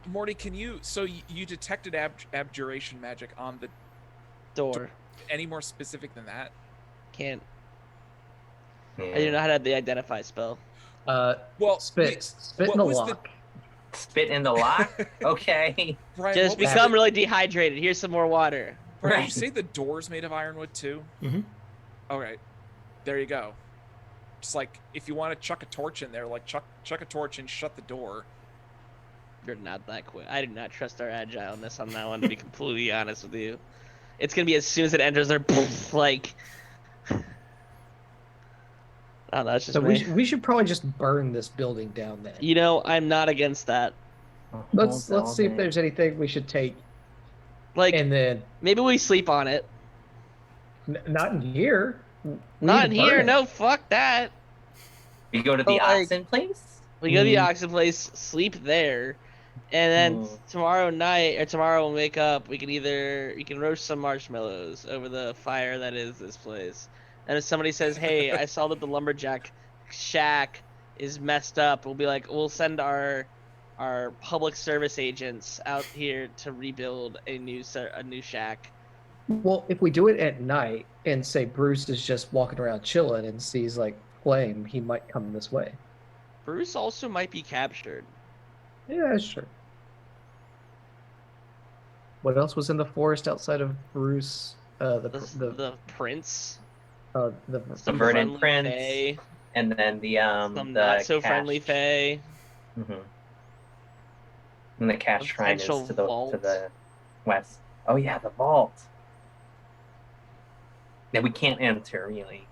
Morty. Can you? So you detected abjuration magic on the. Door Any more specific than that? can't. Yeah. I do not have the identify spell. Well, Spit what in the was the- lock. Spit in the lock? Okay. Brian, Just what was become the- really dehydrated. Here's some more water. Brian, did you Right. say the door's made of ironwood too? Mhm. All right, there you go. Just like if you want to chuck a torch in there, like chuck a torch and shut the door. You're not that quick. I do not trust our agileness on that one, to be completely honest with you. It's gonna be as soon as it enters there, like. Oh, that's just So me. we should probably just burn this building down then. You know, I'm not against that. Let's see if building. there's anything we should take, Like, and then maybe we sleep on it. not in here. We Not in need to burn here. it. No, fuck that. We go to the But, like- oxen place? We go to the Mm. oxen place, sleep there, and then tomorrow night or tomorrow when we wake up, we can roast some marshmallows over the fire that is this place. And if somebody says, "Hey, I saw that the lumberjack shack is messed up," we'll be like, "We'll send our public service agents out here to rebuild a new shack." Well, if we do it at night and say Bruce is just walking around chilling and sees like flame, he might come this way. Bruce also might be captured. Yeah, sure. What else was in the forest outside of Bruce? The prince, the some verdant friendly prince, fae, And then the some not so friendly fae. Mm-hmm. And the cash A shrine is potential to the vault. west. Oh yeah, the vault. That we can't enter really.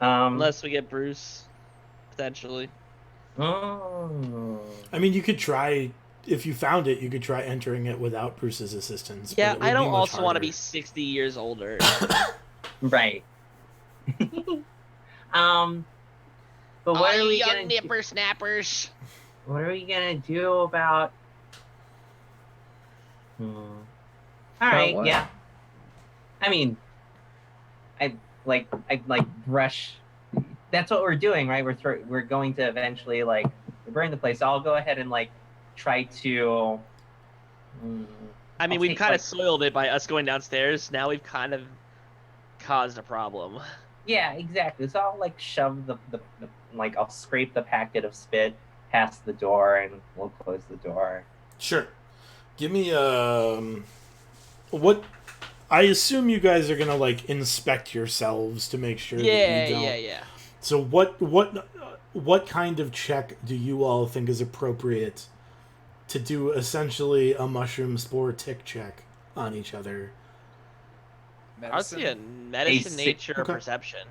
Unless we get Bruce, potentially. Oh. I mean, you could try. If you found it, you could try entering it without Bruce's assistance. but Yeah, it would I don't be much also want to be harder. 60 years older. Right. But what All are you we young gonna do? nipper snappers. What are we gonna do about? All right, what? yeah. I mean, I I like brush. That's what we're doing, right? We're going to eventually like burn the place. I'll go ahead and like try to. I mean, I'll we've take, kind of like- soiled it by us going downstairs. Now we've kind of caused a problem. Yeah, exactly. So I'll like shove the like I'll scrape the packet of spit past the door, and we'll close the door. Sure. Give me what. I assume you guys are gonna like inspect yourselves to make sure Yeah, that you don't. yeah. So what kind of check do you all think is appropriate to do essentially a mushroom spore tick check on each other? I'll see a Medicine. medicine, si- nature, or Okay. perception.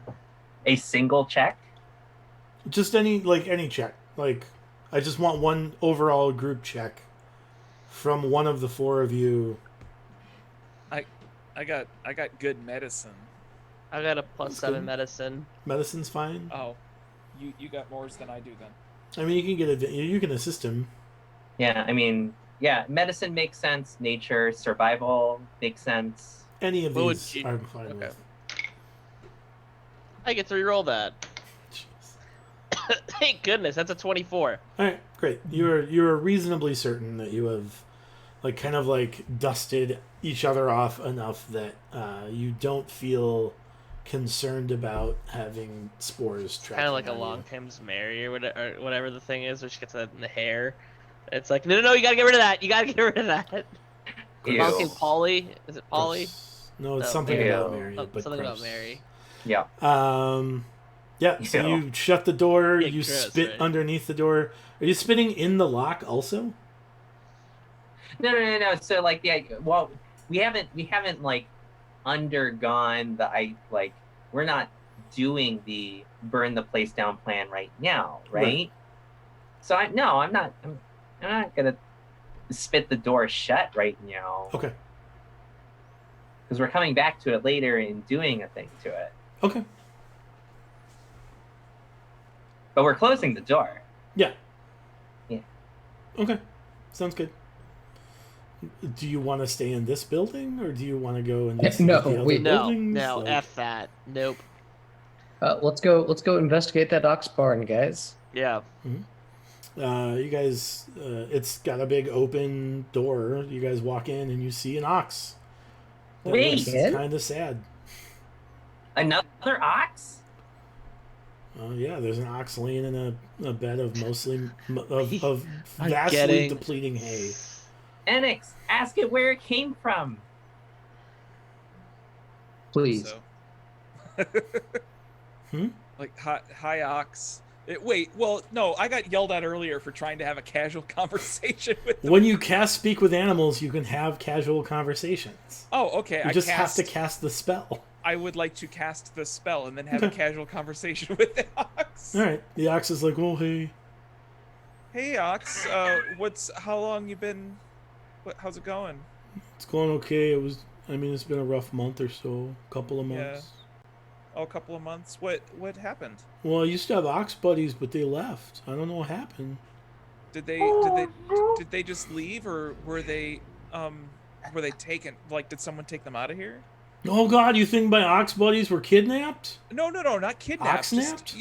A single check. Just any check. Like I just want one overall group check from one of the four of you. I got good medicine. I got a That's +7 good. medicine. Medicine's fine. Oh, you got more than I do then. I mean, you can you can assist him. Yeah, I mean, yeah, medicine makes sense. Nature, survival makes sense. Any of What would these you- I'm fine Okay. with. I get to reroll that. Jeez. Thank goodness, that's a 24. All right, great. You're reasonably certain that you have, like, kind of like dusted each other off enough that you don't feel concerned about having spores tracking. Kind of like a on you. long Tim's Mary or whatever the thing is, where she gets that in the hair. It's like, no, you gotta get rid of that. You gotta get rid of that. Ew. Monk and Polly. Is it Polly? Gross. No, it's No, something Ew. about Mary. Oh, but something about gross. Mary. Yeah. Yeah. So Ew. you shut the door. Yeah, You gross, spit right? underneath the door. Are you spitting in the lock also? No. So like, yeah. Well, we haven't like undergone we're not doing the burn the place down plan right now, right? Right. So I'm not gonna spit the door shut right now Okay. because we're coming back to it later and doing a thing to it. Okay. But we're closing the door. Yeah. Yeah. Okay. Sounds good. Do you want to stay in this building, or do you want to go and No, the other we- No, buildings? no, Like- F that. Nope. Let's go investigate that ox barn, guys. Yeah. You guys, it's got a big open door. You guys walk in and you see an ox. That Wait. looks kind of sad. Another ox? Yeah, there's an ox laying in a bed of mostly of I'm vastly getting- depleting hay. Enix, ask it where it came from. Please. So. Hmm? Like hi ox. Wait, well, no, I got yelled at earlier for trying to have a casual conversation with them. When you cast Speak with Animals, you can have casual conversations. Oh, okay. You I just cast, have to cast the spell. I would like to cast the spell and then have a Okay. casual conversation with the ox. All right. The ox is like, "Oh, hey." Hey, ox. How long you been? How's it going? It's going okay. It's been a rough month or so, couple of Yeah. months. Oh, a couple of months. What happened? Well, I used to have ox buddies, but they left. I don't know what happened. Did they just leave, or were they taken? Like, did someone take them out of here? Oh God, you think my ox buddies were kidnapped? No, not kidnapped. Oxnapped?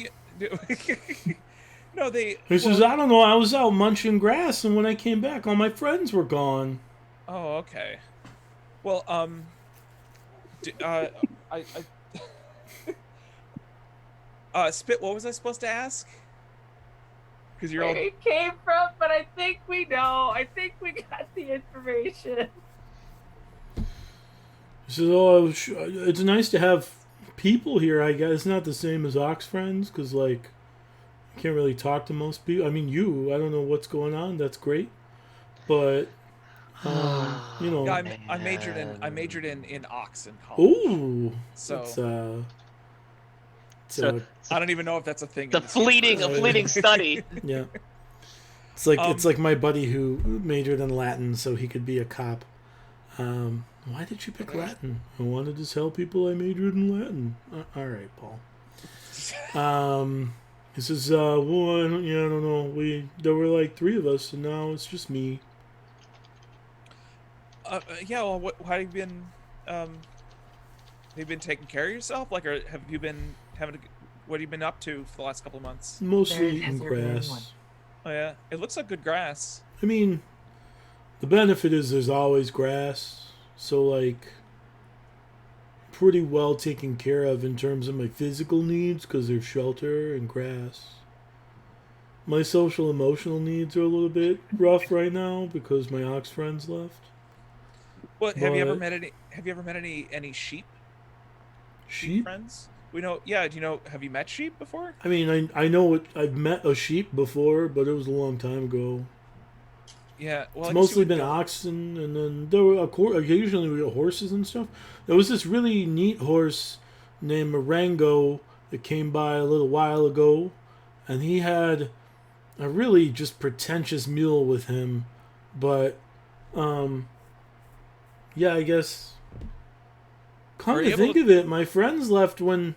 No, they. He says, I don't know. I was out munching grass, and when I came back, all my friends were gone. Oh, okay. Well, Spit, what was I supposed to ask? Because you're all. Where it came from, but I think we know. I think we got the information. He says, "Oh, it's nice to have people here. I guess it's not the same as ox friends, because like, you can't really talk to most people. I mean, I don't know what's going on. That's great, but you know, Yeah, I majored in ox in college. ooh, So So I don't even know if that's a thing. the in this fleeting, a universe. fleeting study. yeah." It's Um, like my buddy who majored in Latin so he could be a cop. Why did you pick Latin? I wanted to tell people I majored in Latin. All right, Paul. He says, well, I don't know. There were like 3 of us, and now it's just me. Yeah. Well, how have you been? you been taking care of yourself? Like, or have you been what have you been up to for the last couple of months? Mostly There eating has there been one? grass. Oh yeah, it looks like good grass. I mean, the benefit is there's always grass, so like pretty well taken care of in terms of my physical needs because there's shelter and grass. My social emotional needs are a little bit rough right now because my ox friends left. What have you ever But- met any? Have you ever met any sheep Sheep? friends? We know. Yeah. Do you know? Have you met sheep before? I mean, I know I've met a sheep before, but it was a long time ago. Yeah. Well, It's I guess you mostly would been know. oxen, and then there were occasionally we got horses and stuff. There was this really neat horse named Marengo that came by a little while ago, and he had a really just pretentious mule with him. But, yeah, I guess. Come Are to you able think to- of it, my friends left when.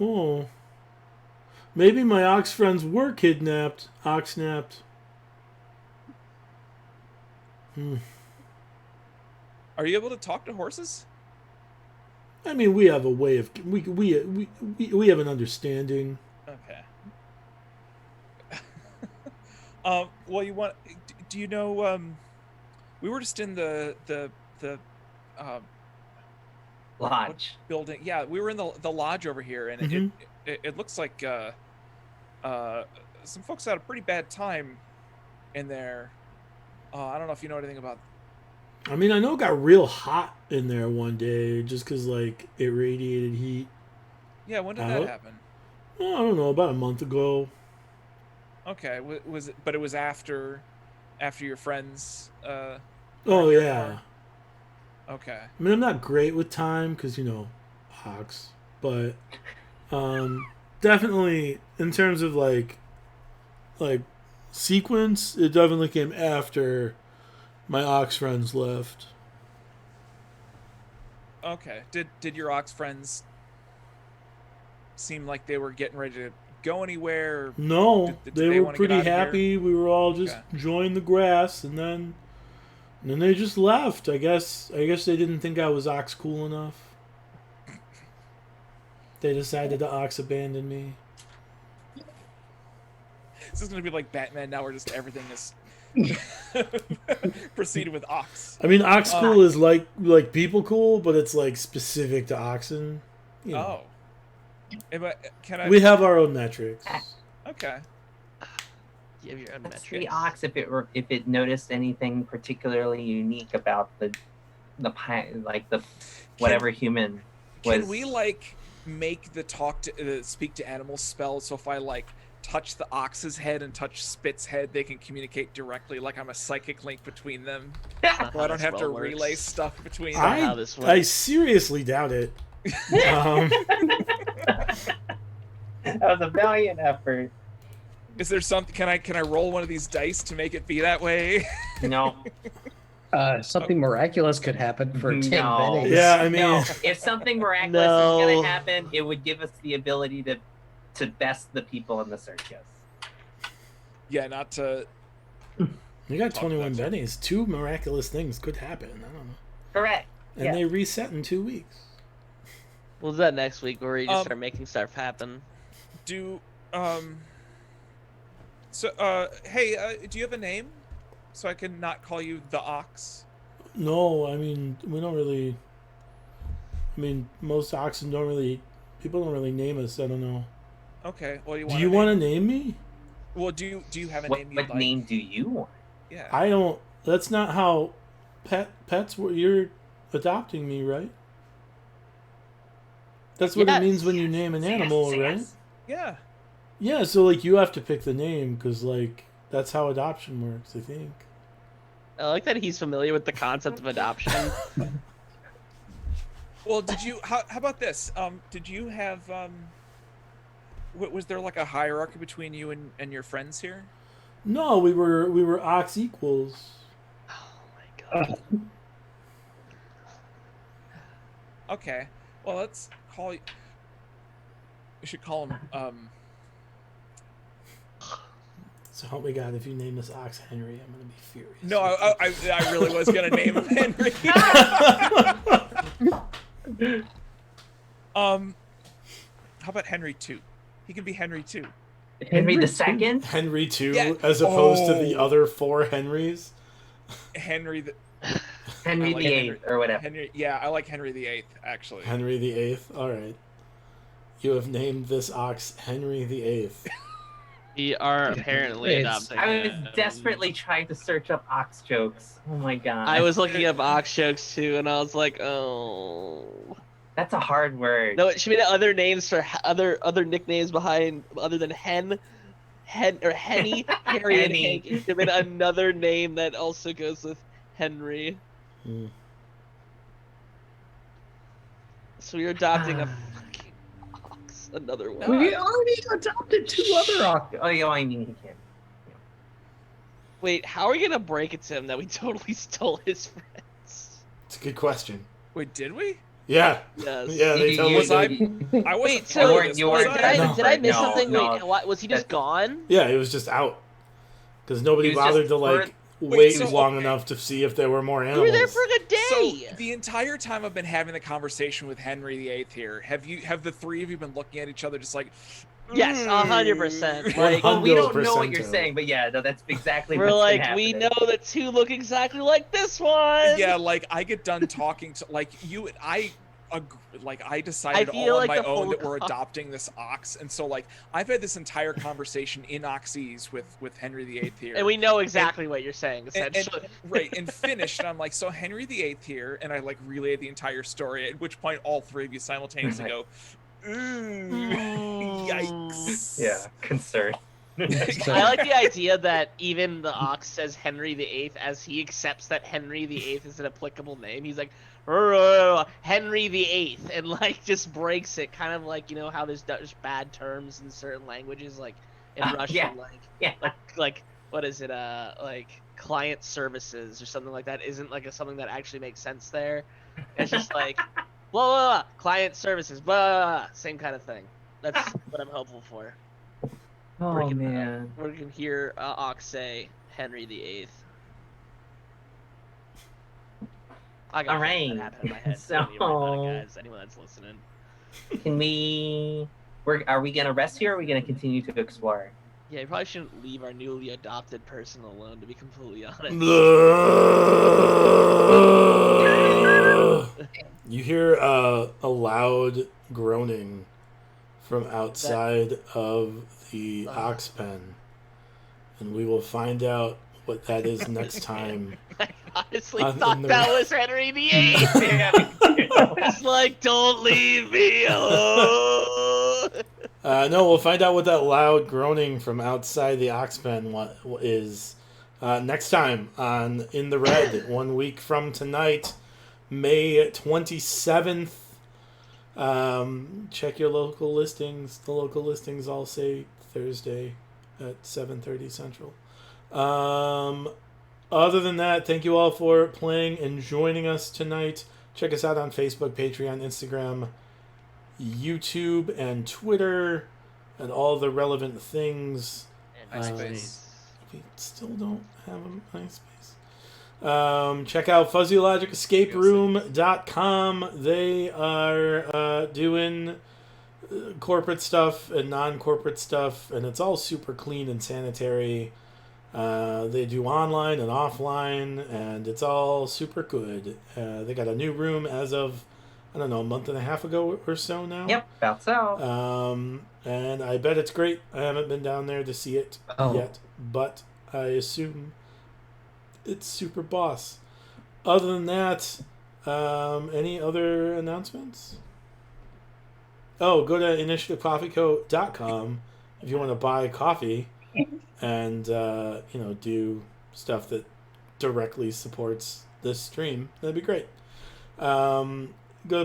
Oh. Maybe my ox friends were kidnapped, oxnapped. Are you able to talk to horses? I mean, we have a way of we have an understanding. Okay. Well, you want? Do you know? We were just in the Lodge. building. Yeah, we were in the lodge over here, and Mhm. it looks like some folks had a pretty bad time in there. I don't know if you know anything about. I mean, I know it got real hot in there one day just because like it radiated heat. Yeah, when did Out? that happen? Well, I don't know, about a month ago. Okay, was it? But it was after your friends. Oh your yeah. farm? Okay. I mean, I'm not great with time because ox, but definitely in terms of like sequence, it definitely came after my ox friends left. Okay. Did your ox friends seem like they were getting ready to go anywhere? Or No, Did they they were wanna get pretty out of here? happy. We were all just Okay. enjoying the grass, and then they just left. I guess they didn't think I was ox cool enough. They decided to ox abandon me. This is gonna be like Batman now, where just everything is proceeded with ox. I mean, ox cool is like people cool, but it's like specific to oxen. You know. Oh. Can I? We have our own metrics. Okay. You have your own That's the metrics. ox if it noticed anything particularly unique about the whatever human was. Can we like make the speak to animals spell? So if I like touch the ox's head and touch Spit's head, they can communicate directly. Like I'm a psychic link between them. That's not So how I don't this have to world relay works. stuff between not them. how this I works. seriously doubt it. Um, That was a valiant effort. Is there something? Can I roll one of these dice to make it be that way? No. Something miraculous could happen for 10 No. pennies. yeah, I mean, No. If something miraculous No. is gonna happen, it would give us the ability to best the people in the circus. Yeah, not to. you got Talk 21 about it. pennies. 2 miraculous things could happen. I don't know. Correct. And Yeah. they reset in 2 weeks. We'll do that next week where we just Um, start making stuff happen. Do So hey, do you have a name, so I can not call you the ox? No, I mean, we don't really. I mean, most oxen don't really. People don't really name us. I don't know. Okay. Well, Do you want to name me? Well, do you have a What, name you'd what like? name do you want? Yeah. I don't. That's not how pets were. You're adopting me, right? That's what it Yes. means when you name an animal, Yes, right? yes. Yeah. Yeah, so like you have to pick the name because like that's how adoption works, I think. I like that he's familiar with the concept of adoption. Well, did you? How about this? Did you have was there like a hierarchy between you and your friends here? No, we were ox equals. Oh my god. Okay. Well, let's call you. We should call him. So help me God, if you name this ox Henry, I'm gonna be furious. No, I really was gonna name him Henry. How about Henry II? He can be Henry II. Henry Henry the Second. Henry II, Yeah. as opposed to the Oh. other 4 Henrys. Henry the Henry I like the Henry- Eighth or whatever. Henry. Yeah, I like Henry VIII actually. Henry VIII. All right. You have named this ox Henry VIII. We are apparently It's- adopting. I was him. desperately trying to search up ox jokes. Oh my god. I was looking up ox jokes too, and I was like, oh. That's a hard word. No, it should be other names for other nicknames behind other than Henny, Harry, and Henny. Hank. It should have been another name that also goes with Henry. Hmm. So you're adopting a fucking ox, another one. We already adopted 2 other ox. Oh, yeah, I mean he can. Wait, how are we gonna break it to him that we totally stole his friends? It's a good question. Wait, did we? Yeah. Yes. Yeah, they You- totally was I- did. I wasn't Wait, part so of weren't- this, you was weren't did I No, did I miss no, something? no. Wait, what, was he just That's- gone? Yeah, it was just out. Because nobody He was bothered just to, like, for- wait so- long okay. enough to see if there were more We animals. were there for a good day. So the entire time I've been having the conversation with Henry VIII here, have the 3 of you been looking at each other just like? Yes, 100%. Like, Oh, we don't know what 100%. you're saying, but yeah, no, that's exactly we're what's been like, we happening. know that 2 look exactly like this one. Yeah, like I get done talking to like you and I. Like I decided feel all on like my the own whole that we're adopting this ox, and so like I've had this entire conversation in Oxys with Henry VIII here, And we know exactly what you're saying, and essentially. right and finished, and I'm like, so Henry VIII here, and I like relayed the entire story. At which point, all 3 of you simultaneously go, "Ooh, yikes!" Yeah, concern. I like the idea that even the ox says Henry VIII as he accepts that Henry VIII is an applicable name. He's like, Henry VIII, and like just breaks it, kind of like, you know how there's bad terms in certain languages, like in Russian, yeah. like like what is it, like client services or something like that isn't like something that actually makes sense there. It's just like blah, blah, blah, client services, blah, same kind of thing. That's what I'm hopeful for. Oh Breaking that up. man. We can hear Ox say Henry VIII. I got All right. that happen in my head. So- Don't worry about it, guys. Anyone that's listening. Can we? Are we gonna rest here? Or are we gonna continue to explore? Yeah, you probably shouldn't leave our newly adopted person alone, to be completely honest. You hear a loud groaning from outside of the ox pen, and we will find out what that is next time. I honestly On thought the- that was Henry VIII. Yeah, It's like, don't leave me alone. No, we'll find out what that loud groaning from outside the ox pen is next time on In the Red, 1 week from tonight, May 27th. Check your local listings. The local listings all say Thursday at 7:30 Central. Other than that, thank you all for playing and joining us tonight. Check us out on Facebook, Patreon, Instagram, YouTube, and Twitter, and all the relevant things. And MySpace. We still don't have a MySpace. Check out FuzzyLogicEscapeRoom.com. They are doing corporate stuff and non-corporate stuff, and it's all super clean and sanitary. They do online and offline, and it's all super good. They got a new room as of, I don't know, a month and a half ago or so now. Yep, about so. And I bet it's great. I haven't been down there to see it yet, but I assume it's super boss. Other than that, any other announcements? Oh, go to initiativecoffeeco.com if you want to buy coffee and do stuff that directly supports this stream. That'd be great. Go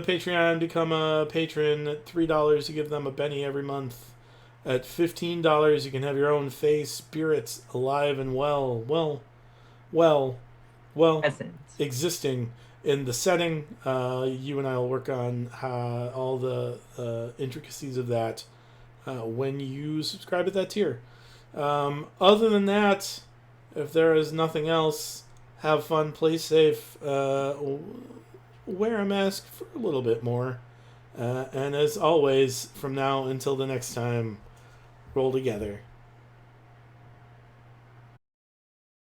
to Patreon, become a patron. At $3, you give them a penny every month. At $15, you can have your own face, spirits alive and well, Essence. existing in the setting. You and I will work on all the intricacies of that when you subscribe at that tier. Other than that, if there is nothing else, have fun, play safe, wear a mask for a little bit more, And as always, from now until the next time, roll together.